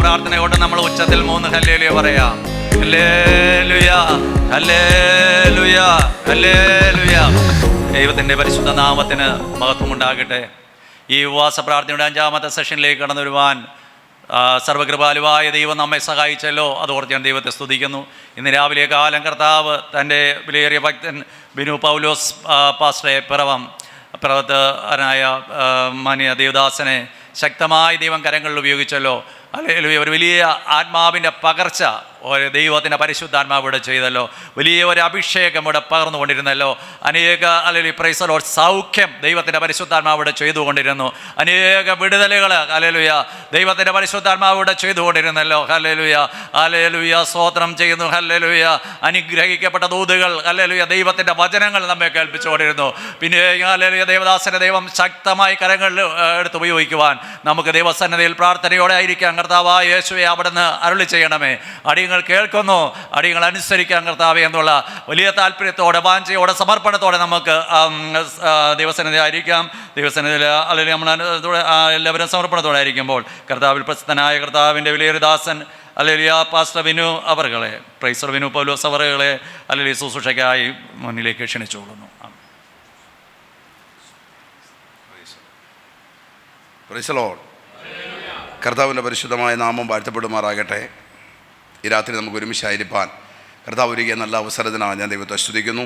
പ്രാർത്ഥന കൊണ്ട് നമ്മൾ ഉച്ചത്തിൽ 3 ഹല്ലേലൂയ പറയാം. ഹല്ലേലൂയ, ഹല്ലേലൂയ, ഹല്ലേലൂയ. ദൈവത്തിൻ്റെ പരിശുദ്ധ നാമത്തിന് മഹത്വമുണ്ടാകട്ടെ. ഈ ഉപവാസ പ്രാർത്ഥനയുടെ 5ാമത്തെ സെഷനിലേക്ക് കടന്നു വരുവാൻ സർവകൃപാലുവായ ദൈവം നമ്മെ സഹായിച്ചല്ലോ. അതോർത്ത് ഞാൻ ദൈവത്തെ സ്തുതിക്കുന്നു. ഇന്ന് രാവിലെ കാലം കർത്താവ് തൻ്റെ വിലയേറിയ ഭക്തൻ ബിനു പൗലോസ് പാസ്റ്ററെ പിറവത്തനായ മാന്യ ദേവദാസനെ ശക്തമായി ദൈവം കരങ്ങളിൽ ഉപയോഗിച്ചല്ലോ. ഹല്ലേലൂയ. ഒരു വലിയ ആത്മാവിൻ്റെ പകർച്ച ദൈവത്തിൻ്റെ പരിശുദ്ധാത്മാവ് ഇവിടെ ചെയ്തല്ലോ. വലിയ ഒരു അഭിഷേകം ഇവിടെ പകർന്നുകൊണ്ടിരുന്നല്ലോ. അനേക പ്രൈസ് ദി ലോർഡ് സൗഖ്യം ദൈവത്തിൻ്റെ പരിശുദ്ധാത്മാവ് ഇവിടെ ചെയ്തുകൊണ്ടിരുന്നു. അനേക വിടുതലുകൾ ഹല്ലേലൂയ ദൈവത്തിൻ്റെ പരിശുദ്ധാത്മാവ് ഇവിടെ ചെയ്തുകൊണ്ടിരുന്നല്ലോ. ഹല്ലേലൂയ, ഹല്ലേലൂയ, സ്തോത്രം ചെയ്യുന്നു. ഹല്ലേലൂയ. അനുഗ്രഹിക്കപ്പെട്ട ദൂതുകൾ ഹല്ലേലൂയ ദൈവത്തിൻ്റെ വചനങ്ങൾ നമ്മെ കേൾപ്പിച്ചുകൊണ്ടിരുന്നു. പിന്നെ ഹല്ലേലൂയ ദേവദാസനെ ദൈവം ശക്തമായി കരങ്ങളിൽ എടുത്ത് ഉപയോഗിക്കുവാൻ നമുക്ക് ദൈവസന്നിധിയിൽ പ്രാർത്ഥനയോടെ ആയിരിക്കാം. കർത്താവായ യേശുവേ, അവിടുന്ന് അരുളി ചെയ്യണമേ. അടിയങ്ങൾ കേൾക്കുന്നു, അടിയങ്ങൾ അനുസരിക്കാൻ കർത്താവേ എന്നുള്ള വലിയ താല്പര്യത്തോടെ, വാഞ്ചയോടെ, സമർപ്പണത്തോടെ നമുക്ക് ദൈവസന്നിധി ആയിരിക്കാം. ദൈവസന്നിധിയിൽ അല്ലെങ്കിൽ നമ്മൾ എല്ലാവരും സമർപ്പണത്തോടെ ആയിരിക്കുമ്പോൾ കർത്താവിൽ പ്രസിദ്ധനായ കർത്താവിൻ്റെ വിലയേറിയ ദാസൻ ഹല്ലേലൂയ പാസ്റ്റർ വിനു അവറുകളെ, പ്രൈസർ വിനു പൗലോസ് അവറുകളെ ഹല്ലേലൂയ ശുശ്രൂഷയ്ക്കായി മുന്നിലേക്ക് ക്ഷണിച്ചുകൊള്ളുന്നു. Price the Lord. കർത്താവിൻ്റെ പരിശുദ്ധമായ നാമം വാഴ്ത്തപ്പെടുമാറാകട്ടെ. ഈ രാത്രി നമുക്ക് ഒരുമിച്ചായിരിക്കാൻ കർത്താവ് ഒരുക്കിയ നല്ല അവസരത്തിനാണ് ഞാൻ ദൈവത്തെ സ്തുതിക്കുന്നു.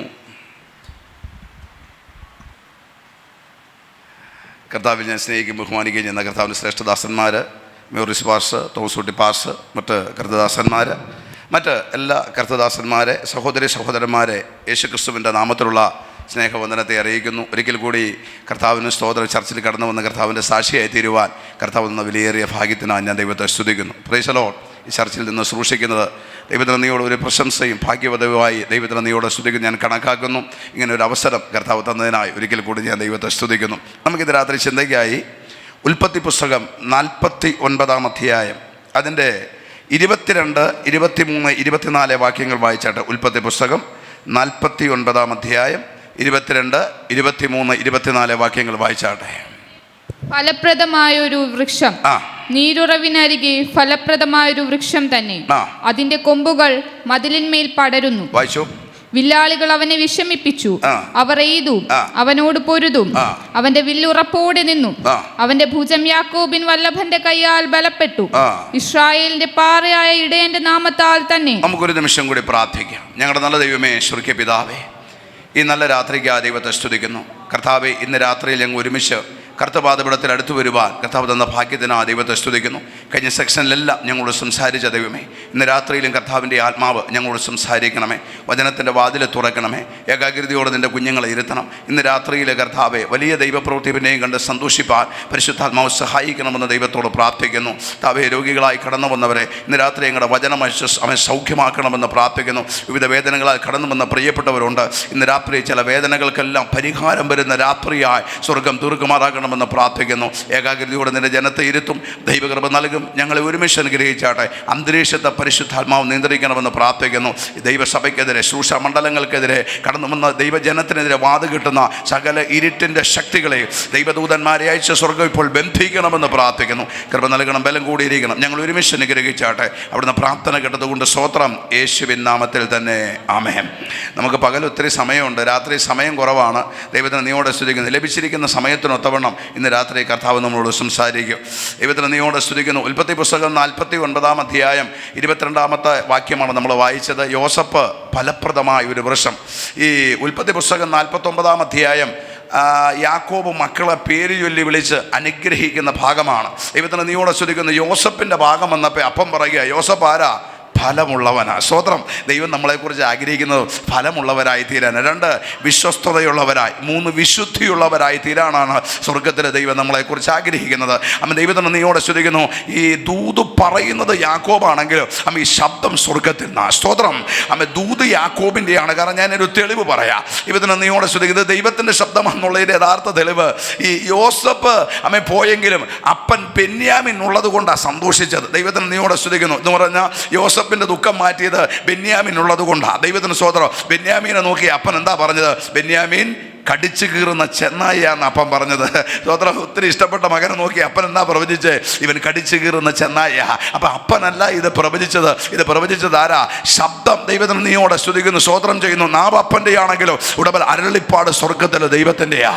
കർത്താവിൽ ഞാൻ സ്നേഹിക്കും ബഹുമാനിക്കുകയും ചെയ്യുന്ന കർത്താവിൻ്റെ ശ്രേഷ്ഠദാസന്മാർ, മ്യൂറിസ് പാസ്, തോമസൂട്ടി പാസ്, മറ്റ് കർത്തദാസന്മാർ, മറ്റ് എല്ലാ കർത്തദാസന്മാരെ, സഹോദരി സഹോദരന്മാരെ യേശുക്രിസ്തുവിൻ്റെ നാമത്തിലുള്ള സ്നേഹവന്ദനത്തെ അറിയിക്കുന്നു. ഒരിക്കൽ കൂടി കർത്താവിന് സ്തോത്ര ചർച്ചിൽ കടന്നു വന്ന കർത്താവിൻ്റെ സാക്ഷിയായി തീരുവാൻ കർത്താവ് എന്ന വിലയേറിയ ഭാഗ്യത്തിനാണ് ഞാൻ ദൈവത്തെ സ്തുതിക്കുന്നു. Price the Lord. ഈ ചർച്ചിൽ നിന്ന് സൂക്ഷിക്കുന്നത് ദൈവത്തിന് നീയോട് ഒരു പ്രശംസയും ഭാഗ്യവതവുമായി ദൈവത്തിന് നീയോട് സ്തുതിക്കുന്നു ഞാൻ കണക്കാക്കുന്നു. ഇങ്ങനെ ഒരു അവസരം കർത്താവ് തന്നതിനായി ഒരിക്കൽ കൂടി ഞാൻ ദൈവത്തെ സ്തുതിക്കുന്നു. നമുക്കിത് രാത്രി ചിന്തയ്ക്കായി ഉൽപ്പത്തി പുസ്തകം 49-ാം അധ്യായം അതിൻ്റെ 22, 23, 24 വാക്യങ്ങൾ വായിച്ചാട്ടെ. ഉൽപ്പത്തി പുസ്തകം 49-ാം അധ്യായം 22, 23, 24 വാക്യങ്ങൾ വായിച്ചാട്ടെ. ഫലപ്രദമായൊരു വൃക്ഷം, നീരുറവിനരികെ ഫലപ്രദമായൊരു വൃക്ഷം തന്നെ. അതിന്റെ കൊമ്പുകൾ മതിലിന്മേൽ പടരുന്നു. വായിച്ചു. വില്ലാളികൾ അവനെ വിഷമിപ്പിച്ചു. അവർ എയ്തു അവനോട് പൊരുതും. അവന്റെ വില്ലുറപ്പോടെ നിന്നു. അവന്റെ ഭുജം യാക്കോബിൻ വല്ലഭന്റെ കൈയാൽ ബലപ്പെട്ടു. ഇസ്രായേലിന്റെ പാറയായ ഇടയന്റെ നാമത്താൽ തന്നെ. നമുക്കൊരു നിമിഷം കൂടി പ്രാർത്ഥിക്കാം. ഞങ്ങളുടെ നല്ല ദൈവമേ, സ്വർഗ്ഗീയ പിതാവേ, ഈ നല്ല രാത്രിക്ക് ദൈവത്തെ സ്തുതിക്കുന്നു. കർത്താവേ, ഇന്ന് രാത്രിയിൽ ഞങ്ങൾ ഒരുമിച്ച് കർത്തപാദപീഠത്തിൽ അടുത്തു വരുവാൻ കർത്താവ് തന്ന ഭാഗ്യത്തിന് ദൈവത്തെ സ്തുതിക്കുന്നു. കഴിഞ്ഞ സെക്ഷനിലെല്ലാം ഞങ്ങളോട് സംസാരിച്ച ദൈവമേ, ഇന്ന് രാത്രിയിലും കർത്താവിൻ്റെ ആത്മാവ് ഞങ്ങളോട് സംസാരിക്കണമേ. വചനത്തിൻ്റെ വാതിൽ തുറക്കണമേ. ഏകാഗ്രതയോടെ നിൻ്റെ കുഞ്ഞുങ്ങളെ ഇരുത്തണം. ഇന്ന് രാത്രിയിലെ കർത്താവെ വലിയ ദൈവപ്രവൃത്തി പിന്നെയും കണ്ട് സന്തോഷിപ്പാൻ പരിശുദ്ധാത്മാവ് സഹായിക്കണമെന്ന് ദൈവത്തോട് പ്രാർത്ഥിക്കുന്നു. താവേ, രോഗികളായി കടന്നു വന്നവരെ ഇന്ന് രാത്രി ഞങ്ങളുടെ വചനമഴിച്ച് അവൻ സൗഖ്യമാക്കണമെന്ന് പ്രാർത്ഥിക്കുന്നു. വിവിധ വേദനകളാൽ കടന്നു വന്ന പ്രിയപ്പെട്ടവരുണ്ട്. ഇന്ന് രാത്രി ചില വേദനകൾക്കെല്ലാം പരിഹാരം വരുന്ന രാത്രിയായി സ്വർഗം തീർക്കുമാറാകണം എന്ന് പ്രാർത്ഥിക്കുന്നു. ഏകാഗ്രതയോടെ നിന്റെ ജനത്തെ ഇരുത്തും. ദൈവകൃപ നൽകും. ഞങ്ങളെ ഒരുമിച്ച് അനുഗ്രഹിച്ചാട്ടെ. അന്തരീക്ഷത്തെ പരിശുദ്ധാത്മാവ് നിയന്ത്രിക്കണമെന്ന് പ്രാർത്ഥിക്കുന്നു. ദൈവസഭയ്ക്കെതിരെ, ശുശ്രൂഷ മണ്ഡലങ്ങൾക്കെതിരെ കടന്നു വന്ന ദൈവജനത്തിനെതിരെ വാത് കിട്ടുന്ന സകല ഇരുട്ടിൻ്റെ ശക്തികളെ ദൈവദൂതന്മാരെ അയച്ച സ്വർഗം ഇപ്പോൾ ബന്ധിക്കണമെന്ന് പ്രാർത്ഥിക്കുന്നു. കൃപ നൽകണം, ബലം കൂടിയിരിക്കണം. ഞങ്ങൾ ഒരുമിച്ച് അനുഗ്രഹിച്ചാട്ടെ. അവിടുന്ന് പ്രാർത്ഥന കേട്ടതുകൊണ്ട് സ്തോത്രം. യേശുവിൻ നാമത്തിൽ തന്നെ ആമേൻ. നമുക്ക് പകൽ ഒത്തിരി സമയമുണ്ട്, രാത്രി സമയം കുറവാണ്. ദൈവത്തിന് നീയോടെ സ്തുതിക്കുന്നു. ലഭിച്ചിരിക്കുന്ന സമയത്തിനൊത്തവണ്ണം ഇന്ന് രാത്രി കർത്താവ് നമ്മളോട് സംസാരിക്കും. ദൈവത്തിന് നീയോടെ സ്തുതിക്കുന്നു. ഉൽപ്പത്തി പുസ്തകം 49-ാം അധ്യായം 22-ാമത്തെ വാക്യമാണ് നമ്മൾ വായിച്ചത്. യോസഫ് ഫലപ്രദമായ ഒരു വൃക്ഷം. ഈ ഉൽപ്പത്തി പുസ്തകം 49-ാം അധ്യായം യാക്കോബ് മക്കളെ പേര് ചൊല്ലി വിളിച്ച് അനുഗ്രഹിക്കുന്ന ഭാഗമാണ്. ദൈവത്തിന് നീയോടെ സ്തുതിക്കുന്നു. യോസഫിൻ്റെ ഭാഗം വന്നപ്പോൾ അപ്പം പറയുക, യോസഫ് ആരാ? ഫലമുള്ളവനാണ്. സ്തോത്രം. ദൈവം നമ്മളെക്കുറിച്ച് ആഗ്രഹിക്കുന്നത് ഫലമുള്ളവരായി തീരാൻ. 2 വിശ്വസ്തതയുള്ളവരായി, 3 വിശുദ്ധിയുള്ളവരായി തീരാനാണ് സ്വർഗത്തിലെ ദൈവം നമ്മളെക്കുറിച്ച് ആഗ്രഹിക്കുന്നത്. അമ്മ ദൈവത്തിന് നീയോടെ സ്തുതിക്കുന്നു. ഈ ദൂത് പറയുന്നത് യാക്കോബാണെങ്കിലും അമ്മ ഈ ശബ്ദം സ്വർഗത്തിൽ നിന്നാണ്. സ്തോത്രം. അമ്മ ദൂത് യാക്കോബിൻ്റെയാണ്. കാരണം ഞാനൊരു തെളിവ് പറയാം. ദൈവത്തിന് നീയോടെ സ്തുതിക്കുന്നത് ദൈവത്തിൻ്റെ ശബ്ദമാണെന്നുള്ളതിൻ്റെ യഥാർത്ഥ തെളിവ് ഈ യോസഫ് അമ്മ പോയെങ്കിലും അപ്പൻ ബെന്യാമിൻ ഉള്ളത് കൊണ്ടാണ് സന്തോഷിച്ചത്. ദൈവത്തിന് നീയോടെ സ്തുതിക്കുന്നു. എന്ന് പറഞ്ഞാൽ യോസഫ് ദുഃഖം മാറ്റിയത് ബെന്യാമിൻ ഉള്ളത് കൊണ്ടാണ്. ദൈവത്തിന് സ്തോത്രം. ബെന്യാമീനെ നോക്കി അപ്പൻ എന്താ പറഞ്ഞത്? ബെന്യാമീൻ കടിച്ചു കീറുന്ന ചെന്നായിയാന്ന് അപ്പൻ പറഞ്ഞത്. സ്വതന്ത്രം ഒത്തിരി ഇഷ്ടപ്പെട്ട മകനെ നോക്കി അപ്പൻ എന്താ പ്രവചിച്ചേ? ഇവൻ കടിച്ചു കീറുന്ന ചെന്നായ. അപ്പൊ അപ്പനല്ല ഇത് പ്രവചിച്ചത്. ഇത് പ്രവചിച്ചത് ആരാ? ശബ്ദം. ദൈവത്തിന് നീയോടെ സ്തുതിക്കുന്നു, സ്തോത്രം ചെയ്യുന്നു. നാവ് അപ്പൻ്റെ ആണെങ്കിലോ ഉടമ്പൽ അരളിപ്പാട് സ്വർഗത്തിലെ ദൈവത്തിൻ്റെയാ.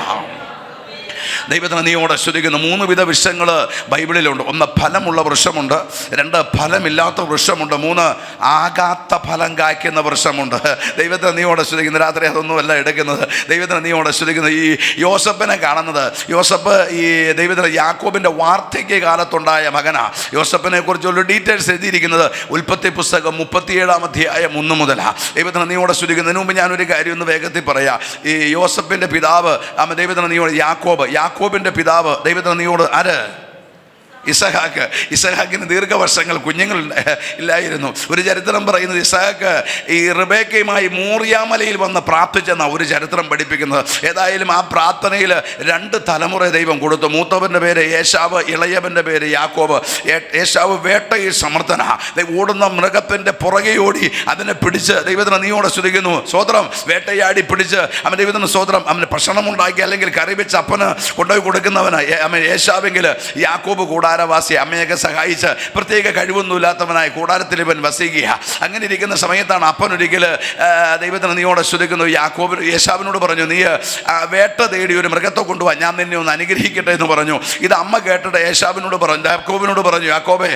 ദൈവത്തിന് നീയോടെ സ്തുതിക്കുന്നു. 3 വിധ വൃക്ഷങ്ങൾ ബൈബിളിലുണ്ട്. 1 ഫലമുള്ള വൃക്ഷമുണ്ട്, 2 ഫലമില്ലാത്ത വൃക്ഷമുണ്ട്, 3 ആകാത്ത ഫലം കായ്ക്കുന്ന വൃക്ഷമുണ്ട്. ദൈവത്തിന് നീയോടെ സ്തുതിക്കുന്നു. രാത്രി അതൊന്നുമല്ല എടുക്കുന്നത്. ദൈവത്തിന് നീയോടെ സ്തുതിക്കുന്നു. ഈ യോസഫിനെ കാണുന്നത്, യോസഫ് ഈ ദൈവത്തിന് യാക്കോബിൻ്റെ വാർദ്ധക്യ കാലത്തുണ്ടായ മകനാ. യോസഫിനെ കുറിച്ചുള്ള ഡീറ്റെയിൽസ് എഴുതിയിരിക്കുന്നത് ഉൽപ്പത്തി പുസ്തകം 37-ാം അധ്യായം 1 മുതലാണ്. ദൈവത്തിന് നീയോടെ സ്തുതിക്കുന്നതിന് മുമ്പ് ഞാനൊരു കാര്യം ഒന്ന് വേഗത്തിൽ പറയാം. ഈ യോസഫിൻ്റെ പിതാവ് ദൈവത്തിന് നീയോട് യാക്കോബിൻ്റെ പിതാവ് ദൈവത്തിന് നീയോട് ആര്? ഇസഹാക്ക്. ഇസഹാക്കിന് ദീർഘവർഷങ്ങൾ കുഞ്ഞുങ്ങൾ ഇല്ലായിരുന്നു. ഒരു ചരിത്രം പറയുന്നത് ഇസഹാക്ക് ഈ റിബേക്കയുമായി മോറിയാമലയിൽ വന്ന് പ്രാർത്ഥിച്ചെന്ന ഒരു ചരിത്രം പഠിപ്പിക്കുന്നത്. ഏതായാലും ആ പ്രാർത്ഥനയിൽ 2 തലമുറ ദൈവം കൊടുത്തു. മൂത്തവൻ്റെ പേര് ഏശാവ്, ഇളയവൻ്റെ പേര് യാക്കോബ്. ഏശാവ് വേട്ടയിൽ സമർത്ഥന. ഓടുന്ന മൃഗത്തിൻ്റെ പുറകെ ഓടി അതിനെ പിടിച്ച് ദൈവത്തിന് നീയോടെ സ്തുതിക്കുന്നു, സ്വോത്രം. വേട്ടയാടി പിടിച്ച് അവൻ ദൈവത്തിന് സ്വോത്രം. അവന് ഭക്ഷണമുണ്ടാക്കി അല്ലെങ്കിൽ കറി വെച്ച് അപ്പന് കൊണ്ടുപോയി കൊടുക്കുന്നവന് അവൻ ഏശാവെങ്കിൽ യാക്കോബ് കൂടാരവാസി. അമ്മയൊക്കെ സഹായിച്ച് പ്രത്യേക കഴിവൊന്നുമില്ലാത്തവനായി കൂടാരത്തിൽ ഇവൻ വസിക്കുക. അങ്ങനെ ഇരിക്കുന്ന സമയത്താണ് അപ്പനൊരിക്കൽ ദൈവത്തിന് നീയോടെ സ്തുതിക്കുന്നു യേശാവിനോട് പറഞ്ഞു, നീ വേട്ട തേടി ഒരു മൃഗത്തെ കൊണ്ടുപോവാ, ഞാൻ നിന്നെ ഒന്ന് അനുഗ്രഹിക്കട്ടെ എന്ന് പറഞ്ഞു. ഇത് അമ്മ കേട്ടിട്ട് യേശാവിനോട് പറഞ്ഞു, യാക്കോബിനോട് പറഞ്ഞു, യാക്കോബേ,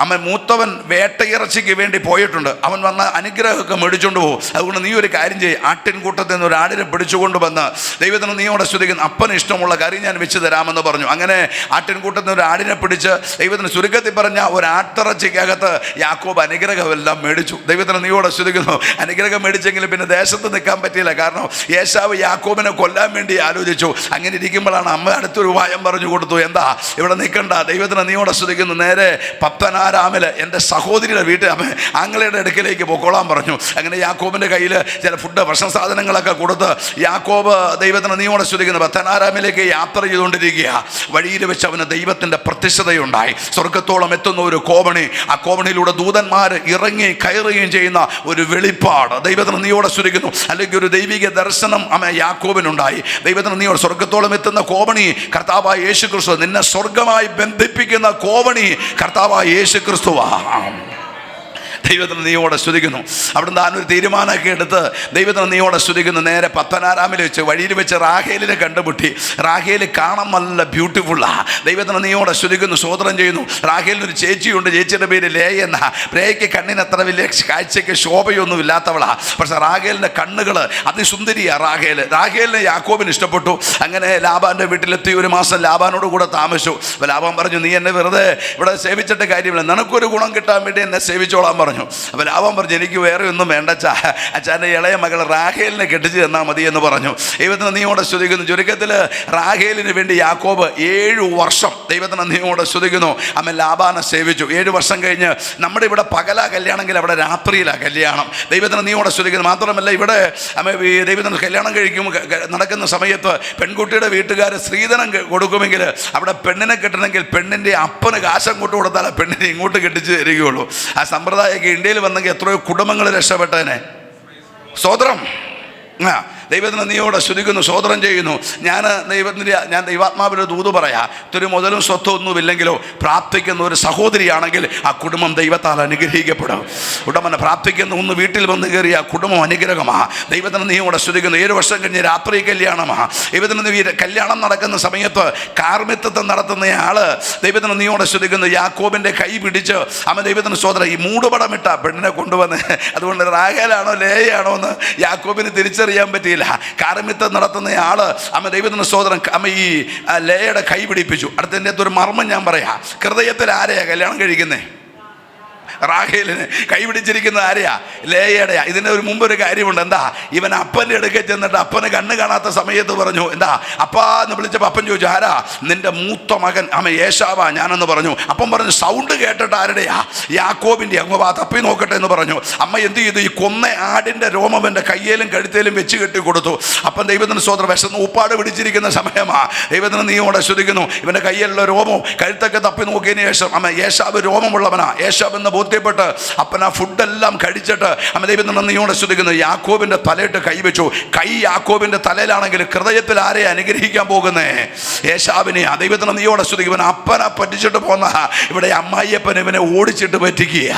അമ്മ മൂത്തവൻ വേട്ടയിറച്ചിക്ക് വേണ്ടി പോയിട്ടുണ്ട്, അവൻ വന്ന അനുഗ്രഹമൊക്കെ മേടിച്ചുകൊണ്ട് പോകും. അതുകൊണ്ട് നീ ഒരു കാര്യം ചെയ്യും, ആട്ടിൻകൂട്ടത്തിൽ നിന്ന് ഒരു ആടിനെ പിടിച്ചുകൊണ്ട് വന്ന് ദൈവത്തിന് നീയോടെ സ്തുതിക്കുന്നു, അപ്പന് ഇഷ്ടമുള്ള കറി ഞാൻ വെച്ച് തരാമെന്ന് പറഞ്ഞു. അങ്ങനെ ആട്ടിൻകൂട്ടത്തിൽ നിന്ന് ഒരു ആടിനെ പിടിച്ച് ദൈവത്തിന് ചുരുക്കത്തിൽ പറഞ്ഞ ഒരു ആട്ടിറച്ചിക്കകത്ത് യാക്കോബ് അനുഗ്രഹമെല്ലാം മേടിച്ചു. ദൈവത്തിന് നീയോടെ സ്തുതിക്കുന്നു. അനുഗ്രഹം മേടിച്ചെങ്കിലും പിന്നെ ദേശത്ത് നിൽക്കാൻ പറ്റിയില്ല. കാരണം ഏശാവ് യാക്കോബിനെ കൊല്ലാൻ വേണ്ടി ആലോചിച്ചു. അങ്ങനെ ഇരിക്കുമ്പോഴാണ് അമ്മ അടുത്തൊരു ഉപായം പറഞ്ഞു കൊടുത്തു. എന്താ? ഇവിടെ നിൽക്കണ്ട, ദൈവത്തിന് നീയോടെ സ്തുതിക്കുന്നു, നേരെ പത്തനാരാമിൽ എൻ്റെ സഹോദരിയുടെ വീട്ടിൽ അമ്മ ആങ്ങളയുടെ അടുക്കലേക്ക് പൊക്കോളാൻ പറഞ്ഞു. അങ്ങനെ യാക്കോബിൻ്റെ കയ്യിൽ ചില ഭക്ഷണ സാധനങ്ങളൊക്കെ കൊടുത്ത് യാക്കോബ് ദൈവത്തിന് നീയോടെ സ്തുതിക്കുന്നു പത്തനാരാമിലേക്ക് യാത്ര ചെയ്തുകൊണ്ടിരിക്കുക. വഴിയിൽ വെച്ച് അവന് ദൈവത്തിൻ്റെ പ്രത്യക്ഷതയുണ്ടായി. സ്വർഗത്തോളം എത്തുന്ന ഒരു കോവണി, ആ കോവണിയിലൂടെ ദൂതന്മാർ ഇറങ്ങി കയറുകയും ചെയ്യുന്ന ഒരു വെളിപ്പാട് ദൈവത്തിന് നീയോടെ സ്തുതിക്കുന്നു. അല്ലെങ്കിൽ ഒരു ദൈവിക ദർശനം യാക്കോബിനുണ്ടായി. ദൈവത്തിന് നീയോടെ സ്വർഗത്തോളം എത്തുന്ന കോവണി കർത്താവായ യേശു ക്രിസ്തു. നിന്നെ സ്വർഗമായി ബന്ധിപ്പിക്കുന്ന കോവണി കർത്താവായ യേശു ക്രിസ്തുവാ. ദൈവത്തിന് നീയോടെ സ്തുതിക്കുന്നു. അവിടെ താനൊരു തീരുമാനമൊക്കെ എടുത്ത് ദൈവത്തിന് നീയോടെ സ്തുതിക്കുന്നു. നേരെ പത്തനാരാമിൽ വെച്ച് വഴിയിൽ വെച്ച് റാഹേലിനെ കണ്ടുമുട്ടി. റാഹേൽ കാണാൻ നല്ല ബ്യൂട്ടിഫുള്ളാണ്. ദൈവത്തിന് നീയോടെ സ്തുതിക്കുന്നു, സ്തോത്രം ചെയ്യുന്നു. റാഹേലിനൊരു ചേച്ചിയുണ്ട്, ചേച്ചിയുടെ പേര് ലേയ എന്നാ. ലേയയ്ക്ക് കണ്ണിന് അത്ര വലിയ കാഴ്ചയ്ക്ക് ശോഭയൊന്നും ഇല്ലാത്തവളാണ്. പക്ഷെ റാഹേലിൻ്റെ കണ്ണുകൾ അതിസുന്ദരിയാണ്. റാഹേലിനെ യാക്കോബിന് ഇഷ്ടപ്പെട്ടു. അങ്ങനെ ലാബാൻ്റെ വീട്ടിലെത്തി 1 മാസം ലാബാനോട് കൂടെ താമസിച്ചു. അപ്പോൾ ലാബാൻ പറഞ്ഞു, നീ എന്നെ വെറുതെ ഇവിടെ സേവിച്ചിട്ട് കാര്യമില്ല, നിനക്കൊരു ഗുണം കിട്ടാൻ വേണ്ടി എന്നെ സേവിച്ചോളാൻ പറഞ്ഞു. അപ്പോൾ ലാബാൻ പറഞ്ഞു, എനിക്ക് വേറെ ഒന്നും വേണ്ട അച്ഛാ, അച്ഛൻ്റെ ഇളയ മകൾ റാഹേലിനെ കെട്ടിച്ച് തന്നാൽ മതി എന്ന് പറഞ്ഞു. ദൈവത്തിന് നീയോടെ സ്തുതിക്കുന്നു. ചുരുക്കത്തിൽ റാഹേലിന് വേണ്ടി യാക്കോബ് 7 വർഷം ദൈവത്തിന് നീയോടെ സ്തുതിക്കുന്നു അമ്മ ലാബാനെ സേവിച്ചു. 7 വർഷം കഴിഞ്ഞ് നമ്മുടെ ഇവിടെ പകലാ കല്യാണമെങ്കിൽ അവിടെ രാത്രിയിലാണ് കല്യാണം. ദൈവത്തിന് നീയോടെ സ്തുതിക്കുന്നു. മാത്രമല്ല ഇവിടെ അമ്മ ദൈവത്തിന് കല്യാണം നടക്കുന്ന സമയത്ത് പെൺകുട്ടിയുടെ വീട്ടുകാർ സ്ത്രീധനം കൊടുക്കുമെങ്കിൽ അവിടെ പെണ്ണിനെ കെട്ടണമെങ്കിൽ പെണ്ണിൻ്റെ അപ്പന് കാശം കൊണ്ട് കൊടുത്താൽ ആ പെണ്ണിനെ ഇങ്ങോട്ട് കെട്ടിച്ച് തരികയുള്ളൂ. ആ സമ്പ്രദായമൊക്കെ ഇന്ത്യയിൽ വന്നെങ്കിൽ എത്രയോ കുടുംബങ്ങൾ രക്ഷപ്പെട്ടേനെ. സ്തോത്രം. ദൈവത്തിന് നീയോടെ സ്തുതിക്കുന്നു, സ്തോത്രം ചെയ്യുന്നു. ഞാൻ ദൈവാത്മാവിൻ്റെ ദൂത് പറയാം. ഇതൊരു മുതലും സ്വത്തും ഒന്നുമില്ലെങ്കിലോ പ്രാർത്ഥിക്കുന്ന ഒരു സഹോദരിയാണെങ്കിൽ ആ കുടുംബം ദൈവത്താൽ അനുഗ്രഹിക്കപ്പെടും. ഉടമനെ പ്രാർത്ഥിക്കുന്ന ഒന്ന് വീട്ടിൽ വന്ന് കയറിയ ആ കുടുംബം അനുഗ്രഹമാണ്. ദൈവത്തിന് നീയോടെ സ്തുതിക്കുന്നു. 7 വർഷം കഴിഞ്ഞ് രാത്രി കല്യാണമാണ്. ദൈവത്തിന് കല്യാണം നടക്കുന്ന സമയത്ത് കാർമിത്വം നടത്തുന്നയാൾ ദൈവത്തിന് നീയോടെ സ്തുതിക്കുന്നു. യാക്കോബിൻ്റെ കൈ പിടിച്ച് അമ്മ ദൈവത്തിന് സ്തോത്രം ഈ മൂടുപടമിട്ട പെണ്ണിനെ കൊണ്ടുവന്ന്, അതുകൊണ്ട് റാഹേലാണോ ലേയാണോ എന്ന് യാക്കോബിന് തിരിച്ചറിയാൻ പറ്റിയില്ല. കാർമിത്വം നടത്തുന്നയാള് അമ്മ ദൈവത്തിന് സ്തോത്രം അമ്മ ഈ ലേയുടെ കൈ പിടിപ്പിച്ചു. അടുത്തതിൻ്റെ അകത്തൊരു മർമ്മം ഞാൻ പറയാം. ഹൃദയത്തിൽ ആരെയാ കല്യാണം കഴിക്കുന്നേ? റാഹേലിന് കൈ പിടിച്ചിരിക്കുന്നത് ആരെയാ? ലേയയുടെയാ. ഇതിന് ഒരു മുമ്പൊരു കാര്യമുണ്ട്. എന്താ? ഇവൻ അപ്പൻ്റെ അടുക്കൽ ചെന്നിട്ട് അപ്പന് കണ്ണ് കാണാത്ത സമയത്ത് പറഞ്ഞു, എന്താ അപ്പാ എന്ന് വിളിച്ചപ്പോൾ അപ്പൻ ചോദിച്ചു, ആരാ? നിന്റെ മൂത്ത മകൻ അമ്മ യേശാവാ ഞാനെന്ന് പറഞ്ഞു. അപ്പം പറഞ്ഞു, സൗണ്ട് കേട്ടിട്ട് ആരുടെയാ? യാക്കോബിൻ്റെ. അങ്ങ് തപ്പി നോക്കട്ടെ എന്ന് പറഞ്ഞു. അമ്മ എന്ത് ചെയ്തു? ഈ കൊന്ന ആടിൻ്റെ രോമം എൻ്റെ കയ്യേലും കഴുത്തേലും വെച്ച് കെട്ടി കൊടുത്തു. അപ്പം ദൈവത്തിന് സ്തോത്രം വിശന്ന് ഉപ്പാട് പിടിച്ചിരിക്കുന്ന സമയമാ. ദൈവത്തിന് നീയോടെ സ്തുതിക്കുന്നു. ഇവൻ്റെ കയ്യിലുള്ള രോമവും കഴുത്തൊക്കെ തപ്പി നോക്കിയതിന് ശേഷം അമ്മ യേശാവ് രോമമുള്ളവനാ, യേശാവ് എന്ന് ബോധ്യപ്പെട്ട് അപ്പൻ ആ ഫുഡെല്ലാം കഴിച്ചിട്ട് അമ്മ ദൈവത്തിന് നന്ദിയോടെ സ്തുതിക്കുന്നു. യാക്കോബിന്റെ തലയിട്ട് കൈവച്ചു. കൈ യാക്കോബിന്റെ തലയിലാണെങ്കിൽ ഹൃദയത്തിൽ ആരെ അനുഗ്രഹിക്കാൻ പോകുന്നേ? ഏശാവിനെ. ആ ദൈവത്തിന് നന്ദിയോടെ സ്തുതിക്കും. ഇവൻ അപ്പനെ പറ്റിച്ചിട്ട് പോന്ന ഇവിടെ അമ്മായിയപ്പൻ ഇവനെ ഓടിച്ചിട്ട് പറ്റിക്കുക.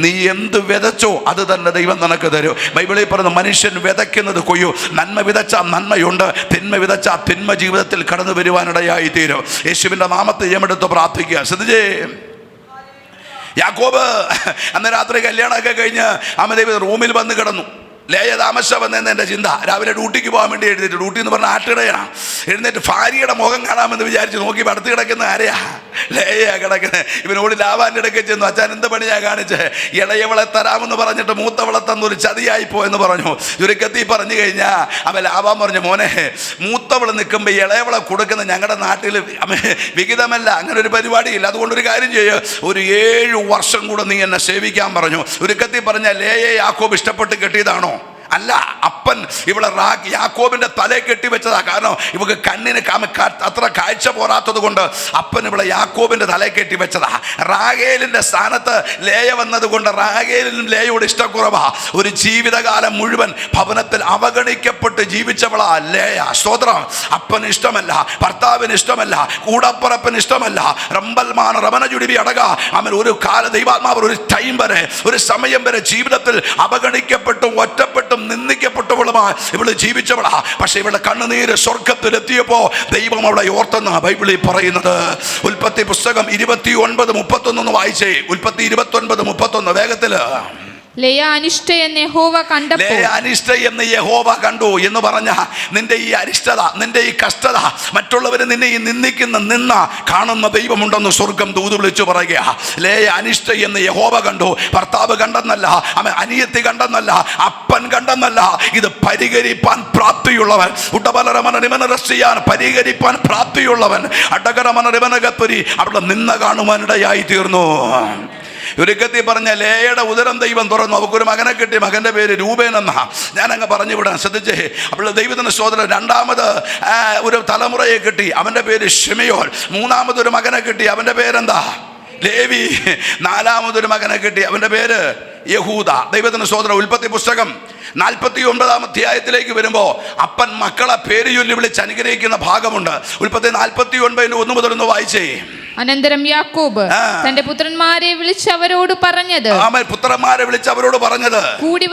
നീ എന്ത് വിതച്ചോ അത് തന്നെ ദൈവം നിനക്ക് തരും. ബൈബിളിൽ പറയുന്ന മനുഷ്യൻ വിതയ്ക്കുന്നത് കൊയ്യും. നന്മ വിതച്ചാൽ നന്മയുണ്ട്, തിന്മ വിതച്ചാൽ തിന്മ ജീവിതത്തിൽ കടന്നു വരുവാനിടയായി തീരും. യേശുവിന്റെ നാമത്തെ എടുത്ത് പ്രാർത്ഥിക്കുക. ശ്രദ്ധിച്ചേ, യാക്കോബ് അന്ന് രാത്രി കല്യാണമൊക്കെ കഴിഞ്ഞ് അമ്മ ദൈവം റൂമിൽ വന്ന് കിടന്നു. ലേയ താമസം വന്നെന്ന് എൻ്റെ ചിന്ത. രാവിലെ ഡ്യൂട്ടിക്ക് പോകാൻ വേണ്ടി എഴുന്നേറ്റ്, ഡ്യൂട്ടി എന്ന് പറഞ്ഞാൽ ആട്ടിടയാണ്. എഴുന്നേറ്റ് ഭാര്യയുടെ മുഖം കാണാമെന്ന് വിചാരിച്ച് നോക്കി അടുത്ത് കിടക്കുന്ന ആരെയാ? ലേയാ കിടക്കുന്നത്. ഇവനോട് ലാവാൻ്റെ ഇടയ്ക്ക് ചെന്നു, അച്ഛൻ എന്ത് പണിയാ കാണിച്ച്? ഇളയവളെ തരാമെന്ന് പറഞ്ഞിട്ട് മൂത്തവളെ തന്നൊരു ചതിയായിപ്പോ എന്ന് പറഞ്ഞു. ചുരുക്കത്തിൽ പറഞ്ഞു കഴിഞ്ഞാൽ അവൻ ലാവാൻ പറഞ്ഞു, മോനെ മൂത്തവൾ നിൽക്കുമ്പോൾ ഇളയവളെ കൊടുക്കുന്ന ഞങ്ങളുടെ നാട്ടിൽ വിഹിതമല്ല, അങ്ങനെ ഒരു പരിപാടിയില്ല. അതുകൊണ്ടൊരു കാര്യം ചെയ്യുക, ഒരു 7 വർഷം കൂടെ നീ എന്നെ സേവിക്കാൻ പറഞ്ഞു. ചുരുക്കത്തിൽ പറഞ്ഞാൽ ലേയെ യാക്കോബ് ഇഷ്ടപ്പെട്ട് കെട്ടിയതാണോ? അല്ല. അപ്പൻ ഇവിടെ യാക്കോബിന്റെ തലയെ കെട്ടിവെച്ചതാ. കാരണം ഇവക്ക് കണ്ണിന് അത്ര കാഴ്ച പോരാത്തത് കൊണ്ട് അപ്പൻ ഇവിടെ യാക്കോബിന്റെ തലയെ കെട്ടിവെച്ചതാ. റാഹേലിന്റെ സ്ഥാനത്ത് ലേയ വന്നത് കൊണ്ട് റാഹേലിനും ലേയോട് ഇഷ്ടക്കുറവാ. ഒരു ജീവിതകാലം മുഴുവൻ ഭവനത്തിൽ അവഗണിക്കപ്പെട്ട് ജീവിച്ചവളാ ലേയ. സ്തോത്രം. അപ്പന് ഇഷ്ടമല്ല, ഭർത്താവിന് ഇഷ്ടമല്ല, കൂടപ്പുറപ്പിന് ഇഷ്ടമല്ല. റമ്പൽമാന റമന ജുഡിബി അടക അവൻ ഒരു കാല ദൈവാത്മാവ് ഒരു ടൈം വരെ, ഒരു സമയം വരെ ജീവിതത്തിൽ അവഗണിക്കപ്പെട്ടും ഒറ്റപ്പെട്ടും നിന്ദിക്കപ്പെട്ടവളുമായി ഇവള് ജീവിച്ചവളാ. പക്ഷെ ഇവളുടെ കണ്ണുനീര് സ്വർഗത്തിലെത്തിയപ്പോ ദൈവം അവളെ ഓർത്തെന്ന ബൈബിളിൽ പറയുന്നത്. ഉൽപ്പത്തി പുസ്തകം 29:31 വായിച്ചേ. ഉൽപ്പത്തി 29:31 വേഗത്തില്. ലേയ അനിഷ്ടയെന്ന് യഹോവ കണ്ടു എന്ന് പറഞ്ഞ നിന്റെ ഈ അരിഷ്ടത, നിന്റെ ഈ കഷ്ടത, മറ്റുള്ളവർ നിന്നെ ഈ നിന്ന കാണുന്ന ദൈവമുണ്ടെന്ന് സ്വർഗം ദൂത് വിളിച്ചു പറയുക. ലേയ അനിഷ്ട എന്ന് യഹോവ കണ്ടു. ഭർത്താവ് കണ്ടെന്നല്ല, അനിയത്തി കണ്ടെന്നല്ല, അപ്പൻ കണ്ടെന്നല്ല, ഇത് പരിഹരിപ്പാൻ പ്രാപ്തിയുള്ളവൻ, പരിഹരിപ്പാൻ പ്രാപ്തിയുള്ളവൻ അടകരമനകത്തൊരി അവിടെ നിന്ന കാണുവാനിടയായി തീർന്നു. ചുരുക്കത്തിൽ പറഞ്ഞ ലേയുടെ ഉദരം ദൈവം തുറന്നു. അവക്കൊരു മകനെ കിട്ടി. മകന്റെ പേര് രൂപേൻ എന്നാ. ഞാനങ്ങ് പറഞ്ഞു വിടാം, ശ്രദ്ധിച്ചേ. അപ്പോൾ ദൈവത്തിന്റെ സഹോദരൻ രണ്ടാമത് ഒരു തലമുറയെ കിട്ടി. അവന്റെ പേര് ശിമെയോൻ. മൂന്നാമതൊരു മകനെ കിട്ടി. അവന്റെ പേരെന്താ? ലേവി. നാലാമതൊരു മകനെ കിട്ടി. അവന്റെ പേര് യഹൂദ. ദൈവത്തിന്റെ സഹോദരൻ ഉൽപ്പത്തി പുസ്തകം 49 അധ്യായത്തിലേക്ക് വരുമ്പോൾ അപ്പൻ മക്കളെ പേര് ചൊല്ലി വിളിച്ച് അനുഗ്രഹിക്കുന്ന ഭാഗമുണ്ട്. ഉൽപ്പത്തി 49:1 മുതൽ വായിച്ചേ. അനന്തരം യാക്കോബ് തന്റെ പുത്രന്മാരെ വിളിച്ച് അവരോട് പറഞ്ഞത്, കൂടി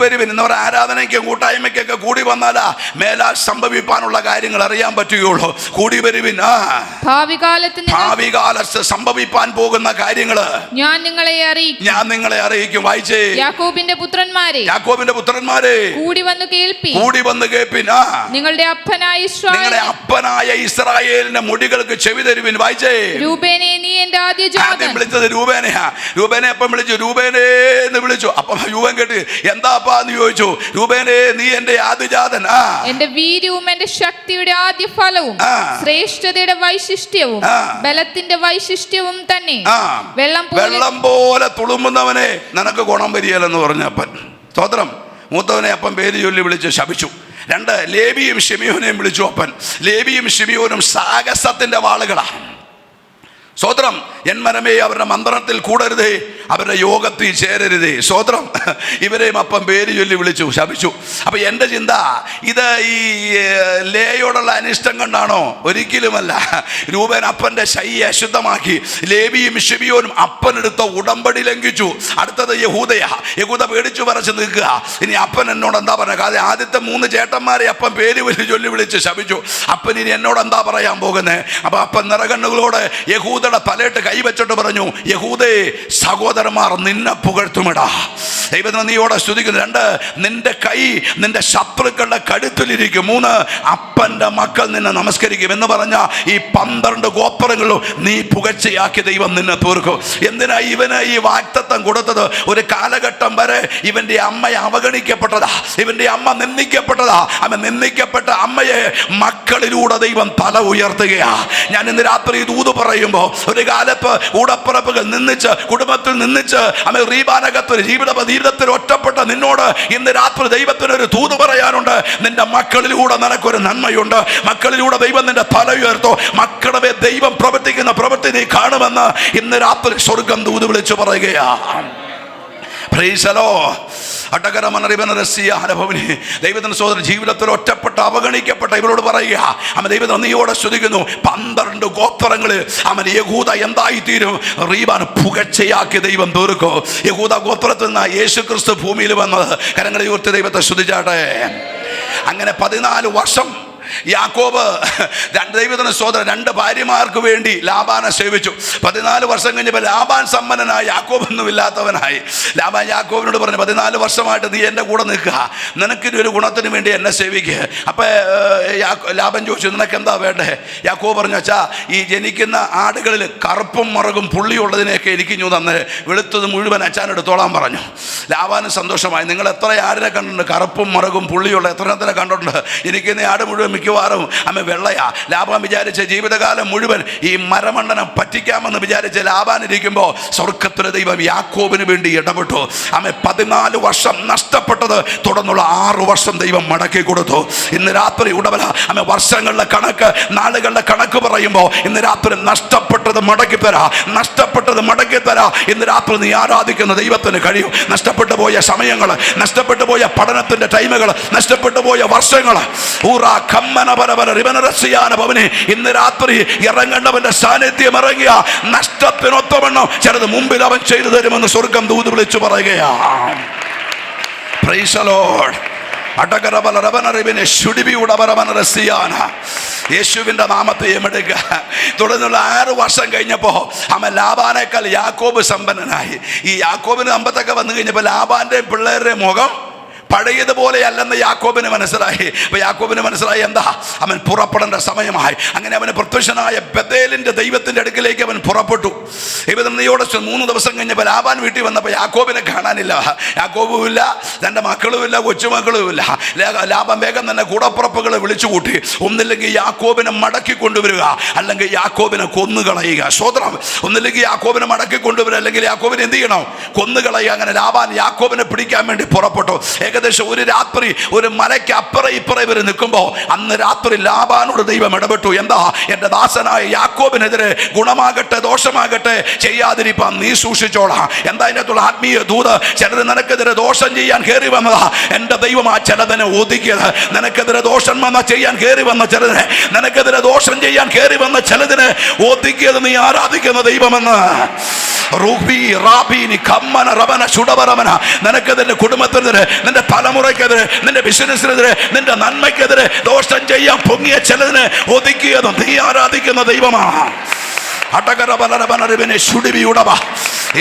വരുവിൻ എന്ന് പറഞ്ഞ ആരാധനയ്ക്കും കൂട്ടായ്മയ്ക്കൊക്കെ കൂടി വന്നാലാ മേലാൽ സംഭവിപ്പാനുള്ള കാര്യങ്ങൾ അറിയാൻ പറ്റുകയുള്ളൂ. കൂടി വരുവിൻ. ഭാവി കാലത്ത് സംഭവിപ്പാൻ പോകുന്ന കാര്യങ്ങള് ഞാൻ നിങ്ങളെ അറിയിക്കും. വായിച്ചേ. യാക്കോബിന്റെ പുത്രന്മാരെ കൂടി വന്ന് കേൾപ്പിൻ. നിങ്ങളുടെ അപ്പനായ ഇസ്രായേലിന്റെ മുടികൾക്ക് ചെവി തരുവിൻ. വായിച്ചേ. രൂബേനെ, നീ എന്റെ ആദ്യജാതൻ. വിളിച്ചത് രൂബേനെയാ. രൂബേനെ അപ്പം വിളിച്ചു, രൂബേനെ എന്ന് വിളിച്ചു. അപ്പം രൂപൻ കേട്ട് എന്താപ്പാ എന്ന് ചോദിച്ചു. രൂബേനെ, നീ എന്റെ ആദ്യജാതൻ, എന്റെ വീര്യവും എന്റെ ശക്തിയുടെ ആദ്യ ഫലവും, ശ്രേഷ്ഠതയുടെ വൈശിഷ്ട്യവും ബലത്തിന്റെ വൈശിഷ്ട്യവും തന്നെ. വെള്ളം പോലെ തുളുമ്പുന്നവനെ നിനക്ക് ഗുണം വരികയില്ലെന്ന് പറഞ്ഞു അപ്പൻ. സ്തോത്രം. മൂത്തവനെ അപ്പം പേര് ചൊല്ലി വിളിച്ച് ശപിച്ചു. 2 ലേവിയും ശിമിയോനെയും വിളിച്ചു അപ്പൻ. ലേവിയും ശിമിയോനും സാഹസത്തിന്റെ വാളുകളാണ്. സ്തോത്രം. എന്മനമേ അവരുടെ മന്ത്രത്തിൽ കൂടരുതേ, അവരുടെ യോഗത്തിൽ ചേരരുതേ. സ്തോത്രം. ഇവരെയും അപ്പം പേര് ചൊല്ലി വിളിച്ചു, ശപിച്ചു. അപ്പൊ എൻ്റെ ചിന്ത, ഇത് ഈ ലേയോടുള്ള അനിഷ്ടം കൊണ്ടാണോ? ഒരിക്കലുമല്ല. രൂപൻ അപ്പൻ്റെ ശൈലി അശുദ്ധമാക്കി. ലേവിയും ശിമിയോനും അപ്പനെടുത്ത ഉടമ്പടി ലംഘിച്ചു. അടുത്തത് യഹൂദയാ. യഹൂദ പേടിച്ചു പറച്ച് നിൽക്കുക. ഇനി അപ്പൻ എന്നോട് എന്താ പറയുക? കാര്യം ആദ്യത്തെ 3 ചേട്ടന്മാരെ അപ്പൻ പേര് ചൊല്ലി വിളിച്ച് ശപിച്ചു. അപ്പൻ ഇനി എന്നോട് എന്താ പറയാൻ പോകുന്നത്? അപ്പൊ അപ്പൻ നിറകണ്ണുകളോട് യഹൂദ തലയിട്ട് കൈവച്ചിട്ട് പറഞ്ഞു, യഹൂദേ, സഹോദരന്മാർ നിന്നെ പുകഴ്ത്തുമിടാ. ദൈവത്തിന് നീയോടെ സ്തുതിക്കുന്നു. 2, നിന്റെ കൈ നിന്റെ ശത്രുക്കളുടെ കഴുത്തിലിരിക്കും. 3, അപ്പന്റെ മക്കൾ നിന്നെ നമസ്കരിക്കും എന്ന് പറഞ്ഞ ഈ 12 ഗോപുരങ്ങളും നീ പുകഴ്ചയാക്കി ദൈവം നിന്നെ തീർക്കും. എന്തിനാ ഇവന് ഈ വാഗ്ദത്തം കൊടുത്തത്? ഒരു കാലഘട്ടം വരെ ഇവന്റെ അമ്മയെ അവഗണിക്കപ്പെട്ടതാ, ഇവന്റെ അമ്മ നിന്ദിക്കപ്പെട്ടതാ. അവൻ നിന്ദിക്കപ്പെട്ട അമ്മയെ മക്കളിലൂടെ ദൈവം തല ഉയർത്തുകയാ. ഞാൻ ഇന്ന് രാത്രി ദൂത് പറയുമ്പോൾ, ഒരു കാലത്ത് കൂടപ്പുറപ്പുകൾ നിന്നിച്ച് കുടുംബത്തിൽ നിന്നിച്ച് റീബാനകത്തൊരു ജീവിതത്തിൽ ഒറ്റപ്പെട്ട നിന്നോട് ഇന്ന് രാത്രി ദൈവത്തിനൊരു തൂത് പറയാനുണ്ട്. നിന്റെ മക്കളിലൂടെ നിനക്കൊരു നന്മയുണ്ട്. മക്കളിലൂടെ ദൈവം നിന്റെ തല ഉയർത്തോ. മക്കളുടെ ദൈവം പ്രവർത്തിക്കുന്ന പ്രവൃത്തി നീ കാണുമെന്ന് ഇന്ന് രാത്രി സ്വർഗം തൂത് വിളിച്ചു പറയുകയാ. ദൈവത്തിന്റെ സഹോദരൻ ജീവിതത്തിൽ ഒറ്റപ്പെട്ട അവഗണിക്കപ്പെട്ട ഇവരോട് പറയുക, ദൈവം നന്ദിയോടെ സ്തുതിക്കുന്നു. 12 ഗോത്രങ്ങളിൽ യഹൂദ എന്തായിത്തീരും? റീബാൻ പുകഴ്ചയാക്കി ദൈവം തീർക്കും. യഹൂദ ഗോത്രത്തിൽ നിന്ന് യേശു ക്രിസ്തു ഭൂമിയിൽ വന്നത്. കരങ്ങളെ ഉയർത്തി ദൈവത്തെ സ്തുതിച്ചാട്ടെ. അങ്ങനെ 14 വർഷം യാക്കോബ് ദൈവത്തിന്റെ സഹോദരൻ 2 ഭാര്യമാർക്ക് വേണ്ടി ലാബാനെ സേവിച്ചു. 14 വർഷം കഴിഞ്ഞപ്പോൾ ലാബാൻ സമ്പന്നനായി, യാക്കോബൊന്നും ഇല്ലാത്തവനായി. ലാബാൻ യാക്കോബിനോട് പറഞ്ഞു, 14 വർഷമായിട്ട് നീ എൻ്റെ കൂടെ നിൽക്കുക, നിനക്കിനി ഒരു ഗുണത്തിന് വേണ്ടി എന്നെ സേവിക്കുക. അപ്പം ലാബാൻ ചോദിച്ചു, നിനക്ക് എന്താ വേണ്ടേ? യാക്കോബ് പറഞ്ഞു, അച്ഛാ, ഈ ജനിക്കുന്ന ആടുകളിൽ കറുപ്പും മുറകും പുള്ളിയുള്ളതിനെയൊക്കെ എനിക്ക് ഇഞ്ഞു തന്നെ, വെളുത്തത് മുഴുവൻ അച്ഛനെടുത്തോളാൻ പറഞ്ഞു. ലാബാന് സന്തോഷമായി. നിങ്ങൾ എത്ര ആടിനെ കണ്ടിട്ടുണ്ട്? കറുപ്പും മുറകും പുള്ളിയുള്ള എത്രത്തിനെ കണ്ടിട്ടുണ്ട്? എനിക്ക് ഈ ആട് മുഴുവൻ മിക്കവാറും വെള്ളയാ. ലാബാൻ വിചാരിച്ച ജീവിതകാലം മുഴുവൻ ഈ മരമണ്ടനം പറ്റിക്കാമെന്ന് വിചാരിച്ച് ലാബാൻ ഇരിക്കുമ്പോൾ സ്വർഗത്തിലെ ദൈവം യാക്കോബിന് വേണ്ടി ഇടപെട്ടു. 14 വർഷം നഷ്ടപ്പെട്ടത് തുടർന്നുള്ള 6 വർഷം ദൈവം മടക്കി കൊടുത്തു. ഇന്ന് രാത്രി ഉടവല വർഷങ്ങളുടെ കണക്ക്, നാളുകളുടെ കണക്ക് പറയുമ്പോൾ ഇന്ന് രാത്രി നഷ്ടപ്പെട്ടത് മടക്കി തരാ, നഷ്ടപ്പെട്ടത് മടക്കി തരാ. ഇന്ന് രാത്രി നീ ആരാധിക്കുന്ന ദൈവത്തിന് കഴിയും. നഷ്ടപ്പെട്ടു പോയ സമയങ്ങൾ, നഷ്ടപ്പെട്ടു പോയ പഠനത്തിന്റെ ടൈമുകൾ, നഷ്ടപ്പെട്ടു പോയ വർഷങ്ങൾ, ഇന്ന് രാത്രി ഇറങ്ങേണ്ടവന്റെ സാന്നിധ്യം ഇറങ്ങിയ നഷ്ടത്തിനൊത്തവണ്ണം ചിലത് മുമ്പിൽ അവൻ ചെയ്തു തരുമെന്ന് സ്വർഗം ദൂത് വിളിച്ചു പറയുകയാ. Price the Lord. യേശുവിന്റെ നാമത്തെയും എടുക്കുക. തുടർന്നുള്ള 6 വർഷം കഴിഞ്ഞപ്പോ ലാബാനേക്കാൾ യാക്കോബ് സമ്പന്നനായി. ഈ യാക്കോബിന് അമ്പത്തൊക്കെ വന്നു കഴിഞ്ഞപ്പോൾ ലാബാന്റെയും പിള്ളേരുടെയും മുഖം പഴയതുപോലെ അല്ലെന്ന് യാക്കോബിന് മനസ്സിലായി. അപ്പൊ യാക്കോബിന് മനസ്സിലായി, എന്താ, അവൻ പുറപ്പെടേണ്ട സമയമായി. അങ്ങനെ അവന് പ്രത്യക്ഷനായ ബേഥേലിന്റെ ദൈവത്തിന്റെ അടുക്കിലേക്ക് അവൻ പുറപ്പെട്ടു. ദൈവനന്ദിയോടെ 3 ദിവസം കഴിഞ്ഞപ്പോൾ ലാബാൻ വീട്ടിൽ വന്നപ്പോൾ യാക്കോബിനെ കാണാനില്ല. യാക്കോബും ഇല്ല, തന്റെ മക്കളും ഇല്ല, കൊച്ചുമക്കളും ഇല്ല. ലാബാൻ വേഗം തന്നെ കൂടപ്പുറപ്പുകളെ വിളിച്ചു കൂട്ടി. ഒന്നില്ലെങ്കിൽ യാക്കോബിനെ മടക്കി കൊണ്ടുവരിക, അല്ലെങ്കിൽ യാക്കോബിനെ കൊന്നുകളയുക. സ്വതന്ത്രം. ഒന്നില്ലെങ്കിൽ യാക്കോബിനെ മടക്കി കൊണ്ടുവരിക, അല്ലെങ്കിൽ യാക്കോബിനെ എന്ത് ചെയ്യണം? കൊന്നുകളയുക. അങ്ങനെ ലാബാൻ യാക്കോബിനെ പിടിക്കാൻ വേണ്ടി പുറപ്പെട്ടു. ഏകദേശം ഒരു രാത്രി ഒരു മലയ്ക്ക് അപ്പുറം ഇപ്പുറം ഇവർ നിൽക്കുമ്പോൾ അന്ന് രാത്രി ലാബാനോട് ദൈവം ഇടപെട്ടു. എന്താ? എൻ്റെ ദാസനായ യാക്കോബിനെതിരെ ഗുണമാകട്ടെ ദോഷമാകട്ടെ ചെയ്യാതിരിപ്പാൻ നീ സൂക്ഷിച്ചോളാം. എന്താ അതിനകത്തുള്ള ആത്മീയ ദൂത്? ചിലർ നിനക്കെതിരെ ദോഷം ചെയ്യാൻ കയറി വന്നതാ. എൻ്റെ ദൈവം ആ ചിലതിനെ ഒതുക്കിയത്. നിനക്കെതിരെ ദോഷം വന്ന ചെയ്യാൻ കയറി വന്ന ചിലതിനെ, നിനക്കെതിരെ ദോഷം ചെയ്യാൻ കയറി വന്ന ചിലതിനെ ഒതുക്കിയത് നീ ആരാധിക്കുന്ന ദൈവമെന്ന്. നിനക്കെതിരെ, കുടുംബത്തിനെതിരെ, നിന്റെ തലമുറയ്ക്കെതിരെ, നിന്റെ ബിസിനസ്സിനെതിരെ, നിന്റെ നന്മയ്ക്കെതിരെ ദോഷം ചെയ്യാൻ പൊങ്ങിയ ചിലതിനെ ഒതുക്കിയത് നീ ആരാധിക്കുന്ന ദൈവമാണ്.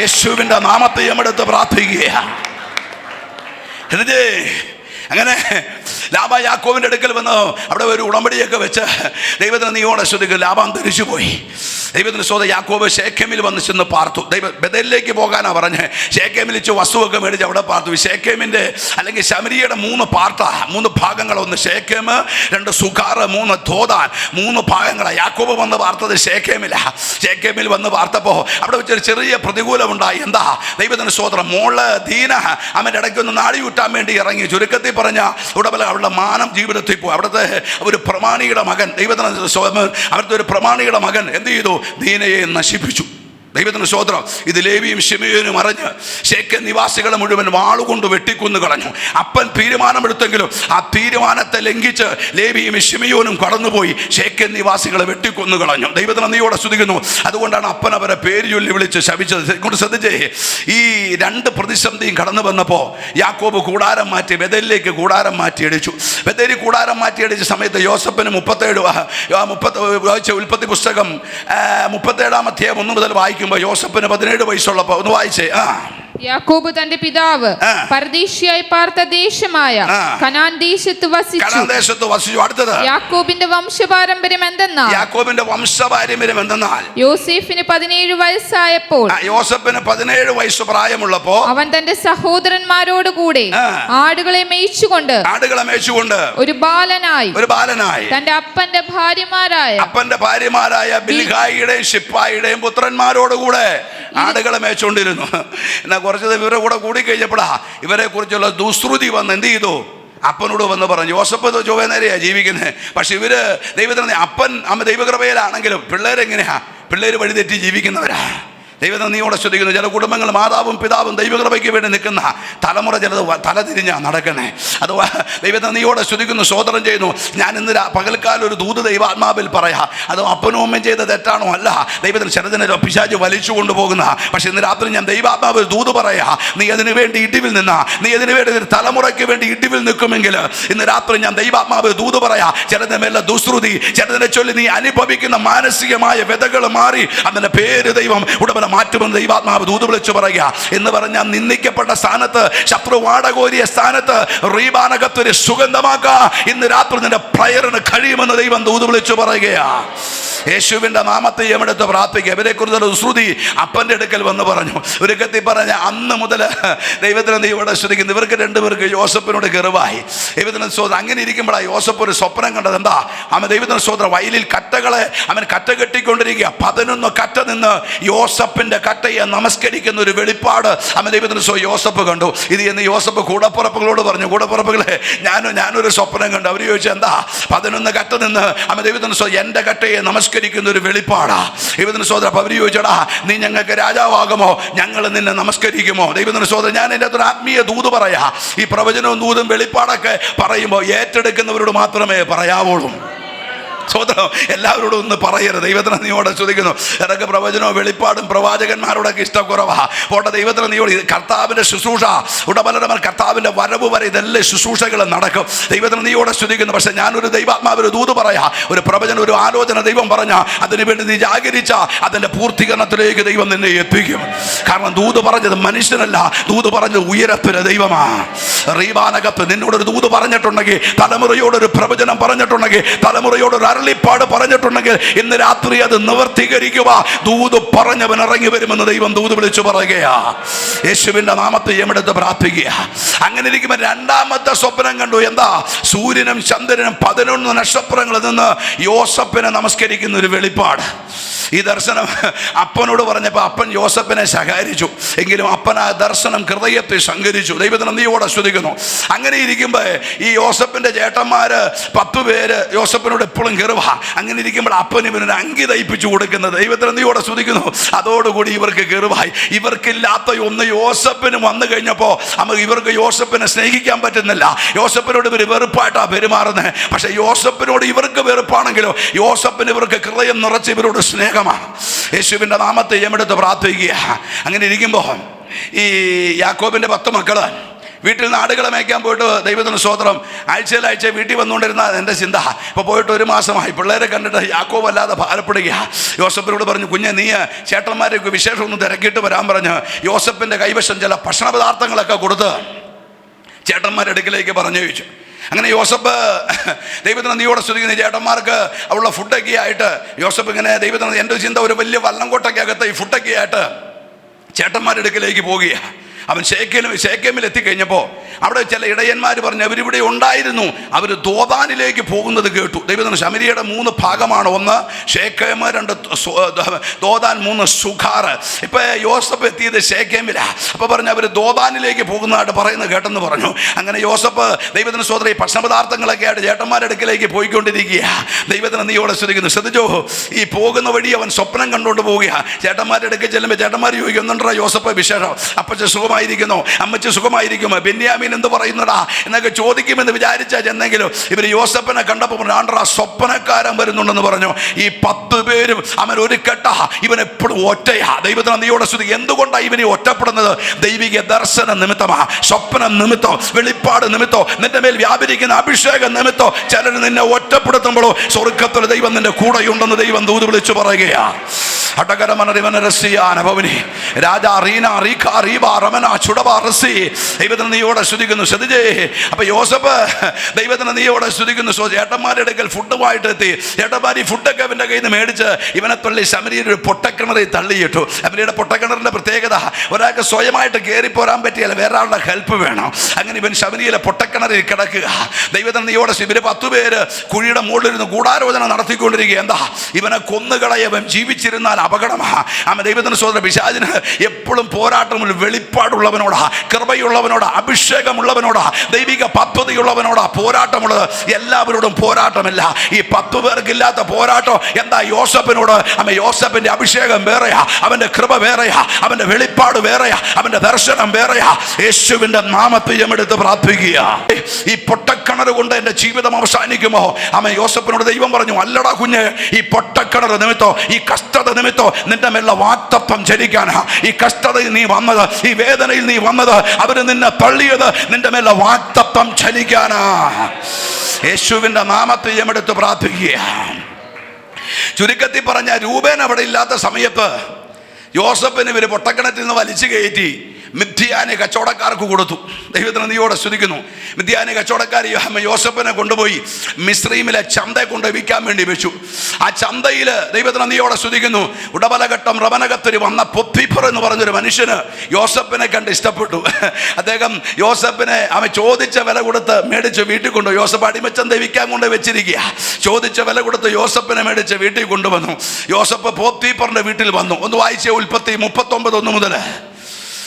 യേശുവിന്റെ നാമത്തെ എടുത്ത് പ്രാർത്ഥിക്കുക. അങ്ങനെ ലാബാൻ യാക്കോബിന്റെ അടുക്കൽ വന്ന് അവിടെ ഒരു ഉടമ്പടിയൊക്കെ വെച്ച് ദൈവത്തിന് നീയോടെ ശ്രദ്ധിക്കുക. ലാബാൻ തിരിച്ചു പോയി. ദൈവത്തിന് സോദരൻ യാക്കോബ് ശേഖേമിൽ വന്ന് ചെന്ന് പാർത്തു. ബേഥേലിലേക്ക് പോകാനാ പറഞ്ഞ്. ശേഖേമിൽ വസ്തുവൊക്കെ മേടിച്ച് അവിടെ പാർത്തു. ശേഖേമിന്റെ അല്ലെങ്കിൽ ശമരിയുടെ 3 പാർട്ടാ, 3 ഭാഗങ്ങൾ. 1 ശേഖേം, 2 സുഖാർ, 3 ദോദാൻ. 3 ഭാഗങ്ങളാണ്. യാക്കോബ് വന്ന് പാർത്തത് ശേഖേമിലാ. ശേഖേമിൽ വന്ന് പാർത്തപ്പോ അവിടെ വെച്ചൊരു ചെറിയ പ്രതികൂലമുണ്ടായി. എന്താ? ദൈവത്തിന് സോദരൻ മോള് ദീന അവൻ്റെ ഇടയ്ക്കൊന്ന് നാടിയൂട്ടാൻ വേണ്ടി ഇറങ്ങി. ചുരുക്കത്തിൽ പറഞ്ഞ ഉടമ്പല അവളുടെ മാനം ജീവിതത്തിൽ പോയി. അവിടുത്തെ ഒരു പ്രമാണിയുടെ മകൻ, ദൈവത്തിന് അവിടുത്തെ ഒരു പ്രമാണിയുടെ മകൻ എന്ത് ചെയ്തു? ദീനയെ നശിപ്പിച്ചു. ദൈവത്തിന് സ്തോത്രം. ഇത് ലേവിയും ശിമെയോനും അറിഞ്ഞ് ശേഖേം നിവാസികളെ മുഴുവൻ വാളുകൊണ്ട് വെട്ടിക്കൊന്നു കളഞ്ഞു. അപ്പൻ തീരുമാനമെടുത്തെങ്കിലും ആ തീരുമാനത്തെ ലംഘിച്ച് ലേവിയും ശിമെയോനും കടന്നുപോയി ശേഖേം നിവാസികളെ വെട്ടിക്കൊന്നു കളഞ്ഞു. ദൈവത്തിന് നന്ദിയോടെ സ്തുതിക്കുന്നു. അതുകൊണ്ടാണ് അപ്പൻ അവരെ പേര് ചൊല്ലി വിളിച്ച് ശപിച്ചത്. ഇങ്ങോട്ട് ശ്രദ്ധിച്ചേ. ഈ 2 പ്രതിസന്ധിയും കടന്നു വന്നപ്പോൾ യാക്കോബ് കൂടാരം മാറ്റി ബേഥേലിലേക്ക് കൂടാരം മാറ്റി അടിച്ചു. ബേഥേലിൽ കൂടാരം മാറ്റി അടിച്ച സമയത്ത് യോസഫിന് 37 ഉൽപ്പത്തി പുസ്തകം 37-ാം അധ്യായം 1 മുതൽ വായിക്കുമ്പോൾ യോസഫിന് 17 വയസ്സുള്ളപ്പോൾ ഒന്ന് വായിച്ചേ. യാക്കോബ് തന്റെ പിതാവ് പരദേശിയായി പാർത്ത ദേശമായ കനാൻ ദേശത്ത് വസിച്ചു. അടുത്തത് യാക്കോബിന്റെ വംശപാരമ്പര്യം എന്തെന്നാൽ യോസേഫിന് 17 വയസ്സായപ്പോൾ, യോസഫിന് 17 വയസ്സ് പ്രായമുള്ളപ്പോൾ അവൻ തന്റെ സഹോദരന്മാരോട് കൂടെ ആടുകളെ മേയിച്ചുകൊണ്ട് ഒരു ബാലനായി തന്റെ അപ്പന്റെ ഭാര്യമാരായ ബിൽഹായിയുടെയും ശിപ്പായിയുടെയും പുത്രന്മാരോടുകൂടെ ആടുകളെ മേച്ചുകൊണ്ടിരുന്നു. എന്നാൽ കുറച്ച് ഇവരെ കൂടെ കൂടിക്കഴിഞ്ഞപ്പോഴാ ഇവരെ കുറിച്ചുള്ള ദുശ്രുതി വന്ന് എന്ത് ചെയ്തു? അപ്പനോട് വന്ന് പറഞ്ഞു. യോസഫ് ചൊവ്വേ നേരെയാണ് ജീവിക്കുന്നത്. പക്ഷെ ഇവര് ദൈവത്തിന് അപ്പൻ അമ്മ ദൈവകൃപയിലാണെങ്കിലും പിള്ളേരെങ്ങനെയാ? പിള്ളേർ വഴിതെറ്റി ജീവിക്കുന്നവരാ. ദൈവത്തെ നീയോടെ ശ്രദ്ധിക്കുന്നു. ചില കുടുംബങ്ങൾ മാതാവും പിതാവും ദൈവകൃപയ്ക്ക് വേണ്ടി നിൽക്കുന്ന തലമുറ ചിലത് തലതിരിഞ്ഞാ നടക്കണേ. അത് ദൈവത്തെ നീയോടെ ശ്രദ്ധിക്കുന്നു, സ്തോത്രം ചെയ്യുന്നു. ഞാൻ ഇന്ന് പകൽക്കാലം ഒരു ദൂത് ദൈവാത്മാവിൽ പറയാം. അത് അപ്പനും അമ്മയും ചെയ്ത തെറ്റാണോ? അല്ല. ദൈവത്തിന് ചിലതിനെ പിശാച് വലിച്ചു കൊണ്ടുപോകുന്ന. പക്ഷെ ഇന്ന് രാത്രി ഞാൻ ദൈവാത്മാവിൽ ദൂത് പറയാ. നീ അതിനു വേണ്ടി ഇടിവിൽ നിന്നാ, നീ അതിനു വേണ്ടി തലമുറയ്ക്ക് വേണ്ടി ഇടിവിൽ നിൽക്കുമെങ്കിൽ ഇന്ന് രാത്രി ഞാൻ ദൈവാത്മാവിൽ ദൂത് പറയാ. ചിലതിന്റെ മേലെ ദുശ്രുതി, ചിലതിനെ ചൊല്ലി നീ അനുഭവിക്കുന്ന മാനസികമായ വ്യതകൾ മാറി അതിന്റെ പേര് ദൈവം ഉടമ മാറ്റുമെന്ന് ദൈവാത്മാവ് ദൂത് വിളിച്ചു പറയുക. എന്ന് പറഞ്ഞാൽ നിന്ദിക്കപ്പെട്ട സ്ഥാനത്ത്, ശത്രു വാടകോരിയ സ്ഥാനത്ത് റീബാനകത്തൊരു സുഗന്ധമാക്കാ ഇന്ന് രാത്രി നിന്റെ പ്രയറിന് കഴിയുമെന്ന് ദൈവം ദൂത് വിളിച്ചു പറയുകയാ. യേശുവിന്റെ നാമത്തെ എവിടുത്ത് പ്രാർത്ഥിക്കുക. ഇവരെ കുറിച്ചുള്ള ശ്രുതി അപ്പന്റെ അടുക്കൽ വന്ന് പറഞ്ഞു. ഒരു കത്തി പറഞ്ഞ അന്ന് മുതൽ ദൈവത്തിന് നീ ഇവിടെ ശ്രദ്ധിക്കുന്നു. ഇവർക്ക് രണ്ടുപേർക്ക് യോസഫിനോട് കെറുവായി. ദൈവത്തിന് സ്വോത്രം. അങ്ങനെ ഇരിക്കുമ്പോഴാണ് യോസഫ് ഒരു സ്വപ്നം കണ്ടത്. എന്താ? അവൻ ദൈവത്തിന് സ്വോത്രം വയലിൽ കറ്റകളെ അവൻ കറ്റ കെട്ടിക്കൊണ്ടിരിക്കുക. 11 കറ്റ നിന്ന് യോസഫിന്റെ കറ്റയെ നമസ്കരിക്കുന്ന ഒരു വെളിപ്പാട് അവൻ ദൈവത്തിന് യോസഫ് കണ്ടു. ഇത് എന്ന് യോസഫ് കൂടപ്പുറപ്പുകളോട് പറഞ്ഞു. കൂടപ്പുറപ്പുകളെ ഞാനൊരു സ്വപ്നം കണ്ടു. അവർ ചോദിച്ചു എന്താ? 11 കറ്റ നിന്ന് അവൻ ദൈവത്തിന് എന്റെ കറ്റയെ നമസ്കരിക്കുന്ന ഒരു വെളിപ്പാടാ. ദൈവത്തിന് സോദര അവർ ചോദിച്ചടാ, നീ ഞങ്ങൾക്ക് രാജാവാകുമോ? ഞങ്ങൾ നിന്നെ നമസ്കരിക്കുമോ? ദൈവത്തിന് സോദര ഞാൻ എൻ്റെ അത്ര ആത്മീയ ദൂത് പറയാ. ഈ പ്രവചനവും ദൂതും വെളിപ്പാടൊക്കെ പറയുമ്പോൾ ഏറ്റെടുക്കുന്നവരോട് മാത്രമേ പറയാവുള്ളൂ. സോദരം എല്ലാവരോടും ഒന്ന് പറയരുത്. ദൈവത്തിന് നീയോടെ ചോദിക്കുന്നു. ഇടയ്ക്ക് പ്രവചനവും വെളിപ്പാടും പ്രവാചകന്മാരോടൊക്കെ ഇഷ്ടക്കുറവാ. പോട്ടെ, ദൈവത്തിന് നീയോട് കർത്താവിൻ്റെ ശുശ്രൂഷ ഉടമലരമൻ കർത്താവിൻ്റെ വരവ് വരെ ഇതെല്ലാം ശുശ്രൂഷകൾ നടക്കും. ദൈവത്തിന് നീയോടെ ചോദിക്കുന്നു. പക്ഷെ ഞാനൊരു ദൈവാത്മാവിന് ദൂത് പറയാ. ഒരു പ്രവചനം, ഒരു ആലോചന ദൈവം പറഞ്ഞ അതിനുവേണ്ടി നീ ജാഗരിച്ച അതിൻ്റെ പൂർത്തീകരണത്തിലേക്ക് ദൈവം നിന്നെ എത്തിക്കും. കാരണം ദൂത് പറഞ്ഞത് മനുഷ്യനല്ല, ദൂത് പറഞ്ഞത് ഉയരത്തിന് ദൈവമാ. റീബാനകത്ത് നിന്നോടൊരു ദൂത് പറഞ്ഞിട്ടുണ്ടെങ്കിൽ, തലമുറയോടൊരു പ്രവചനം പറഞ്ഞിട്ടുണ്ടെങ്കിൽ, തലമുറയോടൊരു അരുളിപ്പാട് പറഞ്ഞിട്ടുണ്ടെങ്കിൽ ഇന്ന് രാത്രി അത് നിവർത്തീകരിക്കുക. ദൂത് പറഞ്ഞവൻ ഇറങ്ങി വരുമെന്ന് ദൈവം ദൂത് വിളിച്ചു പറയുകയാ. യേശുവിന്റെ നാമത്തെ എവിടുത്ത് പ്രാർത്ഥിക്കുക. അങ്ങനെ ഇരിക്കുമ്പോൾ രണ്ടാമത്തെ സ്വപ്നം കണ്ടു. എന്താ? സൂര്യനും ചന്ദ്രനും 11 നക്ഷത്രങ്ങളിൽ നിന്ന് യോസഫിനെ നമസ്കരിക്കുന്ന ഒരു വെളിപ്പാട്. ഈ ദർശനം അപ്പനോട് പറഞ്ഞപ്പോൾ അപ്പൻ യോസഫിനെ ശകാരിച്ചു. എങ്കിലും അപ്പൻ ആ ദർശനം ഹൃദയത്തെ ശങ്കരിച്ചു. ദൈവത്തിന് നന്ദിയോടെ സ്തുതിക്കുന്നു. അങ്ങനെ ഇരിക്കുമ്പോൾ ഈ യോസഫിന്റെ ചേട്ടന്മാര് 10 പേര് യോസഫിനോട് എപ്പോഴും കയറുക. അങ്ങനെ ഇരിക്കുമ്പോൾ അപ്പൻ ഇവനൊരു അങ്കി തയ്പ്പിച്ചു കൊടുക്കുന്നത്. ദൈവത്തിന് നന്ദിയോടെ സ്തുതിക്കുന്നു. അതോടുകൂടി ഇവർക്ക് കയറുവായി. ഇവർക്കില്ലാത്ത ഒന്ന് യോസഫിന് വന്നു കഴിഞ്ഞപ്പോൾ ഇവർക്ക് യോസഫിനെ സ്നേഹിക്കാൻ പറ്റുന്നില്ല. യോസഫിനോട് ഇവർ വെറുപ്പായിട്ടാണ് പെരുമാറുന്നത്. പക്ഷെ യോസഫിനോട് ഇവർക്ക് വെറുപ്പാണെങ്കിലോ യോസഫിന് ഇവർക്ക് ഹൃദയം നിറച്ച് ഇവരോട് സ്നേഹമാണ്. യേശുവിന്റെ നാമത്തെ എവിടുത്ത് പ്രാർത്ഥിക്കുക. അങ്ങനെ ഇരിക്കുമ്പോൾ ഈ യാക്കോബിന്റെ 10 മക്കള് വീട്ടിൽ നിന്ന് ആടുകളെ മേയ്ക്കാൻ പോയിട്ട് ദൈവത്തിന് സ്തോത്രം ആഴ്ച വീട്ടിൽ വന്നുകൊണ്ടിരുന്ന എൻ്റെ ചിന്ത. ഇപ്പോൾ പോയിട്ട് 1 മാസമായി. പിള്ളേരെ കണ്ടിട്ട് യാക്കോബ് വല്ലാതെ ഭാരപ്പെടുക. യോസഫിനോട് പറഞ്ഞു, കുഞ്ഞെ നീ ചേട്ടന്മാരൊക്കെ വിശേഷം ഒന്ന് തിരക്കിയിട്ട് വരാൻ പറഞ്ഞ് യോസഫിൻ്റെ കൈവശം ചില ഭക്ഷണ പദാർത്ഥങ്ങളൊക്കെ കൊടുത്ത് ചേട്ടന്മാരുടെ അടുക്കിലേക്ക് പറഞ്ഞു ചോദിച്ചു. അങ്ങനെ യോസഫ് ദൈവത്തിന് നീയോടെ സ്തുതിക്കുന്ന ചേട്ടന്മാർക്ക് അവളുടെ ഫുഡൊക്കെ ആയിട്ട് യോസഫ് ഇങ്ങനെ ദൈവത്തിന് എൻ്റെ ചിന്ത ഒരു വലിയ വല്ലംകോട്ടയ്ക്കകത്ത് ഈ ഫുഡൊക്കെ ആയിട്ട് ചേട്ടന്മാരുടെ അടുക്കിലേക്ക് പോകുകയാണ്. അവൻ ശേഖേമിൽ എത്തിക്കഴിഞ്ഞപ്പോൾ അവിടെ ചില ഇടയന്മാർ പറഞ്ഞു അവരിവിടെ ഉണ്ടായിരുന്നു. അവർ ദോതാനിലേക്ക് പോകുന്നത് കേട്ടു. ദൈവത്തിന് ശമരിയുടെ 3 ഭാഗമാണ്. 1 ശേഖേം, 2 ദോതാൻ, 3 സുഖാർ. ഇപ്പം യോസഫ് എത്തിയത് ശേഖേമിലാണ്. അപ്പോൾ പറഞ്ഞു അവർ ദോതാനിലേക്ക് പോകുന്നതായിട്ട് പറയുന്നത് കേട്ടെന്ന് പറഞ്ഞു. അങ്ങനെ യോസഫ് ദൈവത്തിന് സ്തോത്രം ഈ ഭക്ഷണപദാർത്ഥങ്ങളൊക്കെ ആയിട്ട് ചേട്ടന്മാരുടെ അടുക്കിലേക്ക് പോയിക്കൊണ്ടിരിക്കുക. ദൈവത്തിന് നീയോടെ ശ്രദ്ധിക്കുന്നു. ശ്രദ്ധിച്ചോ, ഈ പോകുന്ന വഴി അവൻ സ്വപ്നം കണ്ടുകൊണ്ട് പോവുക. ചേട്ടന്മാരുടെ അടുക്കൽ ചെല്ലുമ്പോൾ ചേട്ടന്മാർ ചോദിക്കും, ഒന്നുണ്ടോ യോസഫ് വിശേഷം? അപ്പച്ച സുഖമായിരിക്കുന്നു, അമ്മച്ച് സുഖമായിരിക്കുമോ, ബെന്യാമീൻ എന്ത് പറയുന്നടാ എന്നൊക്കെ ചോദിക്കുമെന്ന് വിചാരിച്ചാൽ ചെന്നെങ്കിലും ഇവർ യോസഫിനെ കണ്ടപ്പോൾ ആണ്ട്രാ സ്വപ്നക്കാരൻ വരുന്നുണ്ടെന്ന് പറഞ്ഞു. ഈ 10 പേരും അവൻ ഒരു കെട്ട, ഇവൻ എപ്പോഴും ഒറ്റയാ. ദൈവത്തിന് നന്ദിയോടെ സ്തുതി. എന്തുകൊണ്ടാണ് ഇവനെ ഒറ്റപ്പെടുന്നത്? ദൈവിക ദർശന നിമിത്തമാ, സ്വപ്നം നിമിത്തം, വെളിപ്പാട് നിമിത്തം, നിന്റെ മേൽ വ്യാപരിക്കുന്ന അഭിഷേകം നിമിത്തം ചിലർ നിന്നെ ഒറ്റപ്പെടുത്തുമ്പോഴോ സ്വർഗത്തിൽ ദൈവം നിന്റെ കൂടെയുണ്ടെന്ന് ദൈവം ദൂത് വിളിച്ചു പറയുകയാ. ദൈവത്തിന് നീയോടെ സ്തുതിക്കുന്നു. ശ്രദ്ധിച്ചേ. അപ്പൊ യോസഫ് ദൈവത്തിന് നീയോടെ സ്തുതിക്കുന്നു. ചേട്ടന്മാരുടെ അടുക്കൽ ഫുഡുമായിട്ട് എത്തി. ചേട്ടന്മാർ ഈ ഫുഡൊക്കെ അവൻ്റെ കയ്യിൽ നിന്ന് മേടിച്ച് ഇവനെ തള്ളി ശമരിയുടെ ഒരു പൊട്ടക്കിണറിൽ തള്ളിയിട്ടു. ശമരിയുടെ പൊട്ടക്കിണറിന്റെ പ്രത്യേകത ഒരാൾക്ക് സ്വയമായിട്ട് കയറിപ്പോരാൻ പറ്റിയാൽ വേറെ ആളുടെ ഹെൽപ്പ് വേണം. അങ്ങനെ ഇവൻ ശമരിയിലെ പൊട്ടക്കിണറിൽ കിടക്കുക. ദൈവത്തിന് നീയോടെ ഇവര് 10 പേര് കുഴിയുടെ മുകളിലിരുന്ന് ഗൂഢാലോചന നടത്തിക്കൊണ്ടിരിക്കുക. എന്താ? ഇവനെ കൊന്നുകളയവൻ ജീവിച്ചിരുന്നാൽ അപകടമാണ്. ആമേൻ. ദൈവത്തിന് സ്വതന്ത്ര പിശാചിന് എപ്പോഴും പോരാട്ടമുള്ള വെളിപ്പാടുള്ളവനോടാ, കൃപയുള്ളവനോടാ, അഭിഷേകമുള്ളവനോടാ, ദൈവിക പദ്ധതിയുള്ളവനോടാ പോരാട്ടമുള്ളത്. എല്ലാവരോടും പോരാട്ടമില്ല. ഈ 10 പേർക്കില്ലാത്ത പോരാട്ടം എന്താ? യോസേപ്പിനോട്. യോസേപ്പിന്റെ അഭിഷേകം വേറെയാ, അവന്റെ കൃപ വേറെയാ, അവന്റെ വെളിപ്പാട് വേറെയാ, അവന്റെ ദർശനം വേറെയാ. യേശുവിന്റെ നാമത്തിൽ എടുത്ത് പ്രാർത്ഥിക്കുക. ഈ പൊട്ടക്കിണർ കൊണ്ട് എന്റെ ജീവിതം അവസാനിക്കുമോ? യോസേപ്പിനോട് ദൈവം പറഞ്ഞു, അല്ലടാ കുഞ്ഞ്, ഈ പൊട്ടക്കിണർ നിമിത്തോ, ഈ കഷ്ടത നിമിത്തോ നിന്റെ മേലുള്ള വാഗ്ദത്തം ചലിക്കാനാ. ഈ കഷ്ടതയിൽ നീ വന്നത്, ഈ വേദനയിൽ നീ വന്നത്, അവര് നിന്നെ തള്ളിയത് നിന്റെ മേലുള്ള വാഗ്ദത്തം ചലിക്കാനാ. യേശുവിന്റെ നാമത്തിൽ എടുത്ത് പ്രാർത്ഥിക്കുക. ചുരുക്കത്തിൽ പറഞ്ഞ, രൂപേൻ അവിടെ ഇല്ലാത്ത സമയത്ത് യോസേപ്പിന് ഇവര് പൊട്ടക്കിണറ്റിൽ നിന്ന് വലിച്ചു കയറ്റി മിദ്യാന് കച്ചവടക്കാർക്ക് കൊടുത്തു. ദൈവത്തിന് നീയോടെ സ്തുതിക്കുന്നു. മിദ്യാന് കച്ചവടക്കാർ യോസേപ്പിനെ കൊണ്ടുപോയി മിസ്രൈമിലെ ചന്തയെ കൊണ്ട് വിൽക്കാൻ വേണ്ടി വെച്ചു. ആ ചന്തയിൽ ദൈവത്തിന് നീയോടെ സ്തുതിക്കുന്നു, ഉടബലഘട്ടം റബനകത്തിൽ വന്ന പൊത്തിഫർ എന്ന് പറഞ്ഞൊരു മനുഷ്യന് യോസേപ്പിനെ കണ്ട് ഇഷ്ടപ്പെട്ടു. അദ്ദേഹം യോസേപ്പിനെ ചോദിച്ച വില കൊടുത്ത് മേടിച്ച് വീട്ടിൽ കൊണ്ടു. യോസേപ്പ് അടിമച്ചന്ത വിൽക്കാൻ കൊണ്ട് വെച്ചിരിക്കുക. ചോദിച്ച വില കൊടുത്ത് യോസേപ്പിനെ മേടിച്ച് വീട്ടിൽ കൊണ്ടുവന്നു. യോസേപ്പ് പോത്തിഫറിന്റെ വീട്ടിൽ വന്നു. ഒന്ന് വായിച്ച ഉൽപ്പത്തി 39:1 മുതൽ.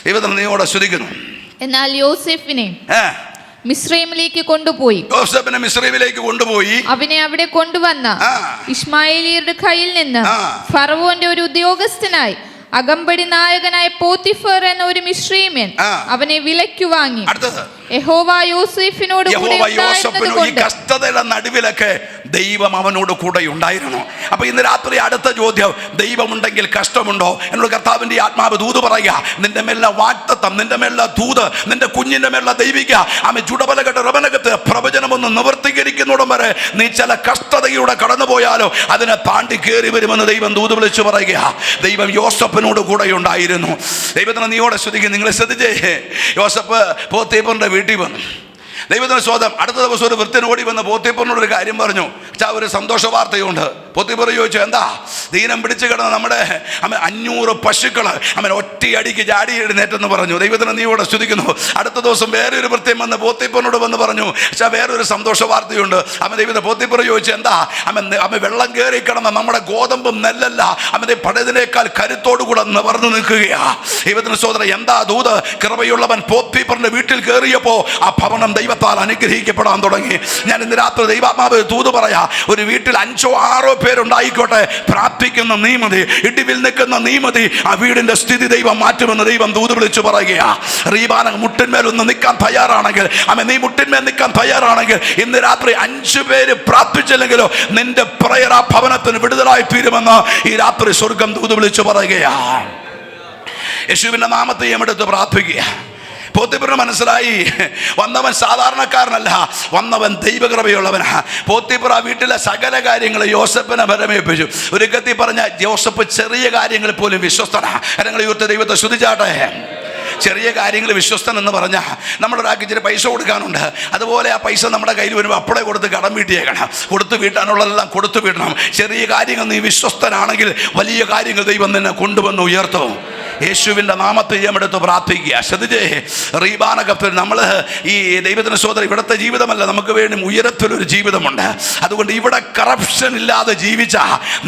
ദൈവത്തിന് നീയോടെ സ്തുതിക്കുന്നു. എന്നാൽ യോസേഫിനെ മിസ്രൈമിലേക്ക് കൊണ്ടുപോയി, യോസേപ്പിനെ മിസ്രൈമിലേക്ക് കൊണ്ടുപോയി അവനെ അവിടെ കൊണ്ടുവന്ന ഇശ്മായേലിയരുടെ കയ്യിൽ നിന്ന് ഫറവോന്റെ ഒരു ഉദ്യോഗസ്ഥനായി അകമ്പടി നായകനായ പോത്തിഫർ എന്ന ഒരു മിസ്രൈമ്യൻ അവനെ വിലയ്ക്കു വാങ്ങി. യഹോവ യോസേഫിനോട് കൂടെ ഉണ്ടായിരുന്നതുകൊണ്ട് ഈ കഷ്ടതയുടെ നടുവിലൊക്കെ ദൈവം അവനോട് കൂടെ ഉണ്ടായിരുന്നു. അപ്പൊ ഇന്ന് രാത്രി അടുത്ത ചോദ്യം, ദൈവമുണ്ടെങ്കിൽ കഷ്ടമുണ്ടോ? എന്നോട് കർത്താവിന്റെ ആത്മാവ് ദൂത് പറയുക, നിന്റെ മേലുള്ള വാഗ്ദത്തം, നിന്റെ മേലുള്ള ദൂത്, നിന്റെ കുഞ്ഞിന്റെ മേലുള്ള ദൈവിക ചുടബലഘട്ട റബനകത്ത് പ്രവചനമൊന്ന് നിവർത്തീകരിക്കുന്നിടം വരെ നീ ചില കഷ്ടതയിലൂടെ കടന്നുപോയാലോ അതിനെ താണ്ടി കയറി വരുമെന്ന് ദൈവം ദൂത് വിളിച്ചു പറയുക. ദൈവം യോസേപ്പിനോട് കൂടെ ഉണ്ടായിരുന്നു. ദൈവത്തിന് നീയോടെ ശ്രദ്ധിക്കും. നിങ്ങൾ ശ്രദ്ധിച്ചേ, യോസേപ്പ് പോത്തിഫറിന്റെ വീട്ടിൽ വന്നു. ദൈവത്തിന് സ്വതം. അടുത്ത ദിവസം ഒരു വൃത്യൻ ഓടി വന്ന് പോത്തിഫറിനോട് ഒരു കാര്യം പറഞ്ഞു. ഒരു സന്തോഷ വാർത്തയുണ്ട്. പോത്തിഫർ ചോദിച്ചു, എന്താ? ദീനം പിടിച്ചു കിടന്ന നമ്മുടെ 500 പശുക്കള് ഒറ്റയടിക്ക് ചാടി എഴുന്നേറ്റെന്ന് പറഞ്ഞു. ദൈവത്തിന് നീയോടെ സ്തുതിക്കുന്നു. അടുത്ത ദിവസം വേറെ ഒരു വൃത്യൻ വന്ന് പോത്തിഫറിനോട് വന്ന് പറഞ്ഞു, വേറൊരു സന്തോഷ വാർത്തയുണ്ട്. ദൈവത്തെ പോത്തിഫർ ചോദിച്ചു, എന്താ? വെള്ളം കയറി കിടന്ന നമ്മുടെ ഗോതമ്പും നെല്ലല്ല, പഴയതിനേക്കാൾ കരുത്തോടു കൂടെ നിവർന്നു നിൽക്കുകയാ. ദൈവത്തിന് സ്വതന്ത്രം. എന്താ ദൂത്? കൃപയുള്ളവൻ പോത്തിഫറിന്റെ വീട്ടിൽ കയറിയപ്പോ ആ ഭവനം ദൈവത്താൽ അനുഗ്രഹിക്കപ്പെടാൻ തുടങ്ങി. ഞാൻ ഇന്ന് രാത്രി ദൈവാത്മാവ് ദൂത് പറയാ, ഒരു വീട്ടിൽ 5-6 പേരുണ്ടായിക്കോട്ടെ, പ്രാർത്ഥിക്കുന്ന നീ മതി, ഇടിവിൽ നിൽക്കുന്ന നീ മതി, ആ വീടിന്റെ സ്ഥിതി ദൈവം മാറ്റുമെന്ന് ദൈവം ദൂത് വിളിച്ചു പറയുക. റീബാന മുട്ടിന്മേൽ ഒന്ന് നിൽക്കാൻ തയ്യാറാണെങ്കിൽ, നീ മുട്ടിന്മേൽ നിൽക്കാൻ തയ്യാറാണെങ്കിൽ ഇന്ന് രാത്രി 5 പേര് പ്രാർത്ഥിച്ചില്ലെങ്കിലോ നിന്റെ പ്രയർ ആ ഭവനത്തിന് വിടുതലായി തീരുമെന്ന് ഈ രാത്രി സ്വർഗം ദൂത് വിളിച്ചു പറയുകയാ. യേശുവിന്റെ നാമത്തെ എടുത്ത് പ്രാർത്ഥിക്കുക. പോത്തിഫറിന് മനസ്സിലായി, വന്നവൻ സാധാരണക്കാരനല്ല, വന്നവൻ ദൈവകൃപയുള്ളവനാ. പോത്തിഫർ ആ വീട്ടിലെ സകല കാര്യങ്ങൾ യോസേപ്പിനെ ഭരമേൽപ്പിച്ചു. ഒരു ഗതി പറഞ്ഞ യോസേപ്പ് ചെറിയ കാര്യങ്ങളിൽ പോലും വിശ്വസ്തനാ. നിങ്ങൾ യുദ്ധ ദൈവത്തെ സ്തുതിച്ചാട്ടെ. ചെറിയ കാര്യങ്ങൾ വിശ്വസ്തൻ എന്ന് പറഞ്ഞാൽ നമ്മളൊരാൾക്ക് ഇച്ചിരി പൈസ കൊടുക്കാനുണ്ട്, അതുപോലെ ആ പൈസ നമ്മുടെ കയ്യിൽ വരുമ്പോൾ അപ്പോഴേ കൊടുത്ത് കടം വീട്ടിയേക്കണം. കൊടുത്തു വീട്ടാനുള്ളതെല്ലാം കൊടുത്തു വീട്ടണം. ചെറിയ കാര്യങ്ങൾ നീ വിശ്വസ്തനാണെങ്കിൽ വലിയ കാര്യങ്ങൾ ദൈവം നിന്നെ കൊണ്ടുവന്ന് ഉയർത്തും. യേശുവിൻ്റെ നാമത്തിൽ എടുത്ത് പ്രാർത്ഥിക്കുക. ശ്രദ്ധിച്ചേ, റീബാനകത്തിൽ നമ്മൾ ഈ ദൈവത്തിന് സോദരം, ഇവിടുത്തെ ജീവിതമല്ല, നമുക്ക് വേണ്ടി ഉയരത്തിലൊരു ജീവിതമുണ്ട്. അതുകൊണ്ട് ഇവിടെ കറപ്ഷൻ ഇല്ലാതെ ജീവിച്ച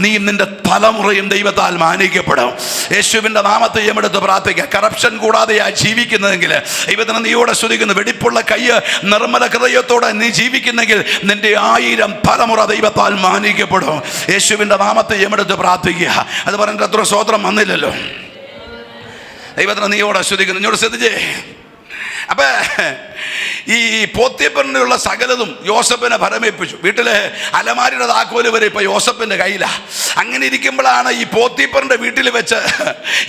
നീ നിന്റെ തലമുറയും ദൈവത്താൽ മാനിക്കപ്പെടും. യേശുവിൻ്റെ നാമത്തിൽ എടുത്ത് പ്രാർത്ഥിക്കുക. കറപ്ഷൻ കൂടാതെയാ ജീവിക്കുന്നതെങ്കിൽ ദൈവത്തിന് നീയോടെ സ്തുതിക്കുന്നു. വെടിപ്പുള്ള കയ്യ്, നിർമ്മല ഹൃദയത്തോടെ നീ ജീവിക്കുന്നെങ്കിൽ നിന്റെ 1000 തലമുറ ദൈവത്താൽ മാനിക്കപ്പെടും. യേശുവിൻ്റെ നാമത്തിൽ എടുത്ത് പ്രാർത്ഥിക്കുക. അത് പറഞ്ഞിട്ട് അത്ര സ്തോത്രം വന്നില്ലല്ലോ. ദൈവത്തിന് നീയോടെ ശ്രദ്ധിക്കുന്നു. ഇങ്ങോട്ട് ശ്രദ്ധിച്ചേ. അപ്പൊ ഈ പോത്തിഫറിനുള്ള സകലതും യോസേപ്പിനെ ഭരമേൽപ്പിച്ചു. വീട്ടിലെ അലമാരിയുടെ താക്കോല് വരെ ഇപ്പൊ യോസേപ്പിന്റെ കയ്യിലാണ്. അങ്ങനെ ഇരിക്കുമ്പോഴാണ് ഈ പോത്തിഫറിന്റെ വീട്ടിൽ വെച്ച്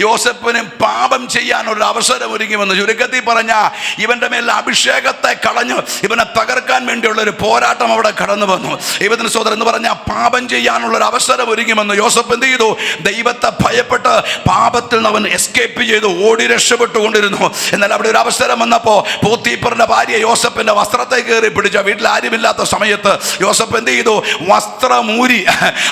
യോസേപ്പിന് പാപം ചെയ്യാനൊരു അവസരം ഒരുങ്ങിവന്നു. ചുരുക്കത്തിൽ പറഞ്ഞ ഇവന്റെ മേലെ അഭിഷേകത്തെ കളഞ്ഞ് ഇവനെ തകർക്കാൻ വേണ്ടിയുള്ള ഒരു പോരാട്ടം അവിടെ കടന്നു വന്നു. ദൈവത്തിന് സോദരൻ എന്ന് പറഞ്ഞാൽ പാപം ചെയ്യാനുള്ള ഒരു അവസരം ഒരുങ്ങി വന്നു. യോസേപ്പ് എന്ത് ചെയ്തു? ദൈവത്തെ ഭയപ്പെട്ട് പാപത്തിൽ നിന്ന് അവൻ എസ്കേപ്പ് ചെയ്തു, ഓടി രക്ഷപ്പെട്ടുകൊണ്ടിരുന്നു. എന്നാൽ അവിടെ ഒരു അവസരം വന്നപ്പോൾ വന്നപ്പോൾ പോത്തീഫറിന്റെ ഭാര്യ യോസഫിന്റെ വസ്ത്രത്തെ കയറി പിടിച്ച, വീട്ടിൽ ആരുമില്ലാത്ത സമയത്ത് യോസഫ് എന്ത് ചെയ്തു? വസ്ത്രമൂരി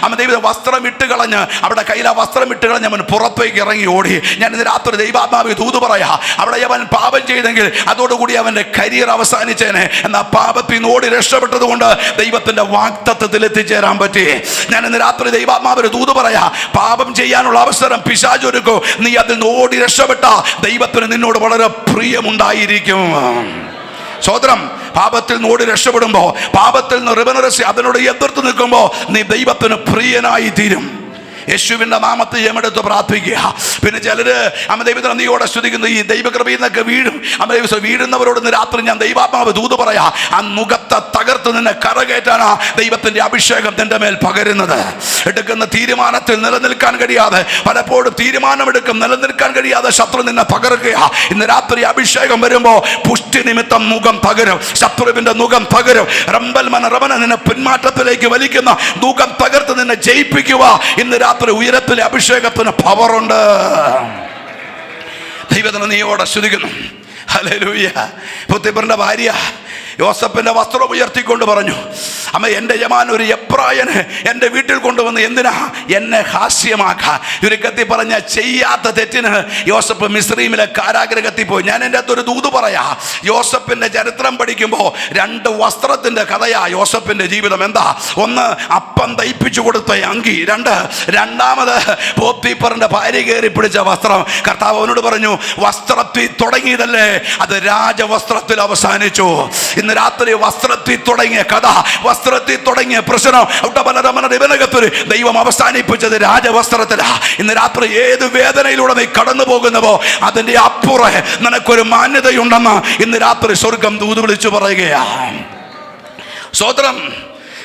അവൻ ദൈവം വസ്ത്രം ഇട്ട് കളഞ്ഞ്, അവിടെ കയ്യിൽ ആ വസ്ത്രം ഇട്ട് കളഞ്ഞ് അവൻ പുറത്തേക്ക് ഇറങ്ങി ഓടി. ഞാൻ ഇന്ന് രാത്രി ദൈവാത്മാവ് ദൂത് പറയാ, അവിടെ അവൻ പാപം ചെയ്തെങ്കിൽ അതോടുകൂടി അവന്റെ കരിയർ അവസാനിച്ചേനെ. എന്നാൽ പാപത്തിൽ നിന്ന് ഓടി രക്ഷപ്പെട്ടത് കൊണ്ട് ദൈവത്തിന്റെ വാഗ്ദത്തത്തിൽ എത്തിച്ചേരാൻ പറ്റി. ഞാൻ ഇന്ന് രാത്രി ദൈവാത്മാവ് ദൂത് പറയാ, പാപം ചെയ്യാനുള്ള അവസരം പിശാച് ഒരുക്കും, നീ അതിൽ നിന്ന് ഓടി രക്ഷപ്പെട്ട ദൈവത്തിന് നിന്നോട് വളരെ പ്രിയമുണ്ടായിരിക്കും. സോദരം, പാപത്തിൽ നിന്ന് ഓടി രക്ഷപ്പെടുമ്പോ, പാപത്തിൽ നിന്ന് റിബനറസി അതിനോട് എതിർത്ത് നിൽക്കുമ്പോ നീ ദൈവത്തിന് പ്രിയനായി തീരും. യേശുവിൻ്റെ നാമത്തിൽ എമെടുത്ത് പ്രാർത്ഥിക്കുക. പിന്നെ ചിലര് ദൈവത്തിന് നീയോടെ സ്തുതിക്കുന്നു, ഈ ദൈവകൃപയിൽ നിന്നൊക്കെ വീഴും. വീഴുന്നവരോട് ഇന്ന് രാത്രി ഞാൻ ദൈവാത്മാവ് ദൂത് പറയാ, ആ മുഖത്തെ തകർത്ത് നിന്നെ കരകയറ്റാനാ ദൈവത്തിന്റെ അഭിഷേകം നിന്റെ മേൽ പകരുന്നത്. എടുക്കുന്ന തീരുമാനത്തിൽ നിലനിൽക്കാൻ കഴിയാതെ, പലപ്പോഴും തീരുമാനമെടുക്കും നിലനിൽക്കാൻ കഴിയാതെ ശത്രു നിന്നെ തകർക്കുക. ഇന്ന് രാത്രി അഭിഷേകം വരുമ്പോ പുഷ്ടി നിമിത്തം മുഖം തകരും, ശത്രുവിന്റെ മുഖം തകരും. റമ്പൽ മനറവന നിന്നെ പിന്മാറ്റത്തിലേക്ക് വലിക്കുന്ന മുഖം തകർത്ത് നിന്നെ ജയിപ്പിക്കുക. ഇന്ന് രാത്രി ഉയരത്തിലെ അഭിഷേകത്തിന് പവറുണ്ട്. ദൈവത്തിന് നീയോടെ സ്തുതിക്കുന്നു. ഹല്ലേലൂയ. പോത്തിഫറിന്റെ ഭാര്യ യോസഫിന്റെ വസ്ത്രം ഉയർത്തിക്കൊണ്ട് പറഞ്ഞു, അമ്മ, എൻ്റെ യജമാൻ ഒരു എബ്രായന് എൻ്റെ വീട്ടിൽ കൊണ്ടുവന്ന് എന്തിനാ എന്നെ ഹാസ്യമാക്കുക? ചുരുക്കത്തിൽ പറഞ്ഞ ചെയ്യാത്ത തെറ്റിന് യോസഫ് മിസ്രൈമിലെ കാരാഗ്രഹത്തിൽ പോയി. ഞാൻ എൻ്റെ അകത്തൊരു ദൂത് പറയാ, യോസഫിന്റെ ചരിത്രം പഠിക്കുമ്പോൾ 2 വസ്ത്രത്തിന്റെ കഥയാ യോസഫിന്റെ ജീവിതം. എന്താ? ഒന്ന്, അപ്പം തയ്പ്പിച്ചു കൊടുത്ത അങ്കി. രണ്ടാമത് പോത്തിഫറിന്റെ ഭാര്യ കയറി പിടിച്ച വസ്ത്രം. കർത്താവ് അവനോട് പറഞ്ഞു, വസ്ത്രത്തിൽ തുടങ്ങിയതല്ലേ, അത് രാജവസ്ത്രത്തിൽ അവസാനിച്ചു. ഇന്ന് രാത്രി വസ്ത്രത്തിൽ തുടങ്ങിയ കഥ, വസ്ത്രത്തിൽ തുടങ്ങിയ പ്രശ്നം ദൈവം അവസാനിപ്പിച്ചത് രാജവസ്ത്രത്തിലാ. ഇന്ന് രാത്രി ഏത് വേദനയിലൂടെ നീ കടന്നു പോകുന്നവോ അതിന്റെ അപ്പുറം നിനക്കൊരു മാന്യതയുണ്ടെന്ന് ഇന്ന് രാത്രി സ്വർഗം ദൂത് വിളിച്ചു പറയുകയാണ്. സ്തോത്രം.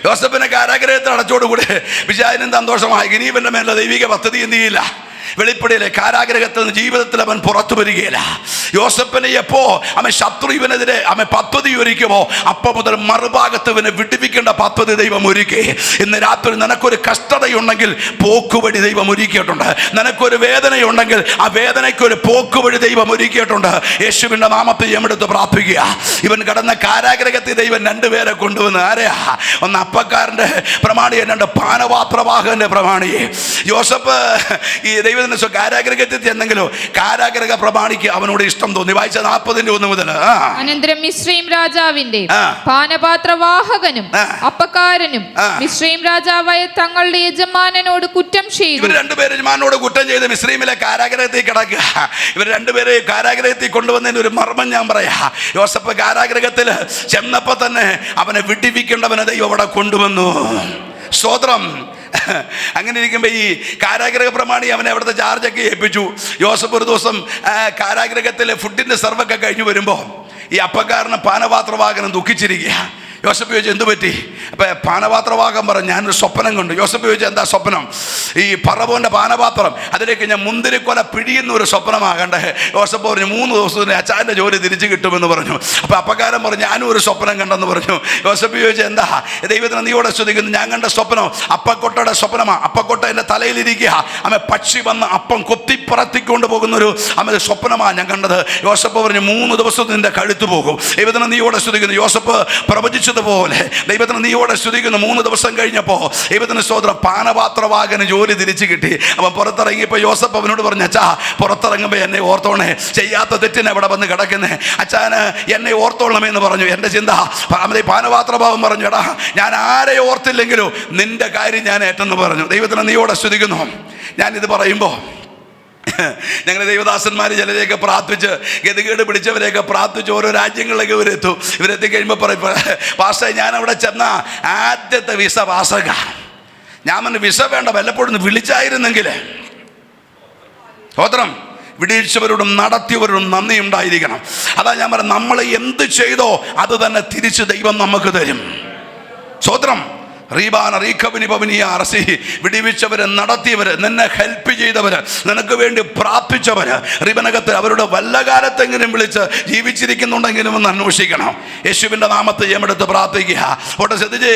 യോസഫിനെ കാരാഗ്രഹത്തിൽ അടച്ചോടുകൂടി പിശാചിനും സന്തോഷമായി. ഇനിയിവന്റെ മേലുള്ള ദൈവിക പദ്ധതി എന്ത് ചെയ്യില്ല? വെളിപ്പടിയിലെ കാരാഗ്രഹത്തിൽ നിന്ന് ജീവിതത്തിൽ അവൻ പുറത്തു വരികയില്ല. യോസഫിനെ എപ്പോ ശത്രു ഇവനെതിരെ പദ്ധതി ഒരുക്കുമോ അപ്പം മുതൽ മറുഭാഗത്ത് ഇവനെ വിടുവിക്കേണ്ട പദ്ധതി ദൈവം ഒരുക്കി. ഇന്ന് രാത്രി നിനക്കൊരു കഷ്ടതയുണ്ടെങ്കിൽ പോക്കുവഴി ദൈവം ഒരുക്കിയിട്ടുണ്ട്. നിനക്കൊരു വേദനയുണ്ടെങ്കിൽ ആ വേദനയ്ക്കൊരു പോക്കുവഴി ദൈവം ഒരുക്കിയിട്ടുണ്ട്. യേശുവിൻ്റെ നാമത്തിൽ എമെടുത്ത് പ്രാർത്ഥിക്കുക. ഇവൻ കടന്ന കാരാഗ്രഹത്തിൽ ദൈവം 2 പേരെ കൊണ്ടുവന്ന്. ആരെയാ? ഒന്ന് അപ്പക്കാരൻ്റെ പ്രമാണിയെ, 2 പാനപാത്രവാഹകന്റെ പ്രമാണിയെ. യോസഫ് ഈ ദൈവത്തിന്റെ കാരാഗ്രഹത്തിൽ ചെന്നെങ്കിലോ കാരാഗ്രഹ പ്രമാണിക്ക് അവനോട് ഇഷ്ടം തോന്നി. വായിച്ച 40:1 മുതൽ. അനന്തരം മിസ്രൈം രാജാവിന്റെ പാനപാത്രവാഹകനും അപ്പക്കാരനും മിസ്രൈം രാജാവായ തങ്ങളുടെ യജമാനനോട് കുറ്റം ചെയ്തു. ഇവർ 2 പേര് യജമാനോട് കുറ്റം ചെയ്ത് മിസ്രൈമിലെ കാരാഗ്രഹത്തിൽ കിടക്കുക. ഇവർ 2 പേരെ കാരാഗ്രഹത്തിൽ കൊണ്ടുവന്നതിന് ഒരു മർമ്മം ഞാൻ പറയാ. യോസഫ് കാരാഗ്രഹത്തിൽ ചെന്നപ്പോ തന്നെ അവനെ വിടിവിക്കേണ്ടവനെ ദൈവം അവിടെ കൊണ്ടുവന്നു. സ്തോത്രം. അങ്ങനെ ഇരിക്കുമ്പോൾ ഈ കാരാഗ്രഹ പ്രമാണി അവനെ അവിടുത്തെ ചാർജൊക്കെ ഏൽപ്പിച്ചു. യോസഫ് ഒരു ദിവസം കാരാഗ്രഹത്തിലെ ഫുഡിൻ്റെ സെർവൊക്കെ കഴിഞ്ഞ് വരുമ്പോൾ ഈ അപ്പക്കാരനും പാനപാത്രവാഹകനും ദുഃഖിച്ചിരിക്കുക. യോസഫ് ചോദിച്ചു, എന്തു പറ്റി? അപ്പം പാനപാത്രവാഹകൻ പറഞ്ഞു, ഞാനൊരു സ്വപ്നം കണ്ടു. യോസഫ് ചോദിച്ചു, എന്താ സ്വപ്നം? ഈ പറവോൻ്റെ പാനപാത്രം അതിലേക്ക് ഞാൻ മുന്തിരിക്കൊല പിടിയുന്ന ഒരു സ്വപ്നമാകണ്ടേ. യോസഫ് പറഞ്ഞു, 3 ദിവസത്തിന് അച്ചാൻ്റെ ജോലി തിരിച്ചു കിട്ടുമെന്ന് പറഞ്ഞു. അപ്പം അപ്പക്കാരൻ പറഞ്ഞു, ഞാനും ഒരു സ്വപ്നം കണ്ടെന്ന് പറഞ്ഞു. യോസഫ് ചോദിച്ചു, എന്താ? ദൈവത്തിന് നീയോടെ ശ്രദ്ധിക്കുന്നു. ഞാൻ കണ്ട സ്വപ്നം അപ്പക്കൊട്ടയുടെ സ്വപ്നമാണ്. അപ്പക്കൊട്ട എൻ്റെ തലയിലിരിക്കുക. പക്ഷി വന്ന് അപ്പം കൊത്തിപ്പറത്തിക്കൊണ്ട് പോകുന്നൊരു സ്വപ്നമാണ് ഞാൻ കണ്ടത്. യോസഫ് പറഞ്ഞു, 3 ദിവസം നിന്റെ കഴുത്തു പോകും. ദൈവത്തിന് നീയോടെ ശ്രദ്ധിക്കുന്നു. യോസഫ് പ്രവചിച്ചു പോലെ ദൈവത്തിന് നീയോടെ സ്തുതിക്കുന്നു. 3 ദിവസം കഴിഞ്ഞപ്പോൾ ദൈവത്തിന് സ്തോത്രം, പാനപാത്രവാഹകന് ജോലി തിരിച്ചു കിട്ടി. അവൻ പുറത്തിറങ്ങിയപ്പോൾ യോസഫ് അവനോട് പറഞ്ഞു, അച്ഛാ, പുറത്തിറങ്ങുമ്പോൾ എന്നെ ഓർത്തോണേ, ചെയ്യാത്ത തെറ്റിനെ ഇവിടെ വന്ന് കിടക്കുന്നേ, അച്ഛാന് എന്നെ ഓർത്തോളണമെന്ന് പറഞ്ഞു. എൻ്റെ ചിന്ത പാനപാത്രഭാവം പറഞ്ഞു, എടാ, ഞാൻ ആരെ ഓർത്തില്ലെങ്കിലും നിന്റെ കാര്യം ഞാൻ ഏറ്റെന്ന് പറഞ്ഞു. ദൈവത്തിന് നീയോടെ സ്തുതിക്കുന്നു. ഞാനിത് പറയുമ്പോൾ ഞങ്ങൾ ദൈവദാസന്മാർ ചിലരെയൊക്കെ പ്രാർത്ഥിച്ച്, ഗതികേട് പിടിച്ചവരെയൊക്കെ പ്രാർത്ഥിച്ച് ഓരോ രാജ്യങ്ങളിലേക്ക് ഇവരെത്തി കഴിയുമ്പോൾ പറയും, പാസ്റ്റർ, ഞാൻ അവിടെ ചെന്ന ആദ്യത്തെ വിസ പാസ്സക. ഞാൻ പറഞ്ഞു, വിസ വേണ്ട, വല്ലപ്പോഴും വിളിച്ചായിരുന്നെങ്കിൽ. സ്തോത്രം. വിടിയിച്ചവരോടും നടത്തിയവരോടും നന്ദി ഉണ്ടായിരിക്കണം. അതാ ഞാൻ പറഞ്ഞു, നമ്മൾ എന്ത് ചെയ്തോ അത് തന്നെ തിരിച്ച് ദൈവം നമുക്ക് തരും. സ്തോത്രം. വിടിവിച്ചവര്, നടത്തിയവര്, നിന്നെ ഹെൽപ്പ് ചെയ്തവര്, നിനക്ക് വേണ്ടി പ്രാർത്ഥിച്ചവര്, റിബനകത്ത് അവരുടെ വല്ല കാലത്തെങ്കിലും വിളിച്ച് ജീവിച്ചിരിക്കുന്നുണ്ടെങ്കിലും ഒന്ന് അന്വേഷിക്കണം. യേശുവിൻ്റെ നാമത്തെ എമെടുത്ത് പ്രാർത്ഥിക്കുക. ഓട്ടെ, ശ്രദ്ധിച്ചേ.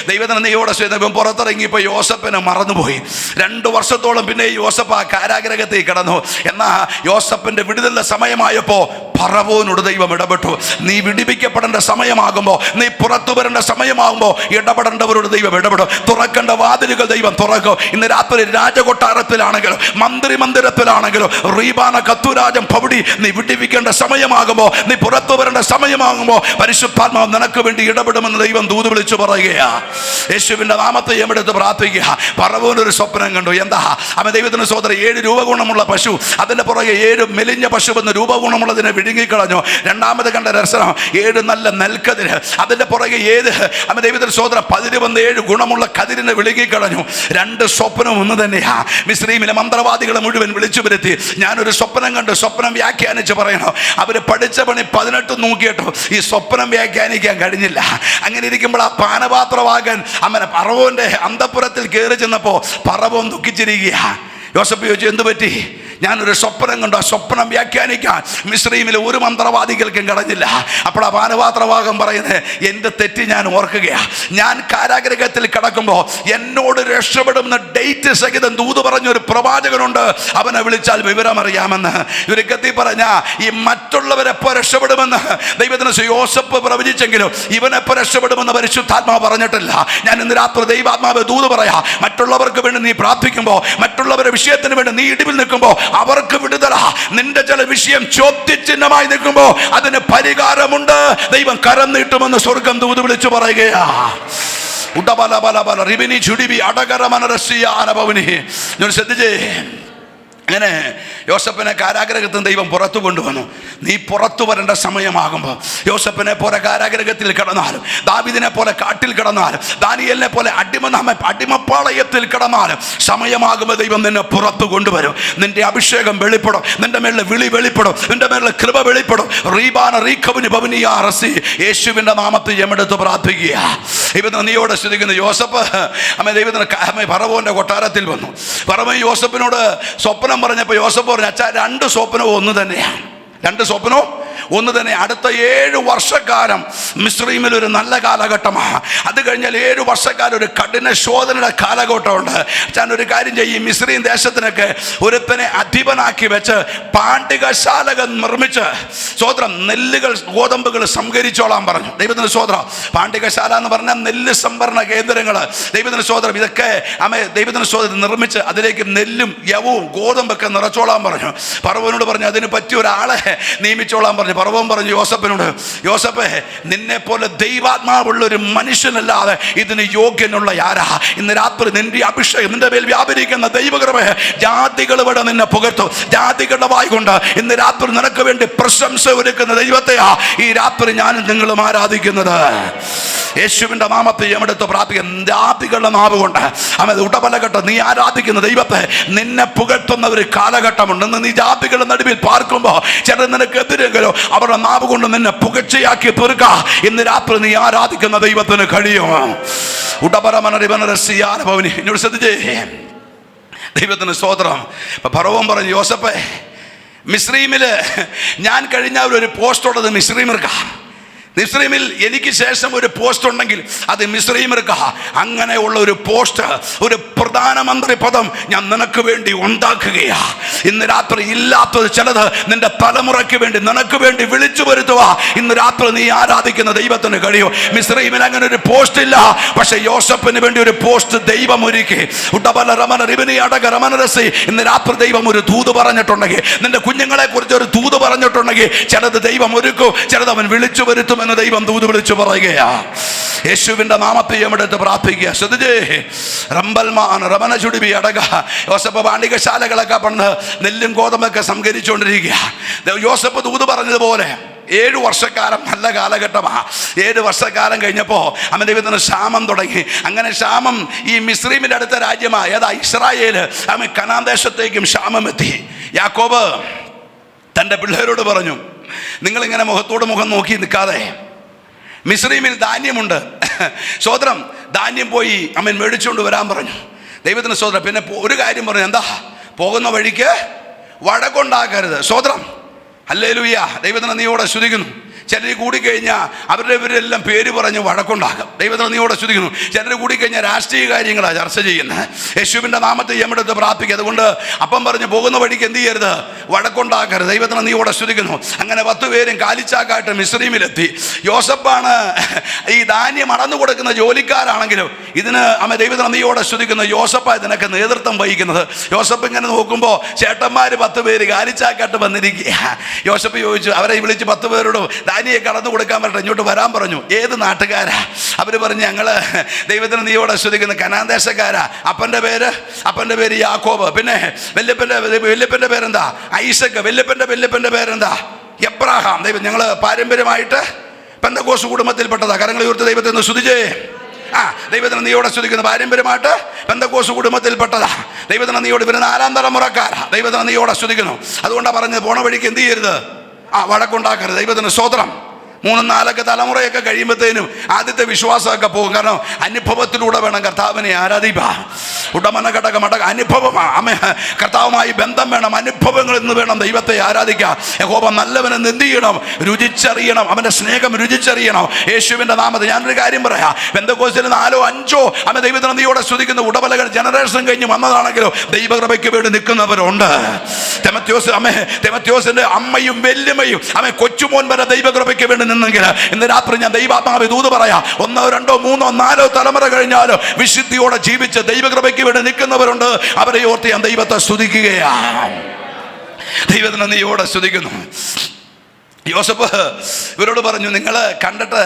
ദൈവത്തിന് നീയോടെ ദൈവം പുറത്തിറങ്ങിയപ്പോൾ യോസഫിനെ മറന്നുപോയി. 2 വർഷത്തോളം പിന്നെ യോസഫ് ആ കാരാഗ്രഹത്തിൽ കിടന്നു. എന്നാൽ യോസഫിൻ്റെ വിടുതലിൻ്റെ സമയമായപ്പോൾ ഫറവോനോട് ദൈവം ഇടപെട്ടു. നീ വിടിവിക്കപ്പെടേണ്ട സമയമാകുമ്പോൾ, നീ പുറത്തു വരേണ്ട സമയമാകുമ്പോൾ ഇടപെടേണ്ടവരോട് ദൈവം ഇടപെടും. തുറക്കേണ്ട വാതിലുകൾ ദൈവം തുറക്കും. ഇന്ന് രാത്രി രാജകൊട്ടാരത്തിലാണെങ്കിലും മന്ത്രി മന്ദിരത്തിലാണെങ്കിലും റീബാന കത്തുരാജം പവിടി, നീ വിടിവിക്കേണ്ട സമയമാകുമ്പോൾ, നീ പുറത്തു വരേണ്ട സമയമാകുമ്പോൾ പരിശുദ്ധാത്മാവ് നിനക്ക് വേണ്ടി ഇടപെടുമെന്ന് ദൈവം ദൂത് വിളിച്ചു പറയുകയാ. യേശുവിന്റെ നാമത്തെ എവിടെടുത്ത് പ്രാർത്ഥിക്കുക. ഫറവോനൊരു സ്വപ്നം കണ്ടു. എന്താ? അവൻ ദൈവത്തിന് സോദരൻ 7 രൂപഗുണമുള്ള പശു, അതിന്റെ പുറകെ 7 മെലിഞ്ഞ പശു എന്ന് രൂപഗുണമുള്ളതിനെ വിഴുങ്ങിക്കളഞ്ഞു. രണ്ടാമത് കണ്ട ദർശനം 7 നല്ല നെൽക്കതിര്, അതിന്റെ പുറകെ അവൻ ദൈവത്തിന് സോദരൻ 7 ഗുണമുള്ള കതിരിനെ വിഴുങ്ങിക്കളഞ്ഞു. 2 സ്വപ്നം ഒന്ന് തന്നെയാ. മിസ്രയീമിലെ മന്ത്രവാദികളെ മുഴുവൻ വിളിച്ചു വരുത്തി. ഞാനൊരു സ്വപ്നം കണ്ടു, സ്വപ്നം വ്യാഖ്യാനിച്ച് പറയണോ. അവര് പഠിച്ച പണി 18 നോക്കിയിട്ടു ഈ സ്വപ്നം വ്യാഖ്യാനിക്കാൻ കഴിഞ്ഞില്ല. അങ്ങനെ ഇരിക്കുമ്പോൾ ആ പാനപാത്രവാകൻ അവനെ ഫറവോന്റെ അന്തഃപുരത്തിൽ കയറി ചെന്നപ്പോ ഫറവോൻ ദുഃഖിച്ചിരിക്കുക. യോസേഫ് ചോദിച്ചു, എന്ത് പറ്റി? ഞാനൊരു സ്വപ്നം കണ്ടു, ആ സ്വപ്നം വ്യാഖ്യാനിക്കാൻ മിസ്രയീമിലെ ഒരു മന്ത്രവാദികൾക്കും കഴിഞ്ഞില്ല. അപ്പോൾ ആ പാനപാത്രവാഹം പറയുന്നത്, എൻ്റെ തെറ്റ് ഞാൻ ഓർക്കുകയാണ്. ഞാൻ കാരാഗ്രഹത്തിൽ കിടക്കുമ്പോൾ എന്നോട് രക്ഷപ്പെടുമെന്ന് ഡേറ്റ് സഹിതം ദൂത് പറഞ്ഞൊരു പ്രവാചകനുണ്ട്, അവനെ വിളിച്ചാൽ വിവരമറിയാമെന്ന്. ചുരുക്കത്തിൽ പറഞ്ഞ ഈ മറ്റുള്ളവരെപ്പോ രക്ഷപ്പെടുമെന്ന് ദൈവത്തിന് യോസേഫ് പ്രവചിച്ചെങ്കിലും ഇവനെപ്പോ രക്ഷപ്പെടുമെന്ന് പരിശുദ്ധാത്മാവ് പറഞ്ഞിട്ടില്ല. ഞാൻ ഇന്ന് രാത്രി ദൈവാത്മാവ് ദൂത് പറയാ, മറ്റുള്ളവർക്ക് വേണ്ടി നീ പ്രാർത്ഥിക്കുമ്പോൾ, മറ്റുള്ളവരുടെ വിഷയത്തിന് വേണ്ടി നീ ഇടിവിൽ നിൽക്കുമ്പോൾ അവർക്ക് വിടുതല. നിന്റെ ചില വിഷയം ചോദ്യചിഹ്നമായി നിൽക്കുമ്പോൾ അതിന് പരിഹാരമുണ്ട്. ദൈവം കരം നീട്ടുമെന്ന് സ്വർഗം ദൂത് വിളിച്ചു പറയുകയാ. ശ്രദ്ധിച്ചേ. അങ്ങനെ യോസേപ്പിനെ കാരാഗ്രഹത്തിൽ ദൈവം പുറത്തു കൊണ്ടുവന്നു. നീ പുറത്തു വരേണ്ട സമയമാകുമ്പോൾ, യോസേപ്പിനെ പോലെ കാരാഗ്രഹത്തിൽ കിടന്നാലും, ദാവീദിനെ പോലെ കാട്ടിൽ കിടന്നാലും, ദാനിയേലിനെ പോലെ അടിമപ്പാളയത്തിൽ കിടന്നാലും സമയമാകുമ്പോൾ ദൈവം നിന്നെ പുറത്തു കൊണ്ടുവരും. നിന്റെ അഭിഷേകം വെളിപ്പെടും, നിന്റെ മേളിലെ വിളി വെളിപ്പെടും, നിന്റെ മേളിലെ കൃപ വെളിപ്പെടും. യേശുവിന്റെ നാമത്തിൽ എമെടുത്ത് പ്രാർത്ഥിക്കുക. ദൈവത്തിന് നീയോടെ ശ്രദ്ധിക്കുന്നു. യോസേപ്പ് ദൈവത്തിന് ഫറവോന്റെ കൊട്ടാരത്തിൽ വന്നു. ഫറവോൻ യോസേപ്പിനോട് സ്വപ്നം പറഞ്ഞപ്പോൾ യോസേപ്പ് പറഞ്ഞു, അച്ഛാ 2 സ്വപ്നവും ഒന്ന് തന്നെയാണ്. 2 സ്വപ്നവും ഒന്ന് തന്നെ. അടുത്ത 7 വർഷക്കാലം മിസ്രയീമിൽ ഒരു നല്ല കാലഘട്ടമാണ്. അത് കഴിഞ്ഞാൽ 7 വർഷക്കാലം ഒരു കഠിന ശോധനയുടെ കാലഘട്ടമുണ്ട്. ഞാൻ ഒരു കാര്യം ചെയ്യും, മിസ്രയീം ദേശത്തിനൊക്കെ ഒരുത്തനെ അധിപനാക്കി വെച്ച് പാണ്ഡികശാലകൾ നിർമ്മിച്ച് സ്വോത്രം നെല്ലുകൾ ഗോതമ്പുകൾ സംഭരിച്ചോളാൻ പറഞ്ഞു. ദൈവത്തിന് സ്വോത്രം. പാണ്ഡികശാല എന്ന് പറഞ്ഞാൽ നെല്ല് സംഭരണ കേന്ദ്രങ്ങൾ. ദൈവത്തിന് സ്വോത്രം. ഇതൊക്കെ ദൈവത്തിന് സ്വോത്രം നിർമ്മിച്ച് അതിലേക്ക് നെല്ലും യവവും ഗോതമ്പൊക്കെ നിറച്ചോളാൻ പറഞ്ഞു. ഫറവോനോട് പറഞ്ഞു, അതിന് പറ്റിയ ഒരാളെ നിയമിച്ചോളാൻ പറഞ്ഞു. ഫറവോൻ പറഞ്ഞു യോസേപ്പിനോട്, യോസേപ്പേ, നിന്നെ പോലെ ദൈവാത്മാവുള്ള ഒരു മനുഷ്യനല്ലാതെ ഇതിന് യോഗ്യനുള്ള ആരാ? ഇന്ന് രാത്രി നിന്റെ അഭിഷേകം, നിന്റെ മേൽ വ്യാപരിക്കുന്ന ദൈവകൃപ ജാതികൾ ഇവിടെ നിന്നെ പുകഴ്ത്തും. ജാതികളുടെ വായി കൊണ്ട് ഇന്ന് രാത്രി നിനക്ക് വേണ്ടി പ്രശംസ ഒരുക്കുന്ന ദൈവത്തെയാ ഈ രാത്രി ഞാനും നിങ്ങളും ആരാധിക്കുന്നത്. യേശുവിന്റെ നാമത്തെ എവിടുത്ത് പ്രാർത്ഥിക്കും. ജാതികളുടെ നാവ് കൊണ്ട് ഉടപലഘട്ടം നീ ആരാധിക്കുന്ന ദൈവത്തെ നിന്നെ പുകഴ്ത്തുന്ന ഒരു കാലഘട്ടമുണ്ട്. നീ ജാതികളുടെ നടുവിൽ പാർക്കുമ്പോൾ ചില നിനക്ക് എതിരെങ്കിലോ അവരുടെ നാവ് കൊണ്ട് നിന്നെ പുകഴ്ചയാക്കി തീർക്ക. ഇന്ന് രാത്രി നീ ആരാധിക്കുന്ന ദൈവത്തിന് കഴിയും. എന്നോട് ശ്രദ്ധിച്ചേ. ദൈവത്തിന് സ്തോത്രം. ഫറവോൻ പറഞ്ഞു, യോസേപ്പേ, മിസ്രയീമില് ഞാൻ കഴിഞ്ഞാൽ ഒരു പോസ്റ്റ് ഉള്ളത് മിസ്രയീമിർക്കാ. മിസ്രയീമിൽ എനിക്ക് ശേഷം ഒരു പോസ്റ്റ് ഉണ്ടെങ്കിൽ അത് മിസ്രയീമിർക്കാ. അങ്ങനെയുള്ള ഒരു പോസ്റ്റ്, ഒരു പ്രധാനമന്ത്രി പദം ഞാൻ നിനക്ക് വേണ്ടി ഉണ്ടാക്കുകയാ. ഇന്ന് രാത്രി ഇല്ലാത്തത് ചിലത് നിന്റെ തലമുറയ്ക്ക് വേണ്ടി നിനക്ക് വേണ്ടി വിളിച്ചു വരുത്തുക. ഇന്ന് രാത്രി നീ ആരാധിക്കുന്ന ദൈവത്തിന് കഴിയും. മിസ്രയീമിൽ അങ്ങനെ ഒരു പോസ്റ്റ് ഇല്ല, പക്ഷെ യോസേപ്പിന് വേണ്ടി ഒരു പോസ്റ്റ് ദൈവം ഒരുക്കി. ഇന്ന് രാത്രി ദൈവം ഒരു ദൂത് പറഞ്ഞിട്ടുണ്ടെങ്കിൽ, നിന്റെ കുഞ്ഞുങ്ങളെ കുറിച്ച് ഒരു ദൂത് പറഞ്ഞിട്ടുണ്ടെങ്കിൽ, ചിലത് ദൈവം ഒരുക്കും, ചിലത് അവൻ വിളിച്ചു വരുത്തും എന്ന് ദൈവം ദൂത് വിളിച്ചു പറയുകയാ. യേശുവിന്റെ നാമത്തെ എവിടെത്ത് പ്രാർത്ഥിക്കുക. ശ്രദ്ധിച്ചേ. റമന ചുടിബി അടക. യോസേപ്പ് പാണ്ഡികശാലകളൊക്കെ പണ്ട് നെല്ലും ഗോതമ്പൊക്കെ സംഭരിച്ചുകൊണ്ടിരിക്കുക. യോസേപ്പ് ദൂത് പറഞ്ഞതുപോലെ 7 വർഷക്കാലം നല്ല കാലഘട്ടമാണ്. 7 വർഷക്കാലം കഴിഞ്ഞപ്പോൾ അവൻ ദൈവത്തിന് ക്ഷാമം തുടങ്ങി. അങ്ങനെ ക്ഷാമം ഈ മിസ്രയീമിൻ്റെ അടുത്ത രാജ്യമായ ഏതാ ഇസ്രായേൽ, അവൻ കനാൻ ദേശത്തേക്കും ക്ഷാമം എത്തി. യാക്കോബ് തൻ്റെ പിള്ളേരോട് പറഞ്ഞു, നിങ്ങളിങ്ങനെ മുഖത്തോട് മുഖം നോക്കി നിൽക്കാതെ, മിസ്രയീമിൽ ധാന്യമുണ്ട്, സോദരം ധാന്യം പോയി അവൻ മേടിച്ചുകൊണ്ട് വരാൻ പറഞ്ഞു. ദൈവത്തിന് സോദരം. പിന്നെ ഒരു കാര്യം പറഞ്ഞു, എന്താ? പോകുന്ന വഴിക്ക് വഴക്കുണ്ടാക്കരുത്. സോദരം. ഹല്ലേലൂയ. ദൈവത്തിന് നീയോടെ സ്തുതിക്കുന്നു. ചിലർ കൂടിക്കഴിഞ്ഞാൽ ഇവരെല്ലാം പേര് പറഞ്ഞ് വഴക്കുണ്ടാകും. ദൈവത്തിന് നീയോടെ സ്തുതിക്കുന്നു. ചിലർ കൂടിക്കഴിഞ്ഞാൽ രാഷ്ട്രീയ കാര്യങ്ങളാണ് ചർച്ച ചെയ്യുന്നത്. യേശുവിൻ്റെ നാമത്തിൽ എമ്മടുത്ത് പ്രാർത്ഥിക്കുക. അതുകൊണ്ട് അപ്പം പറഞ്ഞ് പോകുന്ന വഴിക്ക് എന്ത് ചെയ്യരുത്, വഴക്കുണ്ടാക്കരുത്. ദൈവത്തിന് നീയോടെ സ്തുതിക്കുന്നു. അങ്ങനെ 10 പേരും കാലിച്ചാക്കായിട്ട് മിസ്രയീമിലെത്തി. യോസഫാണ് ഈ ധാന്യം അടന്നു കൊടുക്കുന്ന ജോലിക്കാരാണെങ്കിലും ഇതിന് ദൈവത്തിന് നീയോടെ സ്തുതിക്കുന്നു. യോസഫ ഇതിനൊക്കെ നേതൃത്വം വഹിക്കുന്നത്. യോസഫ് ഇങ്ങനെ നോക്കുമ്പോൾ ചേട്ടന്മാർ 10 പേര് കാലിച്ചാക്കാട്ട് വന്നിരിക്കുക. യോസഫ് ചോദിച്ചു, അവരെ വിളിച്ച് 10 പേരോട് ധാന്യം കടന്നു കൊടുക്കാൻ പറ്റട്ടെ, ഇങ്ങോട്ട് വരാൻ പറഞ്ഞു. ഏത് നാട്ടുകാരാ? അവർ പറഞ്ഞു, ഞങ്ങൾ ദൈവത്തിന് നീയോടെ സ്തുതിക്കുന്ന കനാൻ ദേശക്കാരാ. അപ്പൻ്റെ പേര് യാക്കോബ്. പിന്നെ വല്യപ്പൻ്റെ പേരെന്താ? ഐസക്ക്. വല്യപ്പൻ്റെ പേരെന്താ? എബ്രാഹാം. ദൈവം ഞങ്ങൾ പാരമ്പര്യമായിട്ട് പെന്തക്കോസ്ത് കുടുംബത്തിൽപ്പെട്ടതാ. കരങ്ങൾ ഉയർത്തി ദൈവത്തെ ഒന്ന് സ്തുതിച്ചേ. ദൈവത്തിന് നീയോടെ സ്തുതിക്കുന്ന പാരമ്പര്യമായിട്ട് പെന്തക്കോസ്ത് കുടുംബത്തിൽപ്പെട്ടതാ. ദൈവത്തിന് നീയോട് ഇവര് 4ാം തലമുറക്കാരാ. ദൈവത്തിന് നീയോടെ സ്തുതിക്കുന്നു. അതുകൊണ്ടാണ് പറഞ്ഞത്, പോണ വഴിക്ക് എന്ത് ചെയ്യരുത്, വഴക്കുണ്ടാക്കരുത്. ദൈവത്തിന് സ്തോത്രം. 3-4 തലമുറയൊക്കെ കഴിയുമ്പോഴത്തേനും ആദ്യത്തെ വിശ്വാസമൊക്കെ പോകും. കാരണം അനുഭവത്തിലൂടെ വേണം കർത്താവിനെ ആരാധിപ്പാൻ. ഉടമന ഘടക അനുഭവമാണ്. കർത്താവുമായി ബന്ധം വേണം. അനുഭവങ്ങളിൽ നിന്ന് വേണം ദൈവത്തെ ആരാധിക്കാൻ. യഹോവ നല്ലവനെന്ന് എന്ത് ചെയ്യണം? രുചിച്ചറിയണം. അവൻ്റെ സ്നേഹം രുചിച്ചറിയണം. യേശുവിൻ്റെ നാമത്തിൽ ഞാനൊരു കാര്യം പറയാം. പെന്തക്കോസ്തിൽ 4-5 ദൈവത്തിന് നീയോടെ സ്തുതിക്കുന്ന ഉടമലകൾ ജനറേഷൻ കഴിഞ്ഞ് വന്നതാണെങ്കിലും ദൈവകൃപയ്ക്ക് വേണ്ടി നിൽക്കുന്നവരുണ്ട്. തെമത്യോസിന്റെ അമ്മയും വല്യമ്മയും കൊച്ചുമോൻ വരെ ദൈവകൃപയ്ക്ക് വേണ്ടി നിന്നെങ്കിൽ ഇന്ന് രാത്രി ഞാൻ ദൈവാത്മാവ് ദൂത് പറയാം. 1, 2, 3, 4 തലമുറ കഴിഞ്ഞാലും വിശുദ്ധിയോടെ ജീവിച്ച് ദൈവകൃപയ്ക്ക് വേണ്ടി നിൽക്കുന്നവരുണ്ട്. അവരെ ഓർത്ത് ഞാൻ ദൈവത്തെ സ്തുതിക്കുകയാണ്. ദൈവത്തിന് നീയോടെ സ്തുതിക്കുന്നു. യോസഫ് ഇവരോട് പറഞ്ഞു, നിങ്ങൾ കണ്ടിട്ട്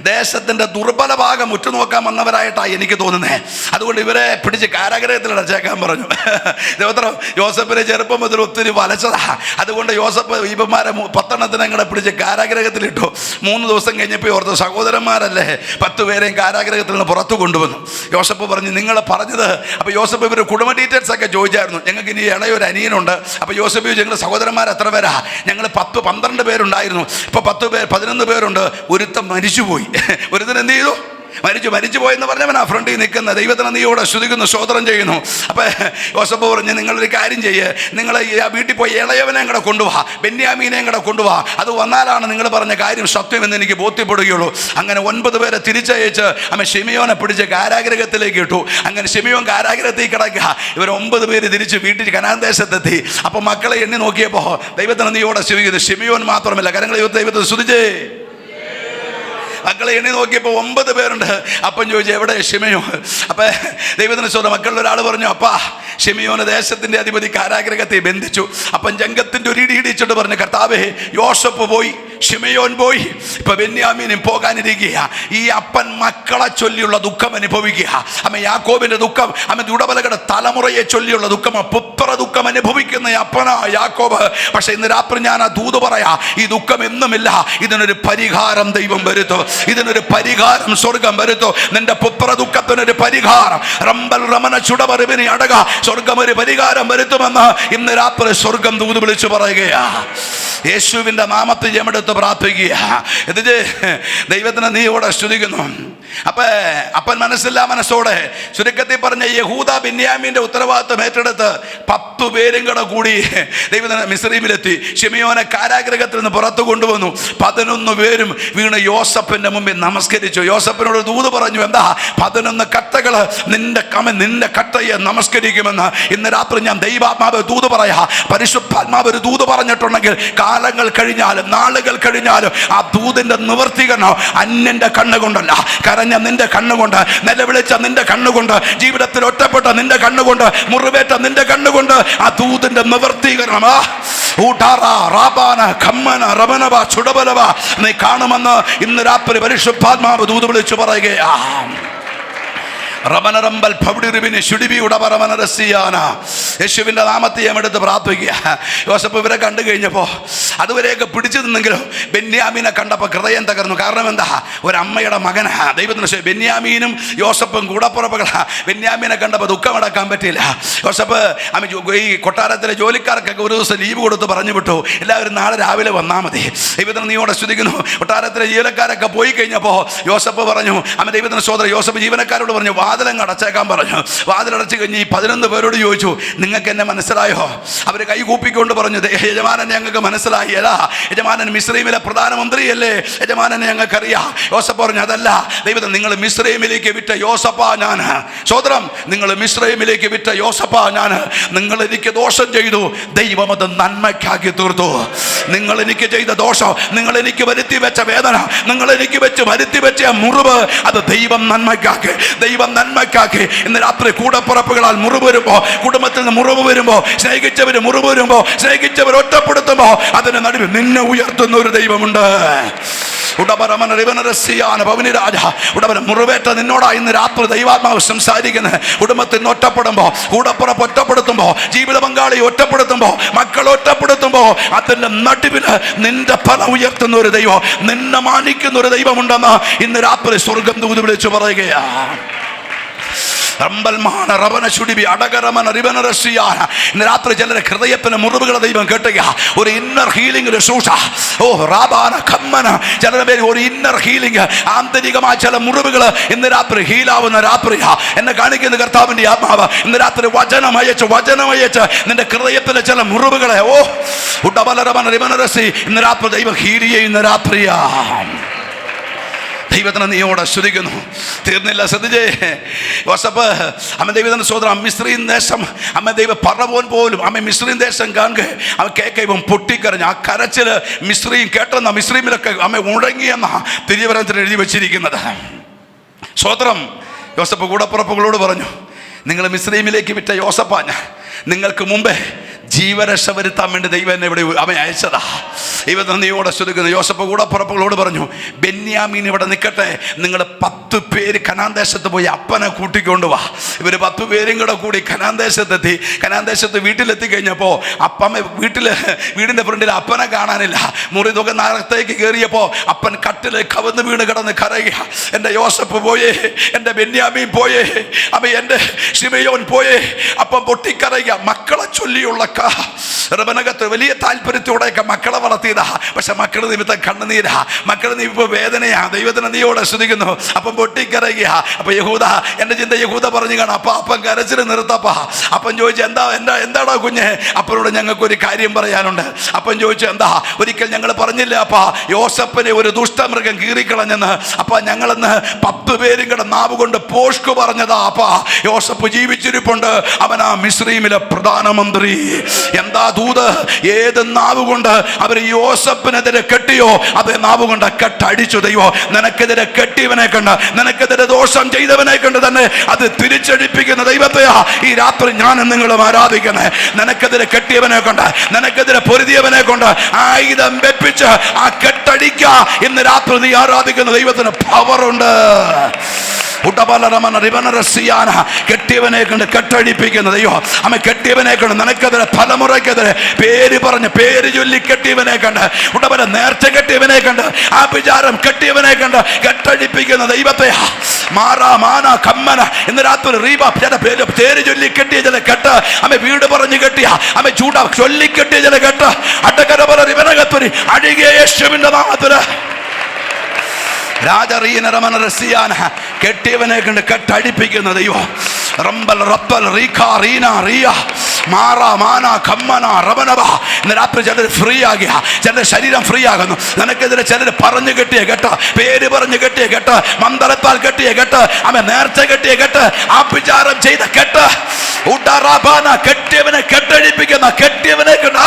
ദേശത്തിൻ്റെ ദുർബല ഭാഗം ഉറ്റുനോക്കാൻ വന്നവരായിട്ടാണ് എനിക്ക് തോന്നുന്നത്. അതുകൊണ്ട് ഇവരെ പിടിച്ച് കാരാഗ്രഹത്തിൽ അടച്ചേക്കാൻ പറഞ്ഞു. ദൈവത്രം യോസഫിനെ ചെറുപ്പം മുതൽ ഒത്തിരി വലച്ചതാ. അതുകൊണ്ട് യോസഫ് ഇവന്മാരെ 10 കൂടെ പിടിച്ച് കാരാഗ്രഹത്തിലിട്ടു. 3 ദിവസം കഴിഞ്ഞപ്പോൾ ഓർത്ത് സഹോദരന്മാരല്ലേ 10 പേരെയും കാരാഗ്രഹത്തിൽ നിന്ന് പുറത്തു കൊണ്ടുവന്നു. യോസഫ് പറഞ്ഞു, നിങ്ങൾ പറഞ്ഞത്. അപ്പോൾ യോസഫ് ഇവർ കുടുംബ ഡീറ്റെയിൽസ് ഒക്കെ ചോദിച്ചായിരുന്നു. ഞങ്ങൾക്ക് ഇനി ഇളയൊരു അനിയനുണ്ട്. അപ്പോൾ യോസഫ് ചോദിച്ചു, ഞങ്ങൾ സഹോദരന്മാർ എത്ര പേരാ? ഞങ്ങൾ 10-12 പേരുണ്ടായിരുന്നു. ഇപ്പൊ 11 പേരുണ്ട്. ഒരുത്തൻ മരിച്ചുപോയി. ഒരുത്തൻ എന്ത് ചെയ്തു? മരിച്ചു പോയെന്ന് പറഞ്ഞവനാ ഫ്രണ്ടിൽ നിൽക്കുന്ന. ദൈവത്തിന് നീയോടെ സ്തുതിക്കുന്നു, സ്തോത്രം ചെയ്യുന്നു. അപ്പം യോസഫ് പറഞ്ഞു, നിങ്ങളൊരു കാര്യം ചെയ്യ്, നിങ്ങൾ വീട്ടിൽ പോയി ഇളയവനെയും കൂടെ കൊണ്ടുപോവാ, ബെന്യാമീനെയും കൂടെ കൊണ്ടുപോവാ. അത് വന്നാലാണ് നിങ്ങൾ പറഞ്ഞ കാര്യം സത്യമെന്ന് എനിക്ക് ബോധ്യപ്പെടുകയുള്ളൂ. അങ്ങനെ 9 പേരെ തിരിച്ചയച്ച് ശിമിയോനെ പിടിച്ച് കാരാഗ്രഹത്തിലേക്ക് ഇട്ടു. അങ്ങനെ ശിമിയോൻ കാരാഗ്രഹത്തിൽ കിടക്കുക. ഇവർ 9 പേര് തിരിച്ച് വീട്ടിൽ കനാൻ ദേശത്തെത്തി. അപ്പം മക്കളെ എണ്ണി നോക്കിയപ്പോൾ ദൈവത്തിന് നീയോടെ സ്തുതിക്കുന്നു. ശിമിയോൻ മാത്രമല്ല, കരങ്ങളെ ദൈവത്തെ സ്തുതിച്ചേ. മക്കളെ എണ്ണി നോക്കിയപ്പോൾ 9 പേരുണ്ട്. അപ്പം ചോദിച്ചു, എവിടെ ശിമയോൻ? അപ്പം ദൈവത്തിന് സ്വന്തം മക്കളിൽ ഒരാൾ പറഞ്ഞു, അപ്പാ ശിമയോന് ദേശത്തിൻ്റെ അധിപതി കാരാഗ്രഹത്തെ ബന്ധിച്ചു. അപ്പം ജംഗത്തിൻ്റെ ഒരു ഇടിയിടിച്ചിട്ട് പറഞ്ഞു, കർത്താവേ, യോസഫ് പോയി, ശിമയോൻ പോയി, ഇപ്പം ബെന്യാമീനും പോകാനിരിക്കുക. ഈ അപ്പൻ മക്കളെ ചൊല്ലിയുള്ള ദുഃഖം അനുഭവിക്കുക. യാക്കോബിൻ്റെ ദുഃഖം, ഉടമലകളുടെ തലമുറയെ ചൊല്ലിയുള്ള ദുഃഖം, പുത്ര ദുഃഖം അനുഭവിക്കുന്ന അപ്പനാ യാക്കോബ്. പക്ഷെ ഇന്ന് രാത്രി ഞാൻ ആ ദൂത് പറയാ, ഈ ദുഃഖം എന്നുമില്ല. ഇതിനൊരു പരിഹാരം ദൈവം വരുത്തും. ഇതിനൊരു പരിഹാരം സ്വർഗം വരുത്തും. നിന്റെ പുത്ര ദുഃഖത്തിനൊരു പരിഹാരം റംബൽ റമന ചുടപറിവിനെ അടക സ്വർഗം ഒരു പരിഹാരം വരുത്തുമെന്ന് ഇന്ന് രാത്രി സ്വർഗം ദൂത് വിളിച്ചു പറയുകയാ. യേശുവിൻ്റെ നാമത്തിൽ ജമെടുത്ത് പ്രാർത്ഥിക്കുക. ഇത് ദൈവത്തിന് നീയോടെ സ്തുതിക്കുന്നു. അപ്പൻ മനസ്സോടെ ചുരുക്കത്തിൽ പറഞ്ഞ യഹൂദ ബെന്യാമീന്റെ ഉത്തരവാദിത്വം ഏറ്റെടുത്ത് 10 പേരും കൂടി ദൈവത്തിന് മിസ്രയീമിലെത്തി. ശിമയോനെ കാരാഗ്രഹത്തിൽ നിന്ന് പുറത്തു കൊണ്ടുവന്നു. 11 പേരും വീണ് യോസഫിന്റെ മുമ്പിൽ നമസ്കരിച്ചു. യോസഫിനോട് ദൂത് പറഞ്ഞു, എന്താ 11 കട്ടകൾ നിന്റെ കട്ടയെ നമസ്കരിക്കുമെന്ന്. ഇന്ന് രാത്രി ഞാൻ ദൈവാത്മാവ് ദൂത് പറയാ. പരിശുദ്ധാത്മാവ് ഒരു ദൂത് പറഞ്ഞിട്ടുണ്ടെങ്കിൽ കാലങ്ങൾ കഴിഞ്ഞാലും നാളുകൾ കഴിഞ്ഞാലും ആ ദൂതിന്റെ നിവർത്തീകരണം അന്യന്റെ കണ്ണുകൊണ്ടല്ല, കരഞ്ഞ നിന്റെ കണ്ണുകൊണ്ട്, നിലവിളിച്ച നിന്റെ കണ്ണുകൊണ്ട്, ജീവിതത്തിൽ ഒറ്റപ്പെട്ട നിന്റെ കണ്ണുകൊണ്ട്, മുറിവേറ്റ നിന്റെ കണ്ണുകൊണ്ട് ആ ദൂതിന്റെ നിവർത്തീകരണം നീ കാണുമെന്ന് ഇന്ന് രാത്രി പരിശുദ്ധാത്മാവ് ദൂത് വിളിച്ചു പറയുകയാ. യേശുവിൻ്റെ നാമത്തെ എടുത്ത് പ്രാർത്ഥിക്കുക. യോസഫ് ഇവരെ കണ്ടു കഴിഞ്ഞപ്പോൾ അതുവരെയൊക്കെ പിടിച്ചു നിന്നെങ്കിലും ബെന്യാമീനെ കണ്ടപ്പോൾ ഹൃദയം തകർന്നു. കാരണം എന്താ? ഒരമ്മയുടെ മകനാ. ദൈവത്തിന് ബെന്യാമീനും യോസഫും കൂടപ്പുറപ്പുകളാ. ബെന്യാമീനെ കണ്ടപ്പോൾ ദുഃഖമടക്കാൻ പറ്റിയില്ല. യോസഫ് ഈ കൊട്ടാരത്തിലെ ജോലിക്കാർക്കൊക്കെ ഒരു ദിവസം ലീവ് കൊടുത്ത് പറഞ്ഞു വിട്ടു, എല്ലാവരും നാളെ രാവിലെ വന്നാൽ മതി. ദൈവത്തിന് നീയോടെ സ്തുതിക്കുന്നു. കൊട്ടാരത്തിലെ ജീവനക്കാരൊക്കെ പോയി കഴിഞ്ഞപ്പോൾ യോസഫ് പറഞ്ഞു, ദൈവത്തിന് സോദരൻ യോസഫ് ജീവനക്കാരോട് പറഞ്ഞു, വാതിലങ്ങ് അടച്ചേക്കാൻ പറഞ്ഞു. വാതിലടച്ച് കഴിഞ്ഞ് ഈ 11 പേരോട് ചോദിച്ചു, നിങ്ങൾക്ക് എന്നെ മനസ്സിലായോ? അവർ കൈകൂപ്പിക്കൊണ്ട് പറഞ്ഞു, യജമാനൻ ഞങ്ങൾക്ക് മനസ്സിലായി. അല്ല, യജമാനൻ മിസ്രൈമിലെ പ്രധാനമന്ത്രിയല്ലേ, യജമാനനെ ഞങ്ങൾക്കറിയാം. യോസഫ് പറഞ്ഞു, അതല്ല ദൈവത്തെ, നിങ്ങൾ മിസ്രൈമിലേക്ക് വിറ്റ യോസഫാ ഞാൻ. സ്വതന്ത്രം, നിങ്ങൾ മിസ്രൈമിലേക്ക് വിറ്റ യോസഫാ ഞാൻ. നിങ്ങൾ എനിക്ക് ദോഷം ചെയ്തു, ദൈവം അത് നന്മയ്ക്കാക്കി തീർത്തു. നിങ്ങൾ എനിക്ക് ചെയ്ത ദോഷം, നിങ്ങൾ എനിക്ക് വരുത്തി വെച്ച വേദന, നിങ്ങൾ എനിക്ക് വരുത്തി വെച്ച മുറിവ്, അത് ദൈവം നന്മയ്ക്കാക്കി, ദൈവം നന്മയ്ക്കാക്കി. ഇന്ന് രാത്രി കൂടപ്പുറപ്പുകളാൽ മുറിവ് വരുമ്പോ, കുടുംബത്തിൽ നിന്ന് മുറിവ് വരുമ്പോ, സ്നേഹിച്ചവര് മുറിവ് വരുമ്പോ, സ്നേഹിച്ചവർ ഒറ്റപ്പെടുത്തുമ്പോ, അതിന് നടുവിൽ നിന്നെ ഉയർത്തുന്ന ഒരു ദൈവമുണ്ട്. മുറിവേറ്റ നിന്നോടാ ഇന്ന് രാത്രി ദൈവാത്മാവ് സംസാരിക്കുന്നത്. കുടുംബത്തിൽ നിന്ന് ഒറ്റപ്പെടുമ്പോ, കൂടപ്പുറപ്പ് ഒറ്റപ്പെടുത്തുമ്പോ, ജീവിത പങ്കാളി ഒറ്റപ്പെടുത്തുമ്പോ, മക്കൾ ഒറ്റപ്പെടുത്തുമ്പോ, അതിന്റെ നടുവിൽ നിന്റെ ഫലം ഉയർത്തുന്ന ഒരു ദൈവം, നിന്നെ മാനിക്കുന്ന ഒരു ദൈവമുണ്ടെന്ന് ഇന്ന് രാത്രി സ്വർഗം ദൂത് വിളിച്ചു പറയുകയാ. ഇന്ന് രാത്രി ചിലരെ ഹൃദയത്തിന് മുറിവുകളെ ദൈവം കേട്ടുക. ഒരു ഇന്നർ ഹീലിംഗ് ചിലരുടെ പേര് ഒരു ഇന്നർ ഹീലിംഗ്, ആന്തരികമായ ചില മുറിവുകൾ ഇന്ന് രാത്രി ഹീലാവുന്ന രാത്രിയാ. എന്നെ കാണിക്കുന്ന കർത്താവിന്റെ ആത്മാവ് ഇന്ന് രാത്രി വചനമയച്ച് നിന്റെ ഹൃദയത്തിലെ ചില മുറിവുകളെ ഇന്ന് രാത്രി ദൈവം ഹീൽ ചെയ്യുന്ന രാത്രിയാ. ദൈവത്തിന് നീയോടെ സ്തുതിക്കുന്നു. തീർന്നില്ല, ശ്രദ്ധിച്ചേ. യോസഫ് അമ്മ ദൈവത്തിന്റെ സോദരൻ മിസ്രീൻ ദേശം, അമ്മ ദൈവ പറവോൻ പോലും അമ്മ മിസ്രീൻ ദേശം കാണുക, അവൻ കേൾക്കും പൊട്ടിക്കരഞ്ഞു. ആ കരച്ചില് മിസ്രീം കേട്ടെന്ന, മിസ്രീമിലൊക്കെ അമ്മ ഉണങ്ങിയെന്ന തിരുവനന്തപുരത്തിൽ എഴുതി വെച്ചിരിക്കുന്നത്. സ്വതന്ത്രം. യോസഫ് കൂടപ്പുറപ്പുകളോട് പറഞ്ഞു, നിങ്ങൾ മിസ്രീമിലേക്ക് വിറ്റ യോസഫാ ഞാൻ. നിങ്ങൾക്ക് മുമ്പേ ജീവരക്ഷ വരുത്താൻ വേണ്ടി ദൈവം എന്നെ ഇവിടെ അവൻ അയച്ചതാ. ദൈവത്തിന് നീയോടെ സ്തുതിക്കുന്നു. യോസഫ് കൂടപ്പുറപ്പുകളോട് പറഞ്ഞു, ബെന്യാമീൻ ഇവിടെ നിൽക്കട്ടെ, നിങ്ങൾ 10 പേര് കനാൻ ദേശത്ത് പോയി അപ്പനെ കൂട്ടിക്കൊണ്ടുവാ. ഇവർ 10 പേരും കൂടെ കൂടി കനാൻ ദേശത്തെത്തി. കനാൻ ദേശത്ത് വീട്ടിലെത്തി കഴിഞ്ഞപ്പോൾ അപ്പമ്മ വീടിൻ്റെ ഫ്രണ്ടിൽ അപ്പനെ കാണാനില്ല. മുറി തുകനകത്തേക്ക് കയറിയപ്പോൾ അപ്പൻ കട്ടിൽ കവന്ന് വീണ് കിടന്ന് കരയുക. എൻ്റെ യോസഫ് പോയേ, എൻ്റെ ബെന്യാമീൻ പോയേ, അവ എൻ്റെ ശിമയോൻ പോയേ. അപ്പം പൊട്ടിക്കരയുക. മക്കളെ ചൊല്ലിയുള്ള റബനകത്ത് വലിയ താല്പര്യത്തോടെയൊക്കെ മക്കളെ വളർത്തിയതാ. പക്ഷെ മക്കളുടെ നിമിത്തം കണ്ണുനീരാ, മക്കളുടെ നിമിത്തം വേദനയാ. ദൈവത്തിന് നീയോടെ സ്തുതിക്കുന്നു. അപ്പം പൊട്ടിക്കരയുക. അപ്പൊ യഹൂദ, എൻ്റെ ചിന്ത യഹൂദ പറഞ്ഞു കാണാം, അപ്പം കരച്ചിൽ നിർത്തപ്പ. അപ്പം ചോദിച്ചു, എന്താടാ കുഞ്ഞ്? അപ്പനോട് ഞങ്ങൾക്കൊരു കാര്യം പറയാനുണ്ട്. അപ്പം ചോദിച്ചു, എന്താ? ഒരിക്കൽ ഞങ്ങൾ പറഞ്ഞില്ല അപ്പ യോസഫിനെ ഒരു ദുഷ്ടമൃഗം കീറിക്കളഞ്ഞെന്ന്. അപ്പൊ ഞങ്ങളെന്ന് 10 പേരും കൂടെ നാവ് കൊണ്ട് പോഷ്കു പറഞ്ഞതാ. അപ്പ യോസഫ് ജീവിച്ചിരിപ്പുണ്ട്, അവനാ മിസ്രൈമിലെ പ്രധാനമന്ത്രി. എന്താ ദൂത്? ഏത് നാവ് കൊണ്ട് അവർ യോസഫിനെതിരെ കെട്ടിയോ അതേ നാവ് കൊണ്ട് കെട്ടടിച്ചു. ദൈവം നിനക്കെതിരെ കെട്ടിയവനെ കണ്ട്, നിനക്കെതിരെ ദോഷം ചെയ്തവനെ കണ്ട് തന്നെ അത് തിരിച്ചടിപ്പിക്കുന്ന ദൈവത്തെയാ ഈ രാത്രി ഞാൻ നിങ്ങളും ആരാധിക്കുന്നത്. നിനക്കെതിരെ കെട്ടിയവനെ കൊണ്ട്, നിനക്കെതിരെ പൊരുതിയവനെ കൊണ്ട് ആയുധം വെപ്പിച്ച് ആ കെട്ടടിക്ക. ഇന്ന് രാത്രി നീ ആരാധിക്കുന്ന ദൈവത്തിന് പവറുണ്ട്. കെട്ടിയവനെ കൊണ്ട് കെട്ടടിപ്പിക്കുന്ന ദൈവം. അമ്മ കെട്ടിയവനെ കൊണ്ട് നിനക്കെതിരെ തലമുറയ്ക്കെതിരെ പേര് പറഞ്ഞ് പേര് ചൊല്ലി കെട്ടിയവനെ കണ്ട്, ഉടമല നേർച്ച കെട്ടിയവനെ കണ്ട്, ആ വിചാരം കെട്ടിയവനെ കണ്ട് കെട്ടടിപ്പിക്കുന്ന ദൈവത്തെ മാറാ മാന കമ്മന. ഇന്ന് രാത്രി റീബ പേര് ചൊല്ലി കെട്ടിയ ചില കെട്ട്, അമ്മ വീട് പറഞ്ഞ് കെട്ടിയ, അമ്മ ചൂട ചൊല്ലി കെട്ടിയ ചില കെട്ട്, അട്ടക്കര പോലെ റിവനകത്തൊരു അഴുകിയ യേശുവിന്റെ നാമത്തില് കെട്ടിയവനെ കണ്ട് കെട്ടടിപ്പിക്കുന്ന ദൈവം. ഇന്ന് രാത്രി ചിലർ ഫ്രീ ആകിയ, ചിലർ ശരീരം ഫ്രീ ആകുന്നു. നിനക്കെതിരെ ചിലർ പറഞ്ഞു കെട്ടിയ കെട്ട്, പേര് പറഞ്ഞു കെട്ടിയ കെട്ട്, മന്ത്രത്താൽ കെട്ടിയ കെട്ട്, അവൻ നേർച്ച കെട്ടിയ കെട്ട്, ആഭിചാരം ചെയ്ത കെട്ട്, കെട്ടിയവനെ കെട്ടടിപ്പിക്കുന്ന കെട്ടിയവനെ കണ്ട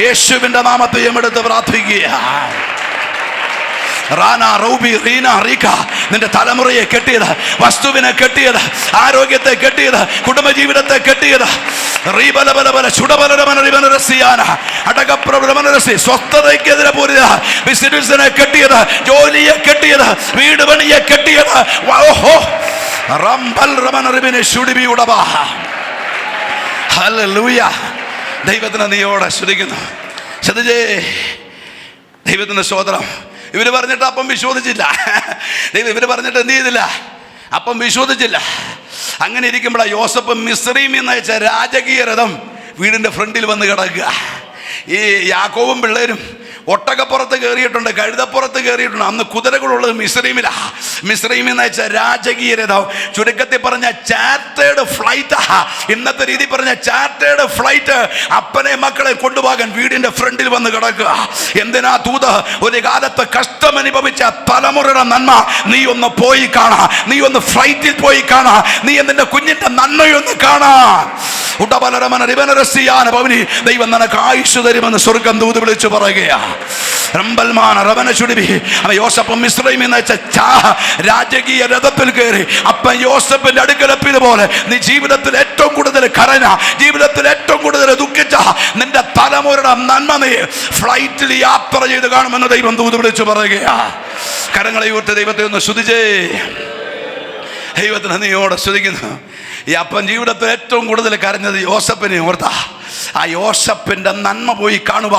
യേശുവിന്റെ നാമത്തെയും എടുത്ത് പ്രാർത്ഥിക്കുക. നിന്റെ തലമുറയെ കെട്ടിയത്, വസ്തുവിനെ കെട്ടിയത്, ആരോഗ്യത്തെ കെട്ടിയത്, കുടുംബജീവിതത്തെ കെട്ടിയത്, സ്വസ്ഥതയ്ക്കെതിരെ പോരുക, ബിസിനസിനെ കെട്ടിയത്, ജോലിയെ കെട്ടിയത്, വീട് പണിയെ കെട്ടിയത്. ദൈവത്തിന് നീയോടെ ശ്രദ്ധിക്കുന്നു. ശ്രദ്ധിച്ചേ, ദൈവത്തിന്റെ സ്തോത്രം. ഇവര് പറഞ്ഞിട്ട് അപ്പം വിശ്വസിച്ചില്ല. ഇവര് പറഞ്ഞിട്ട് എന്ത് ചെയ്തില്ല? അപ്പം വിശ്വസിച്ചില്ല. അങ്ങനെ ഇരിക്കുമ്പോഴാണ് യോസഫ് മിസ്രൈമിൽ നിന്ന് അയച്ച രാജകീയ രഥം വീടിൻ്റെ ഫ്രണ്ടിൽ വന്ന് കിടക്കുക. ഈ യാക്കോബും പിള്ളേരും ഒട്ടകപ്പുറത്ത് കയറിയിട്ടുണ്ട്, കഴുതപ്പുറത്ത് കയറിയിട്ടുണ്ട്. അന്ന് കുതിരകളുള്ളത് മിസ്രൈമിലാണ്. മിസ്രൈമിൽ നിന്ന് അയച്ച രാജകീയ രഥം, ചുരുക്കത്തിൽ പറഞ്ഞ ചാർട്ടേഡ് ഫ്ലൈറ്റ്, ഇന്നത്തെ രീതി പറഞ്ഞ ചാർട്ടേഡ് ഫ്ലൈറ്റ് അപ്പനെ മക്കളെ കൊണ്ടുപോകാൻ വീടിന്റെ ഫ്രണ്ടിൽ വന്ന് കിടക്കുക. എന്തിനാ ദൂത്? ഒരു കാലത്ത് കഷ്ടം അനുഭവിച്ച തലമുറയുടെ നന്മ നീ ഒന്ന് പോയി കാണാ, നീ ഒന്ന് ഫ്ലൈറ്റിൽ പോയി കാണാ, നീ നിന്റെ കുഞ്ഞിന്റെ നന്മയൊന്ന് കാണാ. ദൈവം നിനക്ക് ആയുസ് തരുമെന്ന് സ്വർഗം ദൂത് വിളിച്ചു പറയുകയാ. യോസഫ് മിസ്രൈമിൽ നിന്ന് അയച്ച രാജകീയ രഥത്തിൽ കയറി അപ്പൻ യോസഫിന്റെ അടുക്കലെത്തിയതുപോലെ നീ ജീവിതത്തിൽ ഏറ്റവും കൂടുതൽ കരഞ്ഞ, ജീവിതത്തിൽ ഏറ്റവും കൂടുതൽ ദുഃഖിച്ച നിന്റെ തലമുറയുടെ നന്മ നീ ഫ്ലൈറ്റിൽ യാത്ര ചെയ്ത് കാണുമെന്ന് ദൈവം ദൂത് വിളിച്ചു പറയുകയാ. കരങ്ങളെ ഉയർത്തി ദൈവത്തെ ഒന്ന് സ്തുതിച്ചേ. ദൈവത്തിന് നീയോടെ സ്തുതിക്കുന്നു. ഈ അപ്പൻ ജീവിതത്തിൽ ഏറ്റവും കൂടുതൽ കരഞ്ഞത് യോസഫിനെ ഓർത്താ. ആ യോസഫിന്റെ നന്മ പോയി കാണുക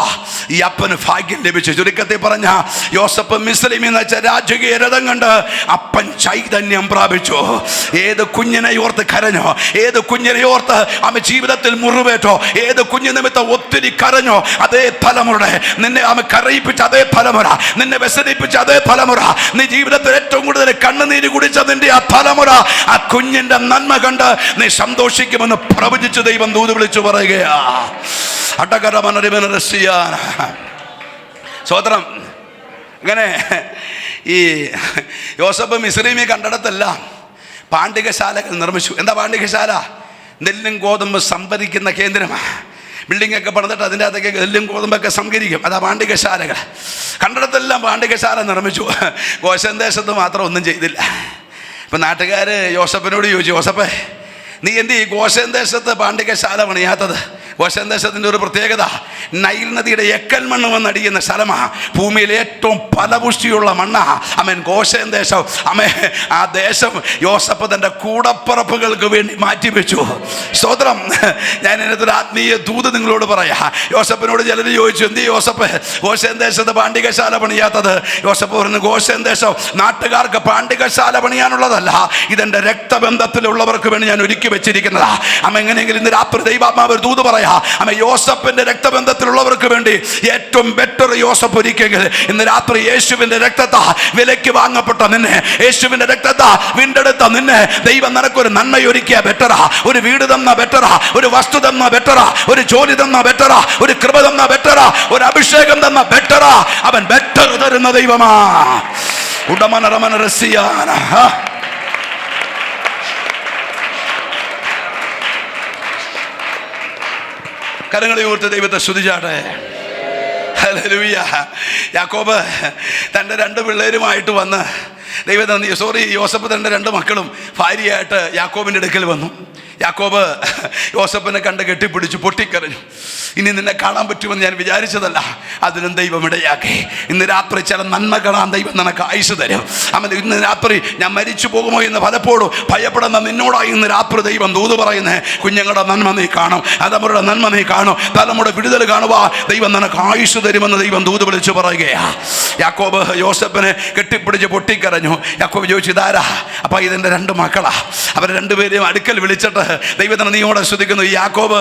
ഈ അപ്പന് ഭാഗ്യം ലഭിച്ചു. ചുരുക്കത്തിൽ പറഞ്ഞ യോസഫ് മിസ്രൈമിൽ നിന്ന് വെച്ച രാജകീയ രഥം കണ്ട് അപ്പൻ ചൈതന്യം പ്രാപിച്ചു. ഏത് കുഞ്ഞിനെ ഓർത്ത് കരഞ്ഞോ, ഏത് കുഞ്ഞിനെ ഓർത്ത് അമ്മ ജീവിതത്തിൽ മുറിവേറ്റോ, ഏത് കുഞ്ഞു നിമിത്തം ഒത്തിരി കരഞ്ഞോ, അതേ തലമുറ നിന്നെ അമ്മ കരയിപ്പിച്ച അതേ തലമുറ, നിന്നെ വ്യസനിപ്പിച്ച അതേ തലമുറ, നീ ജീവിതത്തിൽ ഏറ്റവും കൂടുതൽ കണ്ണുനീര് കുടിച്ച നിന്റെ ആ തലമുറ ആ കുഞ്ഞിന്റെ നന്മ കണ്ട് നീ സന്തോഷിക്കുമെന്ന് പ്രവചിച്ച് ദൈവം ദൂത് വിളിച്ചു പറയുകയാ. സ്വതന്ത്രം. അങ്ങനെ ഈ യോസഫ് മിസ്രൈമി കണ്ടിടത്തെല്ലാം പാണ്ഡികശാലകൾ നിർമ്മിച്ചു. എന്താ പാണ്ഡികശാല? നെല്ലും ഗോതമ്പ് സംഭരിക്കുന്ന കേന്ദ്രമാണ്. ബിൽഡിംഗ് ഒക്കെ പണിതിട്ട് അതിൻ്റെ അകത്തേക്ക് നെല്ലും ഗോതമ്പൊക്കെ സംഭരിക്കും. അതാ പാണ്ഡികശാലകൾ. കണ്ടിടത്തെല്ലാം പാണ്ഡികശാല നിർമ്മിച്ചു. ഗോശൻ ദേശത്ത് മാത്രം ഒന്നും ചെയ്തില്ല. ഇപ്പം നാട്ടുകാർ യോസഫിനോട് ചോദിച്ചു, യോസഫേ നീ എന്ത് ഈ ഗോശൻ ദേശത്ത് പാണ്ഡികശാല പണിയാത്തത്? ഗോശൻ ദേശത്തിൻ്റെ ഒരു പ്രത്യേകത, നൈൽ നദിയുടെ എക്കൽ മണ്ണ് വന്നടിയുന്ന സ്ഥലമാണ്. ഭൂമിയിൽ ഏറ്റവും ഫലപുഷ്ടിയുള്ള മണ്ണാണ്. അമേൻ ഗോശൻ ദേശം. ആ ദേശം യോസഫ് തൻ്റെ കൂടപ്പറപ്പുകൾക്ക് വേണ്ടി മാറ്റിവെച്ചു. സ്തോത്രം. ഞാൻ ഇതിനകത്തൊരു ആത്മീയ ദൂത് നിങ്ങളോട് പറയാം. യോസഫിനോട് ചിലർ ചോദിച്ചു, എന്ത് യോസഫ് ഗോശൻ ദേശത്ത് പാണ്ഡികശാല പണിയാത്തത്? യോസഫ് പറഞ്ഞു, ഗോശൻ ദേശം നാട്ടുകാർക്ക് പാണ്ഡികശാല പണിയാനുള്ളതല്ല, ഇതെൻ്റെ രക്തബന്ധത്തിലുള്ളവർക്ക് വേണ്ടി ഞാൻ ഒരുക്കി വെച്ചിരിക്കുന്നതാ. എങ്ങനെയെങ്കിലും ഇന്ന് രാത്രി ദൈവാത്മാവ് ഒരു ദൂത് പറയാം. യോസഫിന്റെ രക്തബന്ധത്തിലുള്ളവർക്ക് വേണ്ടി ഏറ്റവും ബെറ്റർ യോസഫ് ഒരുക്കിയെങ്കിൽ ഇന്ന് രാത്രി യേശുവിന്റെ രക്തത്താ വിലയ്ക്ക് വാങ്ങപ്പെട്ട നിന്നെ, യേശുവിന്റെ രക്തത്താ വീണ്ടെടുത്ത നിന്നെ ദൈവം നിനക്കൊരു നന്മയൊരുക്കിയ ബെറ്ററാ. ഒരു വീട് തന്ന ബെറ്ററാ, ഒരു വസ്തു തന്ന ബെറ്ററാ, ഒരു ജോലി തന്ന ബെറ്ററാ, ഒരു കൃപ തന്ന ബെറ്ററാ, ഒരു അഭിഷേകം തന്ന ബെറ്ററാ. അവൻ ബെറ്റർ തരുന്ന ദൈവമാ. ഉടമനറമന റസിയാന. കരങ്ങളെ ഓർത്ത് ദൈവത്തെ സ്തുതിച്ചാട്ടെ. ഹല്ലേലൂയ. യാക്കോബ് തൻ്റെ 2 പിള്ളേരുമായിട്ട് വന്ന് യോസഫ് തൻ്റെ 2 മക്കളും ഭാര്യയായിട്ട് യാക്കോബിൻ്റെ അടുക്കൽ വന്നു. യാക്കോബ് യോസഫിനെ കണ്ട് കെട്ടിപ്പിടിച്ചു പൊട്ടിക്കരഞ്ഞു. ഇനി നിന്നെ കാണാൻ പറ്റുമെന്ന് ഞാൻ വിചാരിച്ചതല്ല, അതിനും ദൈവം ഇടയാക്കി. ഇന്ന് രാത്രി ചില നന്മ കാണാൻ ദൈവം നിനക്ക് ആയുസ് തരും. ഇന്ന് രാത്രി ഞാൻ മരിച്ചു പോകുമോ എന്ന് പലപ്പോഴും ഭയപ്പെടുന്ന നിന്നോടായി ഇന്ന് രാത്രി ദൈവം ദൂത് പറയുന്നേ, കുഞ്ഞുങ്ങളുടെ നന്മ നീ കാണും, തലമുറയുടെ നന്മ നീ കാണും, തലമുറ വിടുതൽ കാണുക, ദൈവം നിനക്ക് ആയുസ് തരുമെന്ന് ദൈവം ദൂത് വിളിച്ചു പറയുകയാ. യാക്കോബ് യോസഫിനെ കെട്ടിപ്പിടിച്ച് പൊട്ടിക്കരഞ്ഞു. യാക്കോബ് ചോദിച്ചു, ഇതാരാ? അപ്പം ഇതെൻ്റെ 2 മക്കളാ. അവർ 2 പേരെയും അടുക്കൽ വിളിച്ചിട്ട് ദൈവത്തിന് നീയോടെ ശ്രദ്ധിക്കുന്നു. യാക്കോബ്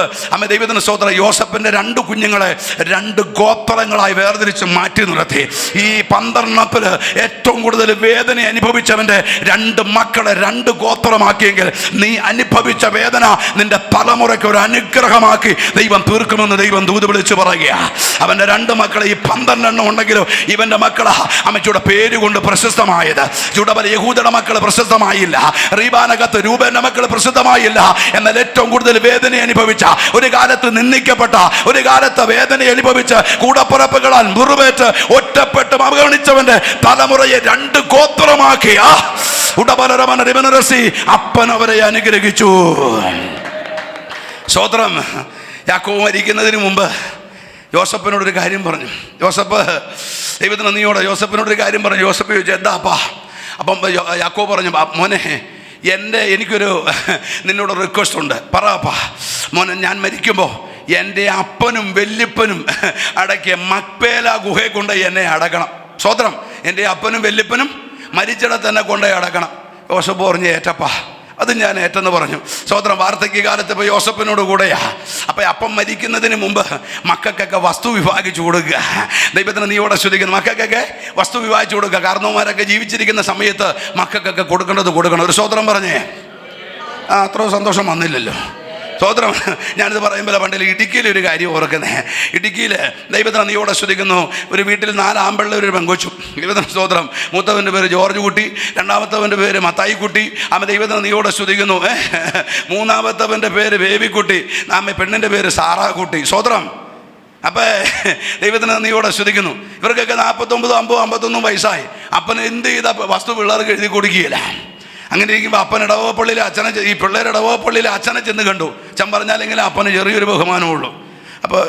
ദൈവത്തിന് സ്തോത്രം യോസഫിന്റെ 2 കുഞ്ഞുങ്ങളെ 2 ഗോത്രങ്ങളായി വേർതിരിച്ച് മാറ്റി നിർത്തി. ഈ 12 ഏറ്റവും കൂടുതൽ വേദന അനുഭവിച്ചവന്റെ 2 മക്കളെ 2 ഗോത്രമാക്കിയെങ്കിൽ നീ അനുഭവിച്ച വേദന നിന്റെ തലമുറയ്ക്ക് ഒരു അനുഗ്രഹമാക്കി ദൈവം തീർക്കുമെന്ന് ദൈവം ദൂത് വിളിച്ചു പറയുക. അവന്റെ 2 മക്കളെ ഈ 12 ഉണ്ടെങ്കിലും ഇവന്റെ മക്കളാ അമ്മച്ചിയുടെ പേര് കൊണ്ട് പ്രശസ്തമായത്. ചുടബല യഹൂദയുടെ മക്കൾ പ്രശസ്തമായില്ല, റീബാനകത്ത് രൂപന്റെ മക്കൾ പ്രസിദ്ധമായില്ല. എന്നാൽ ഏറ്റവും കൂടുതൽ വേദന അനുഭവിച്ച, ഒരു കാലത്ത് നിന്ദിക്കപ്പെട്ട, ഒരു കാലത്ത് വേദന അനുഭവിച്ച് കൂടപ്പുറപ്പുകളാൽ മുറിവേറ്റ് ഒറ്റപ്പെട്ട് അവഗണിച്ചവന്റെ തലമുറയെ 2 ഗോത്രമാക്കിയ അപ്പൻ അവരെ അനുഗ്രഹിച്ചു. സ്തോത്രം. യാക്കോബ് മരിക്കുന്നതിന് മുമ്പ് യോസഫിനോടൊരു കാര്യം പറഞ്ഞു. ദൈവത്തിന് നന്ദിയോടെ യോസഫിനോടൊരു കാര്യം പറഞ്ഞു. യോസഫ് ചോദിച്ചു, എന്താ അപ്പാ? അപ്പം യാക്കോബ് പറഞ്ഞു, മോനെ എനിക്കൊരു നിന്നോട് റിക്വസ്റ്റ് ഉണ്ട്, പറപ്പാ. മോനെ, ഞാൻ മരിക്കുമ്പോൾ എൻ്റെ അപ്പനും വല്യപ്പനും അടക്കിയ മക്പേല ഗുഹയെ കൊണ്ട് എന്നെ അടക്കണം. സ്വതന്ത്രം. എൻ്റെ അപ്പനും വല്യപ്പനും മരിച്ചിടത്ത് തന്നെ കൊണ്ടുപോയി അടക്കണം. യോസഫ് പറഞ്ഞു, ഏറ്റപ്പാ അത് ഞാൻ ഏറ്റെന്ന് പറഞ്ഞു. സ്വതന്ത്രം വാർദ്ധക്യകാലത്ത് ഇപ്പോൾ യോസഫിനോട് കൂടെയാ. അപ്പം അപ്പം മരിക്കുന്നതിന് മുമ്പ് മക്കൾക്കൊക്കെ വസ്തു വിഭാഗിച്ചു കൊടുക്കുക. ദൈവത്തിന് നീയോടെ ശ്രദ്ധിക്കുന്നു. മക്കൾക്കൊക്കെ വസ്തു വിഭാഗിച്ചു കൊടുക്കുക. കാരണവന്മാരൊക്കെ ജീവിച്ചിരിക്കുന്ന സമയത്ത് മക്കൾക്കൊക്കെ കൊടുക്കേണ്ടത് കൊടുക്കണം. ഒരു സ്വതന്ത്രം പറഞ്ഞേ. അത്ര സന്തോഷം വന്നില്ലല്ലോ. സ്തോത്രം. ഞാനിത് പറയുമ്പോൾ പണ്ടിൽ ഇടുക്കിയിലൊരു കാര്യം ഓർക്കുന്നേ. ഇടുക്കിയിൽ ദൈവത്തിന് നീയോടെ ശ്രദ്ധിക്കുന്നു. ഒരു വീട്ടിൽ 4 ആമ്പിള്ള ഒരു പെങ്കൊച്ചും. ദൈവത്തിന് സ്തോത്രം. മൂത്തവൻ്റെ പേര് ജോർജ് കുട്ടി, രണ്ടാമത്തവൻ്റെ പേര് മത്തായി കുട്ടി. ആമ ദൈവത്തിന് നീയോടെ ശ്രദ്ധിക്കുന്നു. മൂന്നാമത്തവൻ്റെ പേര് ബേബിക്കുട്ടി. പെണ്ണിൻ്റെ പേര് സാറാ കുട്ടി. സ്തോത്രം. അപ്പം ദൈവത്തിന് നീയോടെ ശ്രദ്ധിക്കുന്നു. ഇവർക്കൊക്കെ 49, 50, 51 വയസ്സായി. അപ്പന് എന്ത് ചെയ്താൽ വസ്തു പിള്ളേർക്ക് എഴുതി കൊടുക്കുകയില്ല. അങ്ങനെ ഇരിക്കുമ്പോൾ അപ്പൻ ഇടവപ്പള്ളിയിൽ അച്ഛനെ, ഈ പിള്ളേർ ഇടവപ്പള്ളിയിൽ അച്ഛനെ ചെന്ന് കണ്ടു. അച്ഛൻ പറഞ്ഞാലെങ്കിൽ അപ്പന് ചെറിയൊരു ബഹുമാനമുള്ളൂ. അപ്പോൾ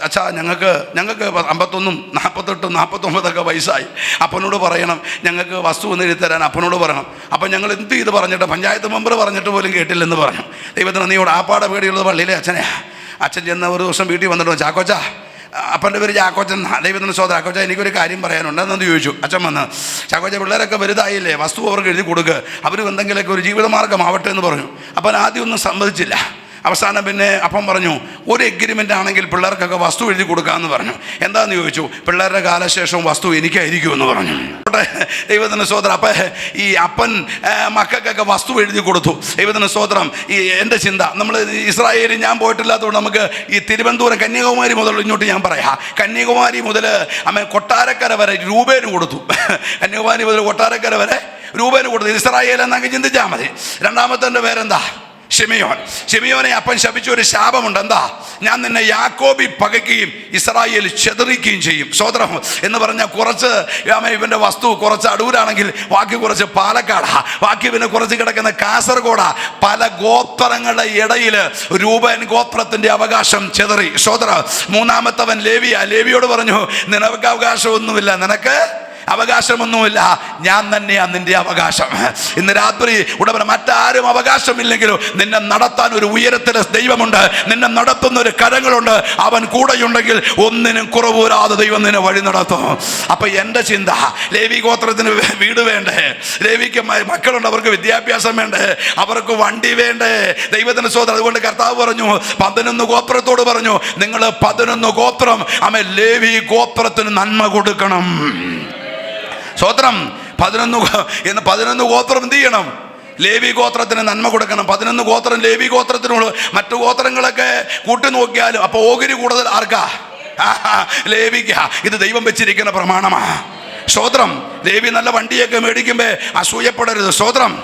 അച്ഛാ ഞങ്ങൾക്ക് 51, 48, 49 വയസ്സായി. അപ്പനോട് പറയണം ഞങ്ങൾക്ക് വസ്തു ഒന്ന് എഴുതി തരാൻ അപ്പനോട് പറയണം. അപ്പം ഞങ്ങൾ എന്ത് ചെയ്ത് പറഞ്ഞിട്ട് പഞ്ചായത്ത് മെമ്പർ പറഞ്ഞിട്ട് പോലും കേട്ടില്ലെന്ന് പറഞ്ഞു. ദൈവത്തിന് നീയോട് ആപ്പാടെ പേടിയുള്ളത് പള്ളിയിലെ അച്ഛനെ. അച്ഛൻ ചെന്ന ഒരു ദിവസം വീട്ടിൽ വന്നിട്ട് ചാക്കോച്ചാ, അപ്പൻ്റെ പേര് ചാക്കോച്ചൻ. ദൈവത്തിന് സ്വതന്ത്രം. ചാക്കോച്ച എനിക്കൊരു കാര്യം പറയാനുണ്ട് എന്നു ചോദിച്ചു. അച്ഛൻ വന്ന് ചാക്കോച്ച പിള്ളേരൊക്കെ വലുതായില്ലേ, വസ്തു അവർക്ക് എഴുതി കൊടുക്കുക, അവരും എന്തെങ്കിലുമൊക്കെ ഒരു ജീവിതമാർഗ്ഗമാവട്ടെ എന്ന് പറഞ്ഞു. അപ്പം ആദ്യം ഒന്നും സമ്മതിച്ചില്ല. അവസാനം പിന്നെ അപ്പം പറഞ്ഞു ഒരു എഗ്രിമെൻ്റ് ആണെങ്കിൽ പിള്ളേർക്കൊക്കെ വസ്തു എഴുതി കൊടുക്കാമെന്ന് പറഞ്ഞു. എന്താണെന്ന് ചോദിച്ചു. പിള്ളേരുടെ കാലശേഷവും വസ്തു എനിക്കായിരിക്കുമെന്ന് പറഞ്ഞു. ദൈവത്തിന് സ്തോത്രം. അപ്പം ഈ അപ്പൻ മക്കൾക്കൊക്കെ വസ്തു എഴുതി കൊടുത്തു. ദൈവത്തിന് സ്തോത്രം. ഈ എൻ്റെ ചിന്ത, നമ്മൾ ഇസ്രായേലിൽ ഞാൻ പോയിട്ടില്ലാത്തതുകൊണ്ട് നമുക്ക് ഈ തിരുവനന്തപുരം കന്യാകുമാരി മുതൽ ഇങ്ങോട്ട് ഞാൻ പറയാം. കന്യാകുമാരി മുതൽ കൊട്ടാരക്കര വരെ രൂപേന് കൊടുത്തു. കന്യാകുമാരി മുതൽ കൊട്ടാരക്കര വരെ രൂപേന് കൊടുത്തു. ഇസ്രായേൽ എന്നങ്ങ് ചിന്തിച്ചാൽ മതി. രണ്ടാമത്തെ പേരെന്താ? ശിമിയോൻ. ശിമിയോനെ അപ്പൻ ശപിച്ച ഒരു ശാപമുണ്ട്. എന്താ? ഞാൻ നിന്നെ യാക്കോബി പകയ്ക്കുകയും ഇസ്രായേൽ ചെതറിക്കുകയും ചെയ്യും. സ്തോത്രം. എന്ന് പറഞ്ഞാൽ കുറച്ച് ഇവൻ്റെ വസ്തു കുറച്ച് അടൂരാണെങ്കിൽ ബാക്കി കുറച്ച് പാലക്കാടാ, ബാക്കി പിന്നെ കുറച്ച് കിടക്കുന്ന കാസർഗോഡാ. പല ഗോത്രങ്ങളുടെ ഇടയിൽ രൂപൻ ഗോത്രത്തിൻ്റെ അവകാശം ചെതറി. സ്തോത്രം. മൂന്നാമത്തവൻ ലേവിയ. ലേവിയോട് പറഞ്ഞു നിനക്ക് അവകാശമൊന്നുമില്ല, നിനക്ക് അവകാശമൊന്നുമില്ല, ഞാൻ തന്നെയാണ് നിന്റെ അവകാശം. ഇന്ന് രാത്രി ഉടനെ മറ്റാരും അവകാശമില്ലെങ്കിലും നിന്നെ നടത്താൻ ഒരു ഉയരത്തിലെ ദൈവമുണ്ട്. നിന്നെ നടത്തുന്ന ഒരു കരങ്ങളുണ്ട്. അവൻ കൂടെയുണ്ടെങ്കിൽ ഒന്നിനും കുറവുവരാതെ ദൈവം നിന്നെ വഴി നടത്തും. അപ്പൊ എൻ്റെ ചിന്ത, ലേവി ഗോത്രത്തിന് വീട് വേണ്ടേ, ലേവിക്ക് മക്കളുണ്ട്, അവർക്ക് വിദ്യാഭ്യാസം വേണ്ടേ, അവർക്ക് വണ്ടി വേണ്ടേ, ദൈവത്തിന് സ്തോത്രം. അതുകൊണ്ട് കർത്താവ് പറഞ്ഞു 11 ഗോത്രത്തോട് പറഞ്ഞു നിങ്ങൾ 11 ഗോത്രം ലേവി ഗോത്രത്തിന് നന്മ കൊടുക്കണം. സ്തോത്രം. 11 ഗോത്രം എന്ത് ചെയ്യണം? ലേവി ഗോത്രത്തിന് നന്മ കൊടുക്കണം. 11 ഗോത്രം ലേവി ഗോത്രത്തിനോട്. മറ്റു ഗോത്രങ്ങളൊക്കെ കൂട്ടി നോക്കിയാലും അപ്പോൾ ഓഹരി കൂടുതൽ ആർക്കാ? ലേവിക്കാ. ഇത് ദൈവം വെച്ചിരിക്കുന്ന പ്രമാണമാണ്. സ്തോത്രം. ലേവി നല്ല വണ്ടിയൊക്കെ മേടിക്കുമ്പോൾ അസൂയപ്പെടരുത്. സ്തോത്രം.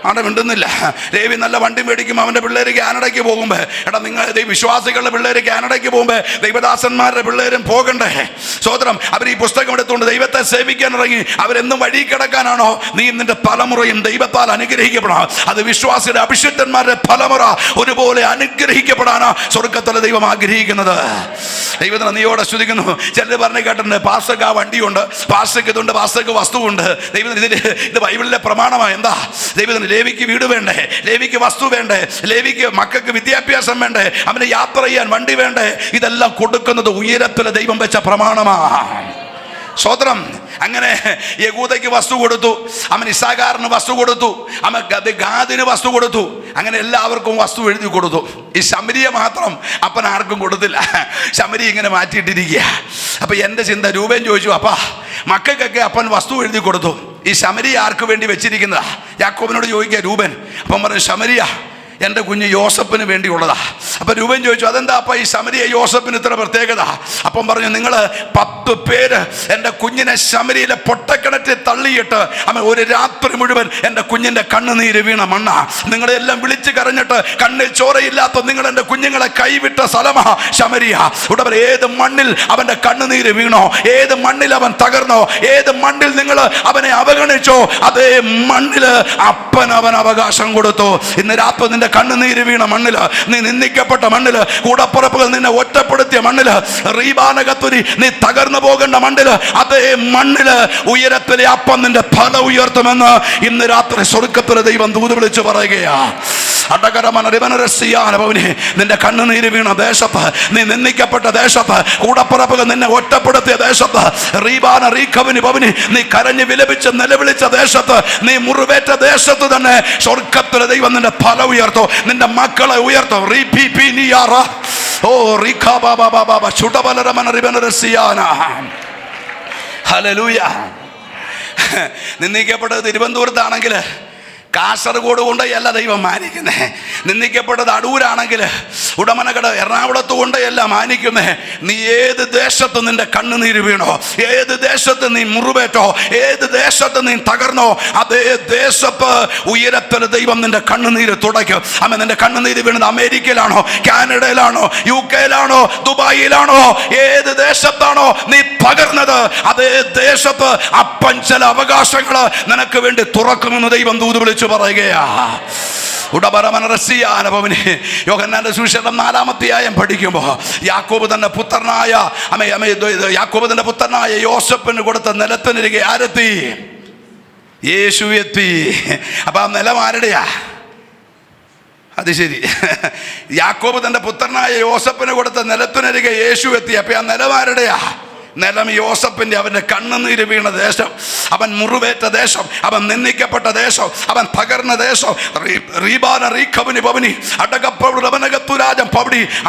അവിടെ മിണ്ടുന്നില്ല. ലേവി നല്ല വണ്ടി മേടിക്കുമ്പോൾ അവൻ്റെ പിള്ളേർ കാനഡയ്ക്ക് പോകുമ്പോൾ, എടാ നിങ്ങൾ വിശ്വാസികളുടെ പിള്ളേർ കാനഡയ്ക്ക് പോകുമ്പോൾ ദൈവദാസന്മാരുടെ പിള്ളേരും പോകണ്ടേ? സ്തോത്രം. അവർ ഈ പുസ്തകം എടുത്തുകൊണ്ട് ദൈവത്തെ സേവിക്കാൻ ഇറങ്ങി. അവരെന്നും വഴി കിടക്കാനാണോ? നീ നിന്റെ തലമുറയും ദൈവത്താൽ അനുഗ്രഹിക്കപ്പെടണം. അത് വിശ്വാസിയുടെ അഭിഷിക്തന്മാരുടെ തലമുറ ഒരുപോലെ അനുഗ്രഹിക്കപ്പെടാനാ സ്വർഗ്ഗത്തിലെ ദൈവം ആഗ്രഹിക്കുന്നത്. ദൈവത്തിന് നീയോടെ സ്തുതിക്കുന്നു. ചിലർ പറഞ്ഞു കേട്ടിട്ടുണ്ട് പാസ്റ്റർക്ക് ആ വണ്ടിയുണ്ട്, പാസ്റ്റർക്ക് ഇതുണ്ട്, പാസ്റ്റർക്ക് വസ്തുവുണ്ട്. ദൈവത്തിന് ഇത് ബൈബിളിലെ പ്രമാണമാണ്. എന്താ? ദൈവത്തിന് ലേവിക്ക് വീട് വേണ്ടേ, ലേവിക്ക് വസ്തു വേണ്ടേ, ലേവിക്ക് മക്കൾക്ക് വിദ്യാഭ്യാസം വേണ്ടേ, അവന് യാത്ര ചെയ്യാൻ വണ്ടി വേണ്ടേ? ഇതെല്ലാം കൊടുക്കുന്നത് ഉയരത്തിലെ ദൈവം വെച്ച പ്രമാണമാണ്. സ്തോത്രം. അങ്ങനെ യഹൂദയ്ക്ക് വസ്തു കൊടുത്തു, അവൻ ഇസ്സാഖാറിന് വസ്തു കൊടുത്തു, അവൻ ഗാദിന് വസ്തു കൊടുത്തു. അങ്ങനെ എല്ലാവർക്കും വസ്തു എഴുതി കൊടുത്തു. ഈ ശമരിയെ മാത്രം അപ്പൻ ആർക്കും കൊടുത്തില്ല. ശമരി ഇങ്ങനെ മാറ്റിയിട്ടിരിക്കുക. അപ്പൊ എൻ്റെ ചിന്ത, രൂപൻ ചോദിച്ചു അപ്പാ മക്കൾക്കൊക്കെ അപ്പൻ വസ്തു എഴുതി കൊടുത്തു, ഈ ശമരി ആർക്ക് വേണ്ടി വെച്ചിരിക്കുന്നതാ? യാക്കോബിനോട് ചോദിക്കുക രൂപൻ. അപ്പം പറഞ്ഞു ശമരിയ എൻ്റെ കുഞ്ഞ് യോസഫിന് വേണ്ടിയുള്ളതാ. അപ്പം രൂപൻ ചോദിച്ചു അതെന്താ അപ്പം ഈ ശമരിയ യോസഫിന് ഇത്ര പ്രത്യേകത? അപ്പം പറഞ്ഞു നിങ്ങൾ 10 പേര് എൻ്റെ കുഞ്ഞിനെ ശമരിയിലെ പൊട്ടക്കിണറ്റിൽ തള്ളിയിട്ട് ഒരു രാത്രി മുഴുവൻ എൻ്റെ കുഞ്ഞിൻ്റെ കണ്ണുനീര് വീണ മണ്ണ. നിങ്ങളെല്ലാം വിളിച്ച് കരഞ്ഞിട്ട് കണ്ണിൽ ചോരയില്ലാത്ത നിങ്ങൾ എൻ്റെ കുഞ്ഞുങ്ങളെ കൈവിട്ട സ്ഥലമാ ശമരിയ. ഉടനെ ഏത് മണ്ണിൽ അവൻ്റെ കണ്ണുനീര് വീണോ, ഏത് മണ്ണിൽ അവൻ തകർന്നോ, ഏത് മണ്ണിൽ നിങ്ങൾ അവനെ അവഗണിച്ചോ, അതേ മണ്ണിൽ അപ്പൻ അവൻ അവകാശം കൊടുത്തു. ഇന്ന് രാത്രി നിന്റെ കണ്ണുനീര് വീണ മണ്ണില്, നീ നിന്ദിക്കപ്പെട്ട മണ്ണില്, കൂടപ്പുറപ്പുകൾ നിന്നെ ഒറ്റപ്പെടുത്തിയ മണ്ണില്, റീബാനകത്തുരി നീ തകർന്നു പോകേണ്ട മണ്ണില്, അതേ മണ്ണില് ഉയരത്തിലെ അപ്പം നിന്റെ ഫലം ഉയർത്തുമെന്ന് ഇന്ന് രാത്രി സ്വർഗ്ഗത്തിലെ ദൈവം ദൂത് വിളിച്ചു പറയുകയാ. നിന്റെ കണ്ണുനീര് വീണ ദേശത്ത്, നീ നിന്ദിക്കപ്പെട്ട ദേശത്ത്, കൂടപ്പുറപ്പുകൾ നിന്നെ ഒറ്റപ്പെടുത്തിയ ദേശത്ത്, നീ കരഞ്ഞ് വിലപിച്ച് നിലവിളിച്ച ദേശത്ത്, നീ മുറിവേറ്റ ദേശത്ത് തന്നെ സ്വർഗത്തിലെ ദൈവം നിന്റെ ഫലം ഉയർത്തോ, നിന്റെ മക്കളെ ഉയർത്തോ. ഹല്ലേലൂയ. നിന്ദിക്കപ്പെട്ടത് തിരുവനന്തപുരത്താണെങ്കിൽ കാസർഗോഡ് കൊണ്ടല്ല ദൈവം മാനിക്കുന്നേ. നിന്ദിക്കപ്പെട്ടത് അടൂരാണെങ്കിൽ ഉടമനകട എറണാകുളത്ത് കൊണ്ടല്ല മാനിക്കുന്നേ. നീ ഏത് ദേശത്ത് നിന്റെ കണ്ണുനീര് വീണോ, ഏത് ദേശത്ത് നീ മുറിവേറ്റോ, ഏത് ദേശത്ത് നീ തകർന്നോ, അതേ ദേശത്ത് ഉയരത്തിൽ ദൈവം നിന്റെ കണ്ണുനീര് തുടയ്ക്കും. അമ്മ, നിന്റെ കണ്ണുനീര് വീണത് അമേരിക്കയിലാണോ, കാനഡയിലാണോ, UK-യിലാണോ, ദുബായിലാണോ, ഏത് ദേശത്താണോ നീ തകർന്നത്, അതേ ദേശത്ത് അപ്പൻ ചില അവകാശങ്ങൾ നിനക്ക് വേണ്ടി തുറക്കുമെന്ന് ദൈവം ദൂത് വിളിച്ചു പറയുകയാ. യോഹന്നാന്റെ സുവിശേഷം 4-ാം അധ്യായം പഠിക്കുമ്പോൾ യാക്കോബ് തന്റെ പുത്രനായ യോസേഫിന് കൊടുത്ത നിലത്തിനരികെ ആരെത്തി? യേശു എത്തി. അപ്പൊ ആ നിലം ആരുടെയാ? അത് ശരി, യാക്കോബ് തന്റെ പുത്രനായ യോസേഫിന് കൊടുത്ത നിലത്തിനരികെ യേശു എത്തി. അപ്പൊ ആ നിലം ആരുടെയാ? നിലം യോസേഫിന്റെ. അവന്റെ കണ്ണുനീര് വീണ ദേശം, അവൻ മുറിവേറ്റ ദേശം, അവൻ നിന്ദിക്കപ്പെട്ട ദേശം, അവൻ തകർന്ന ദേശം,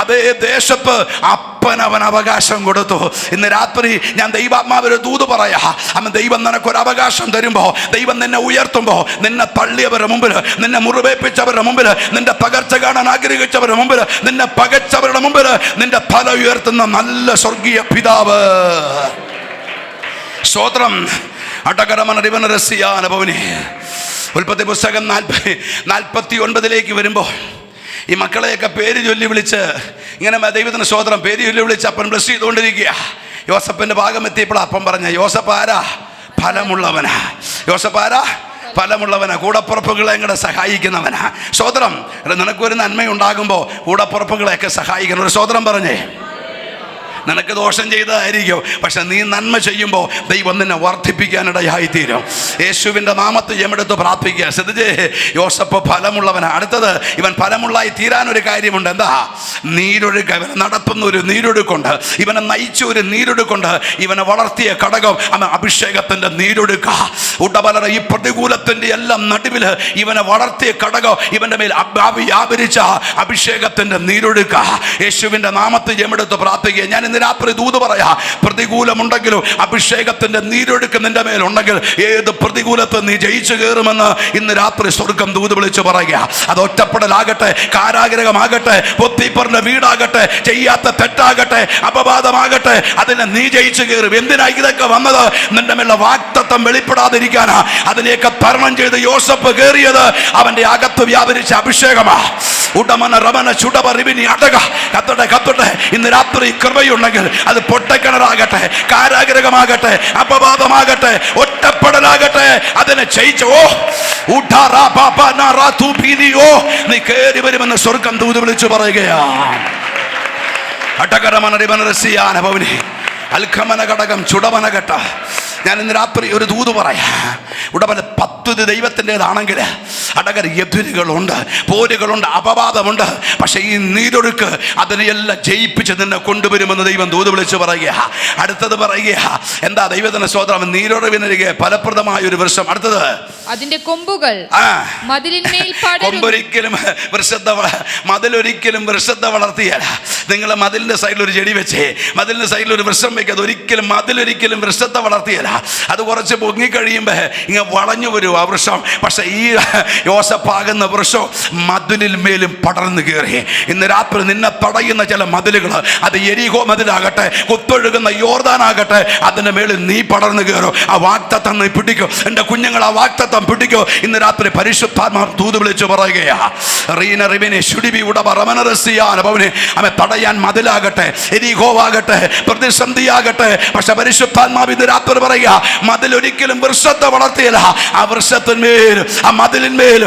അതേ ദേശത്ത് അപ്പൻ അവൻ അവകാശം കൊടുത്തു. ഇന്ന് രാത്രി ഞാൻ ദൈവാത്മാവിന്റെ ദൂത് പറയാ. അവൻ ദൈവം നിനക്കൊരു അവകാശം തരുമ്പോ, ദൈവം നിന്നെ ഉയർത്തുമ്പോ, നിന്നെ തള്ളിയവരുടെ മുമ്പിൽ, നിന്നെ മുറിവേൽപ്പിച്ചവരുടെ മുമ്പിൽ, നിന്റെ തകർച്ച കാണാൻ ആഗ്രഹിച്ചവരുടെ മുമ്പിൽ, നിന്നെ പകച്ചവരുടെ മുമ്പിൽ നിന്റെ തല ഉയർത്തുന്ന നല്ല സ്വർഗീയ പിതാവ്. സ്തോത്രം. ഉൽപ്പത്തി പുസ്തകം 49 വരുമ്പോ ഈ മക്കളെയൊക്കെ പേര് ചൊല്ലി വിളിച്ച് ഇങ്ങനെ ദൈവത്തിന് സ്തോത്രം പേര് ചൊല്ലി വിളിച്ച് അപ്പൻ ബ്ലസ് ചെയ്തുകൊണ്ടിരിക്കുക. യോസേഫിന്റെ ഭാഗം എത്തിയപ്പോൾ അപ്പം പറഞ്ഞ, യോസേഫ് ആരാ? ഫലമുള്ളവനാ. യോസേഫ് ആരാ? ഫലമുള്ളവനാ. കൂടപ്പുറപ്പുകളെ ഇങ്ങടെ സഹായിക്കുന്നവനാ. സ്തോത്രം. നിനക്കൊരു നന്മയുണ്ടാകുമ്പോൾ കൂടപ്പുറപ്പുകളെയൊക്കെ സഹായിക്കണം. ഒരു സ്തോത്രം പറഞ്ഞേ. നിനക്ക് ദോഷം ചെയ്തതായിരിക്കും, പക്ഷെ നീ നന്മ ചെയ്യുമ്പോൾ ദൈവം നിന്നെ വർദ്ധിപ്പിക്കാനിടയായിത്തീരും. യേശുവിൻ്റെ നാമത്തിൽ എമെടുത്ത് പ്രാർത്ഥിക്കുക. ശ്രദ്ധിച്ചേ, യോസേഫ് ഫലമുള്ളവനാണ്. അടുത്തത്, ഇവൻ ഫലമുള്ളായി തീരാനൊരു കാര്യമുണ്ട്. എന്താ? നീരൊഴുക്ക്. ഇവനെ നടത്തുന്ന ഒരു നീരൊഴുക്കുണ്ട്, ഇവനെ നയിച്ച ഒരു നീരൊഴുക്കുണ്ട്, ഇവനെ വളർത്തിയ ഘടകം അവൻ അഭിഷേകത്തിൻ്റെ നീരൊഴുക്ക. ഉടബലറ ഈ പ്രതികൂലത്തിൻ്റെ എല്ലാം നടുവിൽ ഇവനെ വളർത്തിയ ഘടകം, ഇവൻ്റെ മേൽ വ്യാപരിച്ച അഭിഷേകത്തിൻ്റെ നീരൊഴുക്ക. യേശുവിൻ്റെ നാമത്തിൽ എമെടുത്ത് പ്രാർത്ഥിക്കുക. ഞാൻ ഇന്ന് രാത്രി ദൂത് പറയാ, പ്രതികൂലമുണ്ടെങ്കിലും അഭിഷേകത്തിന്റെ നീരൊഴുക്ക് നിന്റെ മേലുണ്ടെങ്കിൽ ഏത് പ്രതികൂലത്തെ നീ ജയിച്ചു കയറുമെന്ന് ഇന്ന് രാത്രി സ്വർഗം ദൂത് വിളിച്ചു പറയുക. അത് ഒറ്റപ്പെടലാകട്ടെ, കാരാഗ്രഹമാകട്ടെ, പൊത്തിപ്പറിന്റെ വീടാകട്ടെ, ചെയ്യാത്ത തെറ്റാകട്ടെ, അപവാദമാകട്ടെ, അതിനെ നീ ജയിച്ചു കയറും. എന്തിനാ ഇതൊക്കെ വന്നത്? നിന്റെ മേലുള്ള വാഗ്ദത്തം വെളിപ്പെടാതിരിക്കാനാ. അതിനെയൊക്കെ തരണം ചെയ്ത് യോസേഫ് കയറിയത് അവന്റെ അകത്ത് വ്യാപരിച്ച അഭിഷേകമാ. ഉടമന റമന ചുടപറിവിനി അടക കത്തട്ടെ. ഇന്ന് രാത്രി കൃപയുണ്ടെങ്കിൽ അത് പൊട്ടക്കിണറാകട്ടെ, കാരാഗ്രഹമാകട്ടെ, അപവാദമാകട്ടെ, ഒറ്റപ്പെടലാകട്ടെ, അതിനെ ജയിച്ചോ നീ കയറി വരുമെന്ന് സ്വർഗം ദൂത് വിളിച്ചു പറയുകയാ. അടകരമനരിമനരസിയാനഭവനി അൽഖമന ഘടകം ചുടമനഘട്ട. ഞാൻ ഇന്ന് രാത്രി ഒരു ദൂത് പറയാം. ഉടമന 10 ദൈവത്തിൻ്റെതാണെങ്കിൽ അടകർ എതിരുകളുണ്ട്, പോരുകളുണ്ട്, അപവാദമുണ്ട്. പക്ഷെ ഈ നീരൊഴുക്ക് അതിനെയെല്ലാം ജയിപ്പിച്ച് നിന്നെ കൊണ്ടുവരുമെന്ന് ദൈവം ദൂത് വിളിച്ച് പറയുക. അടുത്തത് പറയുക, എന്താ? ദൈവത്തിന്റെ സ്തോത്രം. നീരൊഴുവിനരികെ ഫലപ്രദമായ ഒരു വൃക്ഷം. അടുത്തത്, അതിന്റെ കൊമ്പുകൾ മതിലിന്മേൽ കൊമ്പൊരിക്കലും മതിലൊരിക്കലും വൃക്ഷത്തെ വളർത്തിയാൽ. നിങ്ങൾ മതിലിന്റെ സൈഡിൽ ഒരു ചെടി വെച്ചേ, മതിലിന്റെ സൈഡിൽ ഒരു വൃക്ഷം വെക്കാതെ മതിലൊരിക്കലും വൃക്ഷത്തെ വളർത്തിയല്ല. അത് കുറച്ച് പൊങ്ങിക്കഴിയുമ്പോ ഇങ്ങനെ വളഞ്ഞു വരും ആ വൃക്ഷം. പക്ഷെ ഈ യോസേഫാകുന്ന വൃക്ഷം മതിലിൽ മേലും പടർന്നു കയറി. ഇന്ന് രാത്രി നിന്നെ തടയുന്ന ചില മതിലുകൾ, അത് യെരിഹോ മതിലാകട്ടെ, കുത്തൊഴുകുന്ന യോർദാനാകട്ടെ, അതിന്റെ മേളിൽ നീ പടർന്നു കയറും. ആ വാഗ്ദത്തം നീ പിടിക്കും. എൻ്റെ കുഞ്ഞുങ്ങൾ ആ വാഗ്ദത്തം പിടിക്കും. ഇന്ന് രാത്രി പരിശുദ്ധാത്മാവ് ദൂത് വിളിച്ചു പറയുകയാ. അവനെ തടയാൻ മതിലാകട്ടെ, യെരിഹോവാകട്ടെ, പ്രതിസന്ധിയാകട്ടെ, പക്ഷെ പരിശുദ്ധാത്മാവ് ഇന്ന് രാത്രി പറയുക, മതിലൊരിക്കലും വൃക്ഷത്തെ വളർത്തിയല്ല. ആ വൃക്ഷത്തിന്മേൽ, ആ മതിലിന്മേൽ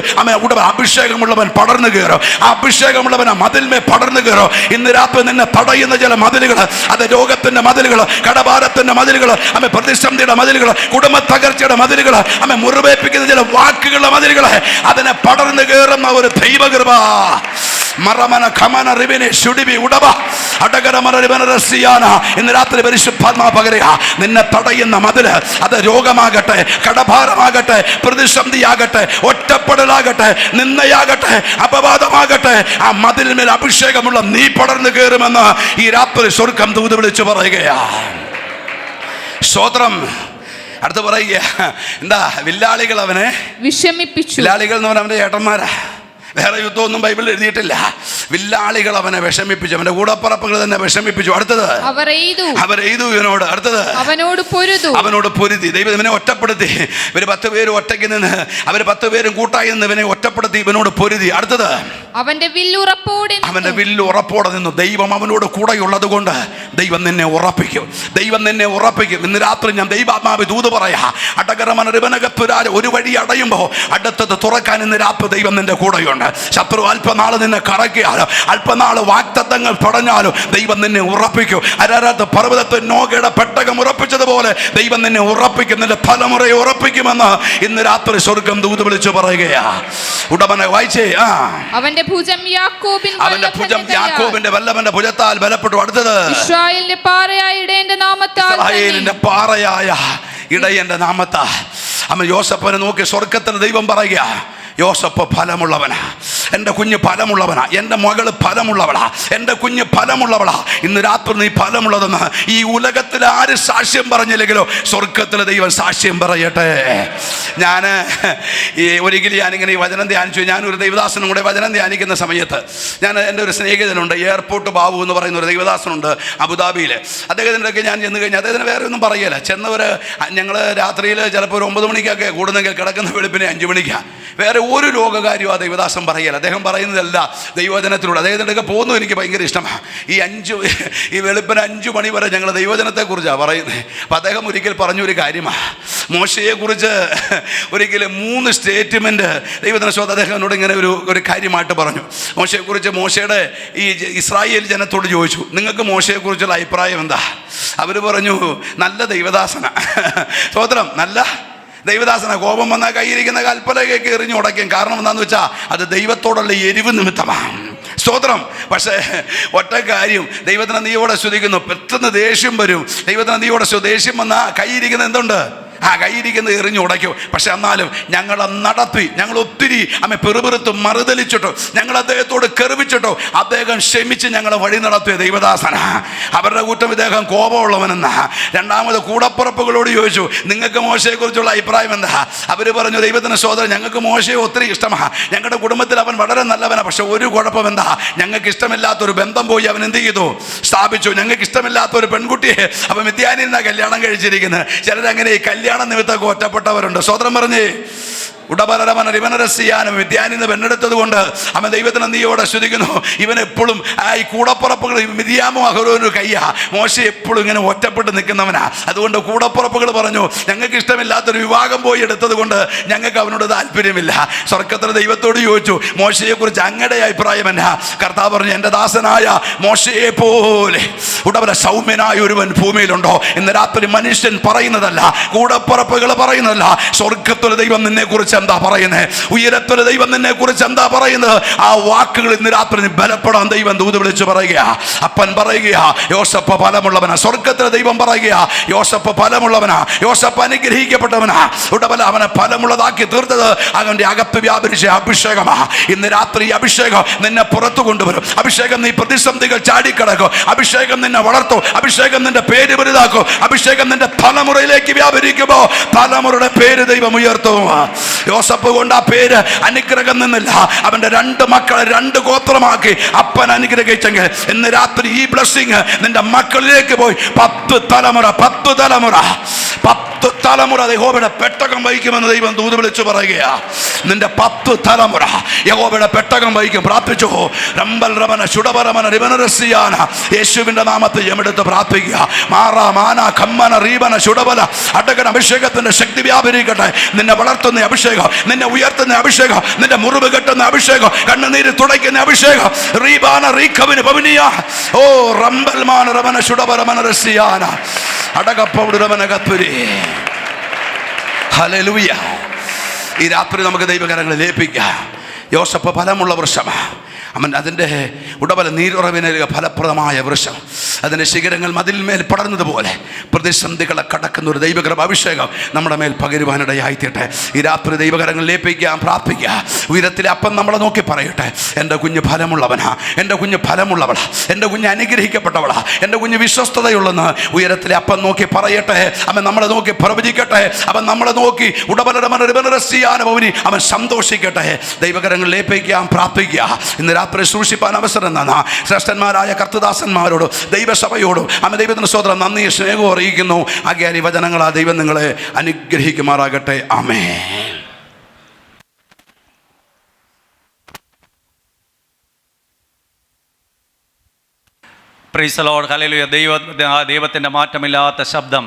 അഭിഷേകമുള്ളവൻ പടർന്നു കയറും. ആ അഭിഷേകമുള്ളവൻ ആ മതിൽമേൽ പടർന്നു കയറും. മതിലുകളോ, ഇന്ന് രാത്രി നിന്നെ തടയുന്ന ചില മതിലുകൾ, അത് രോഗത്തിന്റെ മതിലുകൾ, കടഭാരത്തിന്റെ മതിലുകൾ, പ്രതിസന്ധിയുടെ മതിലുകൾ, കുടുംബ തകർച്ചയുടെ മതിലുകൾ, മുറിവേൽപ്പിക്കുന്ന ചില വാക്കുകളുടെ മതിലുകൾ, അതിനെ പടർന്നു കയറുന്ന ഒരു ദൈവകൃപ. മറമന ഖമന റിബിനെ ശുഡിബി ഉടബ അടകരമന റിബന റസിയാന. ഇന്ന് രാത്രി പരിശുദ്ധാത്മാവ് പകരുക, നിന്നെ തടയുന്ന മതില്, അത് രോഗമാകട്ടെ, കടഭാരമാകട്ടെ, പ്രതിസന്ധിയാകട്ടെ, ഒറ്റപ്പെടലാകട്ടെ, നിന്നയാകട്ടെ, അപവാദമാകട്ടെ, ആ മതിലിന്മേൽ അഭിഷേകമുള്ള നീ പടർന്നു കയറുമെന്ന് ഈ രാത്രി സ്വർഗം ദൂത് വിളിച്ചു പറയുകയാ. സ്തോത്രം. അടുത്ത് പറയുക, എന്താ? വില്ലാളികൾ അവനെ വിഷമിപ്പിച്ചു. വില്ലാളികൾ എന്ന് പറഞ്ഞാൽ അവന്റെ ഏട്ടന്മാരാ. വേറെ യുദ്ധമൊന്നും ബൈബിളിൽ എഴുതിയിട്ടില്ല. വില്ലാളികൾ അവനെ വിഷമിപ്പിച്ചു, അവന്റെ കൂടപ്പറപ്പുകൾ തന്നെ വിഷമിപ്പിച്ചു. അടുത്തത് അവർ എയ്തു ഇവനോട്. അടുത്തത് അവനോട് പൊരുതി. ദൈവം ഇവനെ ഒറ്റപ്പെടുത്തി. ഇവര് 10 പേര് ഒറ്റയ്ക്ക് നിന്ന്, അവര് 10 പേരും കൂട്ടായി നിന്ന് ഇവനെ ഒറ്റപ്പെടുത്തി, ഇവനോട് പൊരുതി. അടുത്തത് അവന്റെ വില്ല് ഉറപ്പോടെ നിന്നു. ദൈവം അവനോട് കൂടെയുള്ളത് കൊണ്ട് ദൈവം നിന്നെ ഉറപ്പിക്കും. ദൈവം നിന്നെ ഉറപ്പിക്കും. ഇന്ന് രാത്രി ഞാൻ ദൈവാത്മാവ് ദൂത് പറയാ, അടകരമനകത്തുരാജ ഒരു വഴി അടയുമ്പോ അടുത്തത് തുറക്കാൻ ഇന്ന് രാത്രി ദൈവം നിന്റെ കൂടെയുണ്ട്. ശത്രു അല്പനാള് നിന്നെ കറക്കിയാലോ, അല്പനാള് വാഗ്ദത്തങ്ങൾ പറഞ്ഞാലോ ദൈവം നിന്നെ ഉറപ്പിക്കും. അരാരത്ത് പർവ്വതത്തിൽ നോഗയുടെ പെട്ടകം ഉറപ്പിച്ചതുപോലെ ദൈവം നിന്നെ ഉറപ്പിക്കും, നിന്റെ തലമുറയെ ഉറപ്പിക്കുമെന്ന് ഇന്ന് രാത്രി സ്വർഗം ദൂത് വിളിച്ചു പറയുകയാ. ഉടമനെ വായിച്ചേ. അവന്റെ ഭുജം യാക്കോബിന്റെ വല്ലഭന്റെ ഭുജത്താൽ ബലപ്പെട്ടു. അടുത്തത് ഇസ്രായേലിന്റെ പാറയായ ഇടയന്റെ നാമത്താൽ. അമ്മ യോസേഫിനെ നോക്കി സ്വർഗത്തിന് ദൈവം പറയുക, യോസേഫ് ഫലമുള്ളവനാ, എൻ്റെ കുഞ്ഞ് ഫലമുള്ളവനാ, എൻ്റെ മകള് ഫലമുള്ളവളാ, എൻ്റെ കുഞ്ഞ് ഫലമുള്ളവളാ. ഇന്ന് രാത്രി നീ ഫലമുള്ളതെന്ന് ഈ ഉലകത്തിൽ ആര് സാക്ഷ്യം പറഞ്ഞില്ലെങ്കിലോ സ്വർഗത്തിലെ ദൈവം സാക്ഷ്യം പറയട്ടെ. ഞാൻ ഒരിക്കലും ഞാനിങ്ങനെ ഈ വചനം ധ്യാനിച്ചു. ഞാനൊരു ദൈവദാസനും കൂടെ വചനം ധ്യാനിക്കുന്ന സമയത്ത് എൻ്റെ ഒരു സ്നേഹിതനുണ്ട്, എയർപോർട്ട് ബാബു എന്ന് പറയുന്ന ഒരു ദൈവദാസനുണ്ട് അബുദാബിയിൽ. അദ്ദേഹത്തിൻ്റെയൊക്കെ ഞാൻ ചെന്ന് കഴിഞ്ഞാൽ അദ്ദേഹത്തിന് വേറെ ഒന്നും പറയല. ചെന്നവർ ഞങ്ങൾ രാത്രിയിൽ ചിലപ്പോൾ ഒരു 9 മണിക്കൊക്കെ കൂടുന്നെങ്കിൽ കിടക്കുന്ന വെളുപ്പിനെ 5 മണിക്കാണ്. വേറെ ഒരു ലോകകാര്യവും ആ ദൈവദാസൻ പറയല. അദ്ദേഹം പറയുന്നതല്ല ദൈവവചനത്തിലൂടെ. അദ്ദേഹത്തിൻ്റെയൊക്കെ പോകുന്നു എനിക്ക് ഭയങ്കര ഇഷ്ടമാണ്. ഈ വെളുപ്പിന് 5 മണി വരെ ഞങ്ങൾ ദൈവവചനത്തെക്കുറിച്ചാണ് പറയുന്നത്. അപ്പം അദ്ദേഹം ഒരിക്കൽ പറഞ്ഞൊരു കാര്യമാണ്, മോശയെക്കുറിച്ച് ഒരിക്കലും 3 സ്റ്റേറ്റ്മെൻറ്റ് ദൈവത്തിന് സ്വന്തം അദ്ദേഹം എന്നോട് ഇങ്ങനെ ഒരു കാര്യമായിട്ട് പറഞ്ഞു. മോശയെക്കുറിച്ച് മോശയുടെ ഈ ഇസ്രായേൽ ജനത്തോട് ചോദിച്ചു, നിങ്ങൾക്ക് മോശയെക്കുറിച്ചുള്ള അഭിപ്രായം എന്താ? അവർ പറഞ്ഞു, നല്ല ദൈവദാസന. സ്തോത്രം. നല്ല ദൈവദാസന. കോപം വന്നാൽ കയ്യിരിക്കുന്ന കൽപ്പലയൊക്കെ എറിഞ്ഞു ഉടയ്ക്കും. കാരണം എന്താണെന്ന് വെച്ചാൽ അത് ദൈവത്തോടുള്ള എരിവ് നിമിത്തമാണ്. സ്തോത്രം. പക്ഷേ ഒറ്റ കാര്യം, ദൈവത്തിന് നീയോടെ സ്തുതിക്കുന്നു, പെട്ടെന്ന് ദേഷ്യം വരും. ദൈവത്തിന് നീയോടെ ദേഷ്യം വന്നാൽ കയ്യിരിക്കുന്ന എന്തുണ്ട്? കയ്യിരിക്കുന്നത് എറിഞ്ഞു ഉടയ്ക്കും. പക്ഷെ എന്നാലും ഞങ്ങളെ നടത്തി, ഞങ്ങൾ ഒത്തിരി പെറുപെറുത്തും മറുതലിച്ചിട്ടോ, ഞങ്ങൾ അദ്ദേഹത്തോട് കെറുവിച്ചിട്ടോ അദ്ദേഹം ക്ഷമിച്ച് ഞങ്ങളെ വഴി നടത്തിയ ദൈവദാസന. അവരുടെ കൂട്ടം ഇദ്ദേഹം കോപമുള്ളവനെന്നാ. രണ്ടാമത് കൂടപ്പുറപ്പുകളോട് ചോദിച്ചു, നിങ്ങൾക്ക് മോശയെക്കുറിച്ചുള്ള അഭിപ്രായം എന്താ? അവർ പറഞ്ഞു, ദൈവത്തിന് സ്തോത്രം, ഞങ്ങൾക്ക് മോശയെ ഒത്തിരി ഇഷ്ടമാണ്, ഞങ്ങളുടെ കുടുംബത്തിൽ അവൻ വളരെ നല്ലവനാണ്. പക്ഷെ ഒരു കുഴപ്പം എന്താ? ഞങ്ങൾക്ക് ഇഷ്ടമില്ലാത്തൊരു ബന്ധം പോയി അവൻ എന്ത് ചെയ്തു? സ്ഥാപിച്ചു. ഞങ്ങൾക്ക് ഇഷ്ടമില്ലാത്തൊരു പെൺകുട്ടിയെ അവൻ മിദ്യാനിൽ നിന്നാണ് കല്യാണം കഴിച്ചിരിക്കുന്നത്. ചിലരങ്ങനെ ഈ കല്യാണ നിമിത്തമൊക്കെ ഒറ്റപ്പെട്ടവരുണ്ട്. സ്വതന്ത്രം പറഞ്ഞേ. ഉടബലരമനരിവനരസിയാനും മിദ്യാനിന്ന് പെണ്ണെടുത്തത് കൊണ്ട് അവൻ ദൈവത്തിന് നീയോടെ സ്തുതിക്കുന്നു. ഇവൻ എപ്പോഴും ഈ കൂടപ്പുറപ്പുകൾ മിദ്യാമോ അഹരോനും കയ്യാ. മോശ എപ്പോഴും ഇങ്ങനെ ഒറ്റപ്പെട്ട് നിൽക്കുന്നവനാ. അതുകൊണ്ട് കൂടപ്പുറപ്പുകൾ പറഞ്ഞു, ഞങ്ങൾക്ക് ഇഷ്ടമില്ലാത്തൊരു വിവാഹം പോയി എടുത്തത് കൊണ്ട് ഞങ്ങൾക്ക് അവനോട് താല്പര്യമില്ല. സ്വർഗത്തിലെ ദൈവത്തോട് ചോദിച്ചു, മോശയെക്കുറിച്ച് അങ്ങയുടെ അഭിപ്രായം എന്നാ? കർത്താവ് പറഞ്ഞു, എൻ്റെ ദാസനായ മോശയെ പോലെ ഉടവരെ സൗമ്യനായ ഒരുവൻ ഭൂമിയിലുണ്ടോ? ഇന്ന് രാത്രി മനുഷ്യൻ പറയുന്നതല്ല, കൂടപ്പുറപ്പുകൾ പറയുന്നതല്ല, സ്വർഗത്തിലെ ദൈവം നിന്നെ കുറിച്ച് എന്താ പറയുന്നത്? ഉയരത്തിലെ ദൈവം നിന്നെ കുറിച്ച് എന്താ പറയുന്നത്? ആ വാക്കുകൾ ഇന്ന് രാത്രി ബലപ്പെടാൻ ദൈവം ദൂത് വിളിച്ചു പറയുക. അപ്പൻ പറയുക, യോസേഫ് ഫലമുള്ളവനാ. സ്വർഗത്തിലെ ദൈവം പറയുക, യോസേഫ് ഫലമുള്ളവനാ, യോസേഫ് അനുഗ്രഹിക്കപ്പെട്ടവനാ. ഉടവല അവനെ ഫലമുള്ളതാക്കി തീർത്തത് അവന്റെ അകത്ത് വ്യാപരിച്ച അഭിഷേകമാ. ഇന്ന് രാത്രി അഭിഷേകം നിന്നെ പുറത്തു കൊണ്ടുവരും. അഭിഷേകം നീ പ്രതിസന്ധികൾ ചാടിക്കിടക്കും. അഭിഷേകം നിന്നെ വളർത്തും. അഭിഷേകം നിന്റെ പേര് വലുതാക്കും. അഭിഷേകം നിന്റെ തലമുറയിലേക്ക് വ്യാപരിക്കുമ്പോ തലമുറയുടെ പേര് ദൈവം ഉയർത്തും. യോസേഫ് കൊണ്ട് ആ പേര് അനുഗ്രഹം നിന്നില്ല. അവന്റെ 2 മക്കളെ 2 ഗോത്രമാക്കി അപ്പൻ അനുഗ്രഹിച്ചെങ്കിൽ ഇന്ന് രാത്രി ഈ ബ്ലെസ്സിങ് നിന്റെ മക്കളിലേക്ക് പോയി 10 തലമുറ 10 തലമുറ യഹോവയുടെ പെട്ടകം വഹിക്കുമെന്ന് ദൈവം ദൂത് വിളിച്ചു പറയുകയാ. നിന്റെ 10 തലമുറ യഹോവയുടെ പെട്ടകം വഹിക്കും. പ്രാർത്ഥിച്ചു. റംബൽ റമന ശുഡപരമന റിബനരസിയാന. യേശുവിന്റെ നാമത്തിൽ എമെടുത്ത് പ്രാർത്ഥിക്കുക. മാറാ മാന ഖമ്മന റീബന ശുഡബല അടകന അഭിഷേകത്തിന്റെ ശക്തി വ്യാപരിക്കട്ടെ. നിന്നെ വളർത്തുന്ന അഭിഷേകം, നിന്നെ ഉയർത്തുന്ന അഭിഷേകം, നിന്റെ മുറിവ് കെട്ടുന്ന അഭിഷേകം, കണ്ണുനീര് തുടയ്ക്കുന്ന അഭിഷേകം. റീബാന റീഖവിന് പവനിയ. ഓ റംബൽ മാന റമന ശുഡപരമന രസിയാന അടകപ്പൗഡ് റമന കത്തുരി. ഹല്ലേലൂയ. ഈ രാത്രി നമുക്ക് ദൈവകരങ്ങളിൽ ഏൽപ്പിക്കാം. യോസഫ് ഫലമുള്ള വൃക്ഷമാണ്. അവൻ അതിൻ്റെ ഉടബല നീരുറവിന് ഫലപ്രദമായ വൃക്ഷം. അതിൻ്റെ ശിഖരങ്ങൾ മതിൽമേൽ പടർന്നതുപോലെ പ്രതിസന്ധികളെ കടക്കുന്ന ഒരു ദൈവകര അഭിഷേകം നമ്മുടെ മേൽ പകരുവാനിടയായിത്തീട്ടെ. ഈ രാത്രി ദൈവകരങ്ങൾ ഏൽപ്പിക്കാം, പ്രാർത്ഥിക്കുക. ഉയരത്തിലെ അപ്പം നമ്മളെ നോക്കി പറയട്ടെ, എൻ്റെ കുഞ്ഞ് ഫലമുള്ളവനാ, എൻ്റെ കുഞ്ഞ് ഫലമുള്ളവളാ, എൻ്റെ കുഞ്ഞ് അനുഗ്രഹിക്കപ്പെട്ടവളാ, എൻ്റെ കുഞ്ഞ് വിശ്വസ്തതയുള്ളെന്ന് ഉയരത്തിലെ അപ്പം നോക്കി പറയട്ടെ. അവൻ നമ്മളെ നോക്കി പ്രവചിക്കട്ടെ. അവൻ നമ്മളെ നോക്കി ഉടബലരമനരബനരസിയാനവനി അവൻ സന്തോഷിക്കട്ടെ. ദൈവകരങ്ങളിൽ ഏൽപ്പിക്കാം, പ്രാർത്ഥിക്കുക. ഇന്ന് രാത്രി സൂക്ഷിപ്പാൻ അവസരം തന്ന ശ്രേഷ്ഠന്മാരായ കർത്തദാസന്മാരോട്, ദൈവസഭയോടും ദൈവത്തിന് സ്തോത്രം, നന്ദി സ്നേഹവും അറിയിക്കുന്നു. ആകയാൽ ഈ വചനങ്ങൾ ആ ദൈവം നിങ്ങളെ അനുഗ്രഹിക്കുമാറാകട്ടെ. ആമേൻ. Praise the lord. ഹല്ലേലൂയ. ദൈവത്തിൻ്റെ മാറ്റമില്ലാത്ത ശബ്ദം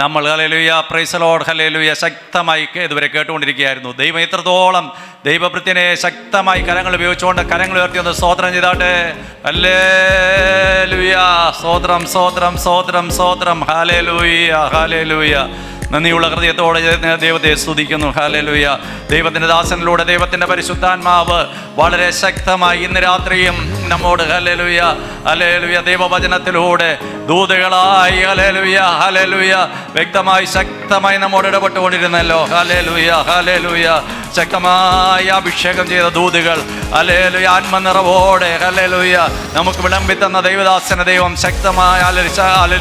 നമ്മൾ ഹല്ലേലൂയ പ്രൈസ് ദി ലോർഡ് ഹല്ലേലൂയ ശക്തമായി ഇതുവരെ കേട്ടുകൊണ്ടിരിക്കുകയായിരുന്നു. ദൈവം ഇത്രത്തോളം ദൈവഭൃത്യനെ ശക്തമായി കരങ്ങൾ ഉപയോഗിച്ചുകൊണ്ട് കരങ്ങൾ ഉയർത്തിയൊന്ന് സ്തോത്രം ചെയ്താട്ടെ. ഹല്ലേലൂയ. സ്തോത്രം സ്തോത്രം സ്തോത്രം സ്തോത്രം. ഹല്ലേലൂയ ഹല്ലേലൂയ. നന്ദിയുള്ള ഹൃദയത്തോടെ ദൈവത്തെ സ്തുതിക്കുന്നു. ഹല്ലേലൂയ. ദൈവത്തിൻ്റെ ദാസനിലൂടെ ദൈവത്തിൻ്റെ പരിശുദ്ധാത്മാവ് വളരെ ശക്തമായി ഇന്ന് രാത്രിയും നമ്മോട് ഹല്ലേലൂയ ഹല്ലേലൂയ ദൈവവചനത്തിലൂടെ ദൂതകളായി ഹല്ലേലൂയ ഹല്ലേലൂയ വ്യക്തമായി ശക്തമായി നമ്മോട് ഇടപെട്ടുകൊണ്ടിരുന്നല്ലോ. Hallelujah hallelujah. ശക്തമായ അഭിഷേകം ചെയ്ത ദൂതുകൾ ഹല്ലേലൂയ ആത്മനിറവോടെ ഹല്ലേലൂയ നമുക്ക് വിളമ്പി തന്ന ദൈവദാസന ദൈവം ശക്തമായ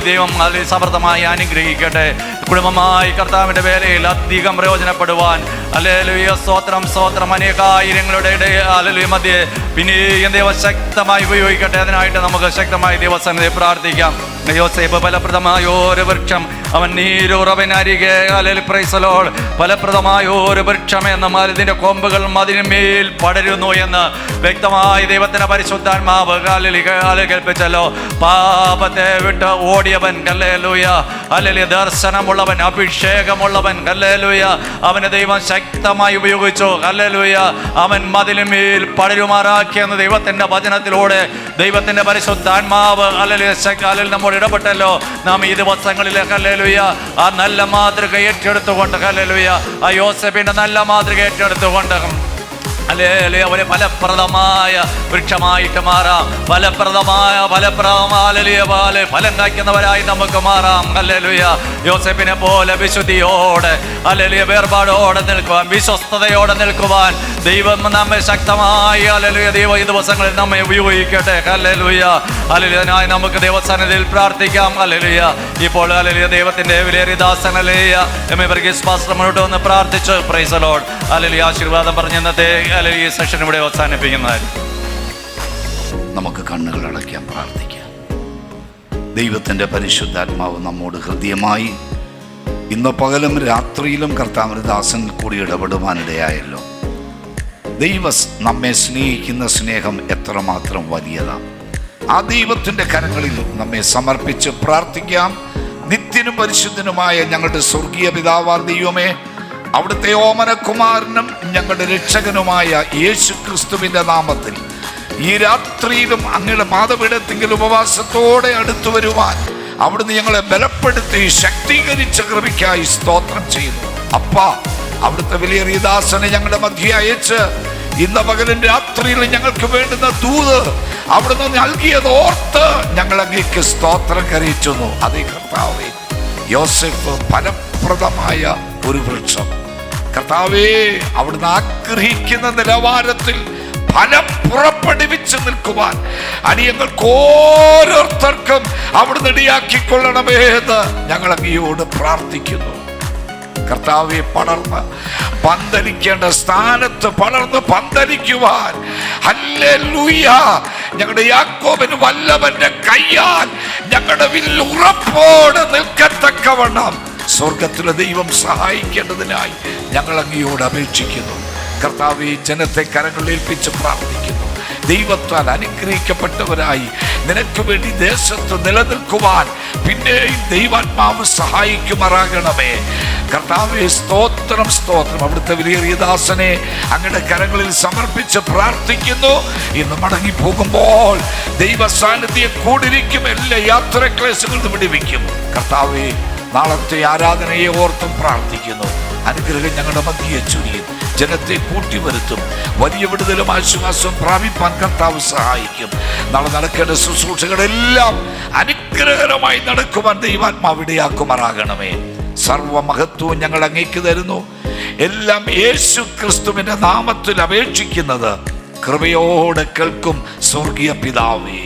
ദൈവം സമൃദ്ധമായി അനുഗ്രഹിക്കട്ടെ. കുടുംബമായി കർത്താവിൻ്റെ വേലയിൽ അധികം പ്രയോജനപ്പെടുവാൻ ഹല്ലേലൂയ സ്തോത്രം സ്തോത്രം. അനേകായിരങ്ങളുടെ ഹല്ലേലൂയ മധ്യേ പിന്നെയും ദൈവം ശക്തമായി ഉപയോഗിക്കട്ടെ. അതിനായിട്ട് നമുക്ക് ശക്തമായി ദൈവസന്നിധിയിൽ പ്രാർത്ഥിക്കാം. യോസേഫ് ഫലപ്രദമായ ഒരു വൃക്ഷം, അവൻ നീരുറവിനരികെ ഹല്ലേലൂയ പ്രൈസ് ദി ലോർഡ് ഫലപ്രദമായ ഒരു വൃക്ഷം എന്നും അതിൻ്റെ കൊമ്പുകൾ മതിന്മേൽ പടരുന്നു എന്ന് വ്യക്തമായി ദൈവത്തിൻ്റെ പരിശുദ്ധാത്മാവ് ഹല്ലേലൂയ കേൾപ്പിച്ചല്ലോ. പാപത്തെ വിട്ട് ഓടിയവൻ ഹല്ലേലൂയ ഹല്ലേലൂയ ദർശനമുള്ളവൻ അഭിഷേകമുള്ളവൻ ഹല്ലേലൂയ അവനെ ദൈവം ശക്തമായി ഉപയോഗിച്ചു. ഹല്ലേലൂയ അവൻ മതിന്മേൽ പടരുമാറാക്കിയെന്ന് ദൈവത്തിൻ്റെ വചനത്തിലൂടെ ദൈവത്തിൻ്റെ പരിശുദ്ധാത്മാവ് ഹല്ലേലൂയ നമ്മോട് ഇടപെട്ടല്ലോ. നാം ഈ ദിവസങ്ങളിൽ ഹല്ലേലൂയ ആ നല്ല മാതൃക ഏറ്റെടുത്തുകൊണ്ട് ഹല്ലേലൂയ ആ യോസേഫിന്റെ നല്ല മാതൃക ഏറ്റെടുത്തുകൊണ്ട് ഹല്ലേലൂയ അവരെ ഫലപ്രദമായ വൃക്ഷമായിട്ട് മാറാം. ഫലപ്രദമായ ഫലം കായ്ക്കുന്നവരായി നമുക്ക് മാറാം. ഹല്ലേലൂയ യോസേഫിനെ പോലെ വിശുദ്ധിയോടെ ഹല്ലേലൂയ വേർപാടോടെ നിൽക്കുവാൻ, വിശ്വസ്തയോടെ നിൽക്കുവാൻ ദൈവം നമ്മെ ശക്തമായി ഹല്ലേലൂയ ദൈവം ഈ ദിവസങ്ങളിൽ നമ്മെ ഉപയോഗിക്കട്ടെ. Hallelujah hallelujah. നമുക്ക് ദൈവസന്നിധിയിൽ പ്രാർത്ഥിക്കാം. ഹല്ലേലൂയ. ഇപ്പോൾ ഹല്ലേലൂയ ദൈവത്തിന്റെ വിലയേറിയ ദാസൻ ഹല്ലേലൂയ വർഗീസ് പാസ്റ്റർ മുന്നോട്ട് വന്ന് പ്രാർത്ഥിച്ച് പ്രൈസ് ദി ലോർഡ് ഹല്ലേലൂയ ആശീർവാദം പറഞ്ഞ് ഇന്നത്തെ ഈ സെഷൻ ഇവിടെ അവസാനിപ്പിക്കുന്നതായിരിക്കും. നമുക്ക് കണ്ണുകൾ അടയ്ക്കാൻ പ്രാർത്ഥിക്കാം. ദൈവത്തിൻ്റെ പരിശുദ്ധാത്മാവ് നമ്മോട് ഹൃദ്യമായി ഇന്ന് പകലും രാത്രിയിലും കർത്താവിൻ്റെ ദാസനിൽ കൂടി ഇടപെടുവാനിടയായല്ലോ. നമ്മെ സ്നേഹിക്കുന്ന സ്നേഹം എത്രമാത്രം വലിയതാണ്. ആ ദൈവത്തിൻ്റെ കരങ്ങളിൽ നമ്മെ സമർപ്പിച്ച് പ്രാർത്ഥിക്കാം. നിത്യനും പരിശുദ്ധനുമായ ഞങ്ങളുടെ സ്വർഗീയ പിതാവാം ദൈവമേ, അവിടുത്തെ ഓമനകുമാരനും ഞങ്ങളുടെ രക്ഷകനുമായ യേശു ക്രിസ്തുവിൻ്റെ നാമത്തിൽ ഈ രാത്രിയിലും അങ്ങയുടെ മാതപീഠത്തിങ്കിൽ ഉപവാസത്തോടെ അടുത്തു വരുവാൻ അവിടുന്ന് ഞങ്ങളെ ബലപ്പെടുത്തി ശക്തീകരിച്ച കൃപയ്ക്കായി സ്തോത്രം ചെയ്യുന്നു. അപ്പാ, അവിടുത്തെ വിലയേറിയ ദാസനെ ഞങ്ങളുടെ മധ്യേ അയച്ച് ഇന്ന് പകലും രാത്രിയിൽ ഞങ്ങൾക്ക് വേണ്ടുന്ന ദൂത് അവിടുന്ന് നൽകിയത് ഓർത്ത് ഞങ്ങൾ അങ്ങേക്ക് സ്തോത്രം കരയിച്ചുന്നു. അതേ കർത്താവേ, യോസേഫ് ഫലപ്രദമായ ഒരു വൃക്ഷം കർത്താവേ, അവിടുന്ന് ആഗ്രഹിക്കുന്ന നിലവാരത്തിൽ ഫലം പുറപ്പെടുവിച്ച് നിൽക്കുവാൻ അടിയങ്ങൾക്ക് ഓരോരുത്തർക്കും അവിടുന്ന് ഇടയാക്കിക്കൊള്ളണമേ എന്ന് ഞങ്ങൾ അങ്ങയോട് പ്രാർത്ഥിക്കുന്നു. കർത്താവെ, പടർന്ന് പന്തലിക്കേണ്ട സ്ഥാനത്ത് പടർന്ന് പന്തലിക്കുവാൻ ഹല്ലേലൂയ ഞങ്ങളുടെ യാക്കോബിന് വല്ലവന്റെ കയ്യാൽ ഞങ്ങളുടെ വില്ല് ഉറപ്പോടെ നിൽക്കത്തക്കവണ്ണം സ്വർഗത്തിലെ ദൈവം സഹായിക്കേണ്ടതിനായി ഞങ്ങൾ അങ്ങയോട് അപേക്ഷിക്കുന്നു. കർത്താവേ, ജനത്തെ കരങ്ങളിൽ ഏൽപ്പിച്ച് പ്രാർത്ഥിക്കുന്നു. ദൈവത്താൽ അനുഗ്രഹിക്കപ്പെട്ടവരായി നിനക്ക് വേണ്ടി ദേശത്ത് നിലനിൽക്കുവാൻ പിന്നെയും ദൈവാത്മാവ് സഹായിക്കുമാറാകണമേ. കർത്താവേ, സ്തോത്രം സ്തോത്രം. അവിടുത്തെ വിലയേറിയ ദാസനെ അങ്ങയുടെ കരങ്ങളിൽ സമർപ്പിച്ച് പ്രാർത്ഥിക്കുന്നു. ഇന്ന് മടങ്ങി പോകുമ്പോൾ ദൈവ സാന്നിധ്യം കൂടിരിക്കും. എല്ലാ യാത്രാക്ലേശങ്ങളും വിടുവിക്കും. കർത്താവേ, നാളത്തെ ആരാധനയെ ഓർത്തും പ്രാർത്ഥിക്കുന്നു. അനുഗ്രഹം ഞങ്ങളുടെ മധ്യയെ ചൊരിയും. ജനത്തെ കൂട്ടിവരുത്തും. വലിയ വിടുതലും ആശ്വാസവും പ്രാപിപ്പാൻ കർത്താവ് സഹായിക്കും. നാളെ നടക്കേണ്ട ശുശ്രൂഷകളെല്ലാം അനുഗ്രഹകരമായി നടക്കുവാൻ ദൈവാത്മാവ് ഇടയാക്കുമാറാകണമേ. സർവമഹത്വവും ഞങ്ങൾ അങ്ങേക്ക് തരുന്നു. എല്ലാം യേശു ക്രിസ്തുവിന്റെ നാമത്തിൽ അപേക്ഷിക്കുന്നത് കൃപയോടെ കേൾക്കും സ്വർഗീയ പിതാവേ.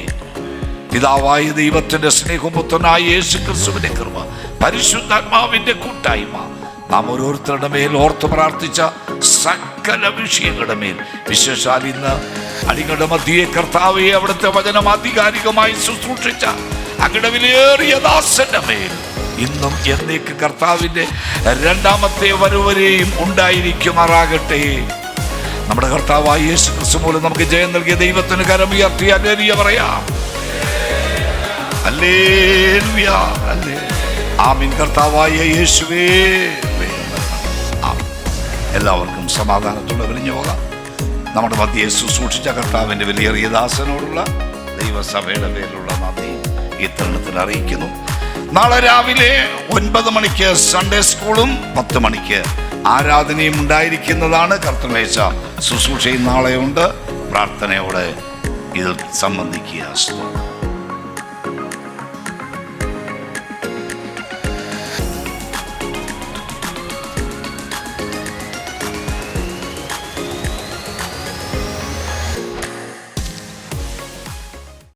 പിതാവായ ദൈവത്തിന്റെ സ്നേഹവും പുത്രനായ യേശു ക്രിസ്തുവിന്റെ കൃപ, പരിശുദ്ധാത്മാവിന്റെ കൂട്ടായ്മ നാം ഓരോരുത്തരുടെ മേൽ ഓർത്ത് പ്രാർത്ഥിച്ച സകല വിഷയങ്ങളുടെ മേൽ, വിശേഷാൽ ഇന്ന് അടികളുടെ മധ്യയെ കർത്താവെ അവിടുത്തെ വചനം ആധികാരികമായി ശുശ്രൂഷിച്ച അങ്ങയുടെ വിലയേറിയ ദാസന്റെ മേൽ ഇന്നും എന്നേക്ക് കർത്താവിന്റെ രണ്ടാമത്തെ വരവരെയും ഉണ്ടായിരിക്കുമാറാകട്ടെ. നമ്മുടെ കർത്താവായ യേശു ക്രിസ്തു മൂലം നമുക്ക് ജയം നൽകിയ ദൈവത്തിന് കരമുയർത്തി ഹല്ലേലൂയ പറയാം. ഹല്ലേലൂയ, ഹല്ലേലൂയ. ആമീൻ. കർത്താവായ യേശുവേ, എല്ലാവർക്കും സമാധാനത്തോടെ വിരിഞ്ഞു പോകാം. നമ്മുടെ മധ്യയെ ശുശ്രൂഷിച്ച കർത്താവിൻ്റെ വിലയേറിയ ദാസനോടുള്ള ദൈവസഭയുടെ പേരിലുള്ള നന്ദി ഈ തരുണത്തിൽ അറിയിക്കുന്നു. നാളെ രാവിലെ 9 മണിക്ക് സൺഡേ സ്കൂളും 10 മണിക്ക് ആരാധനയും ഉണ്ടായിരിക്കുന്നതാണ്. കർത്തൃമേശ ശുശ്രൂഷയും നാളെയുണ്ട്. പ്രാർത്ഥനയോടെ ഇതിൽ സംബന്ധിക്കുക.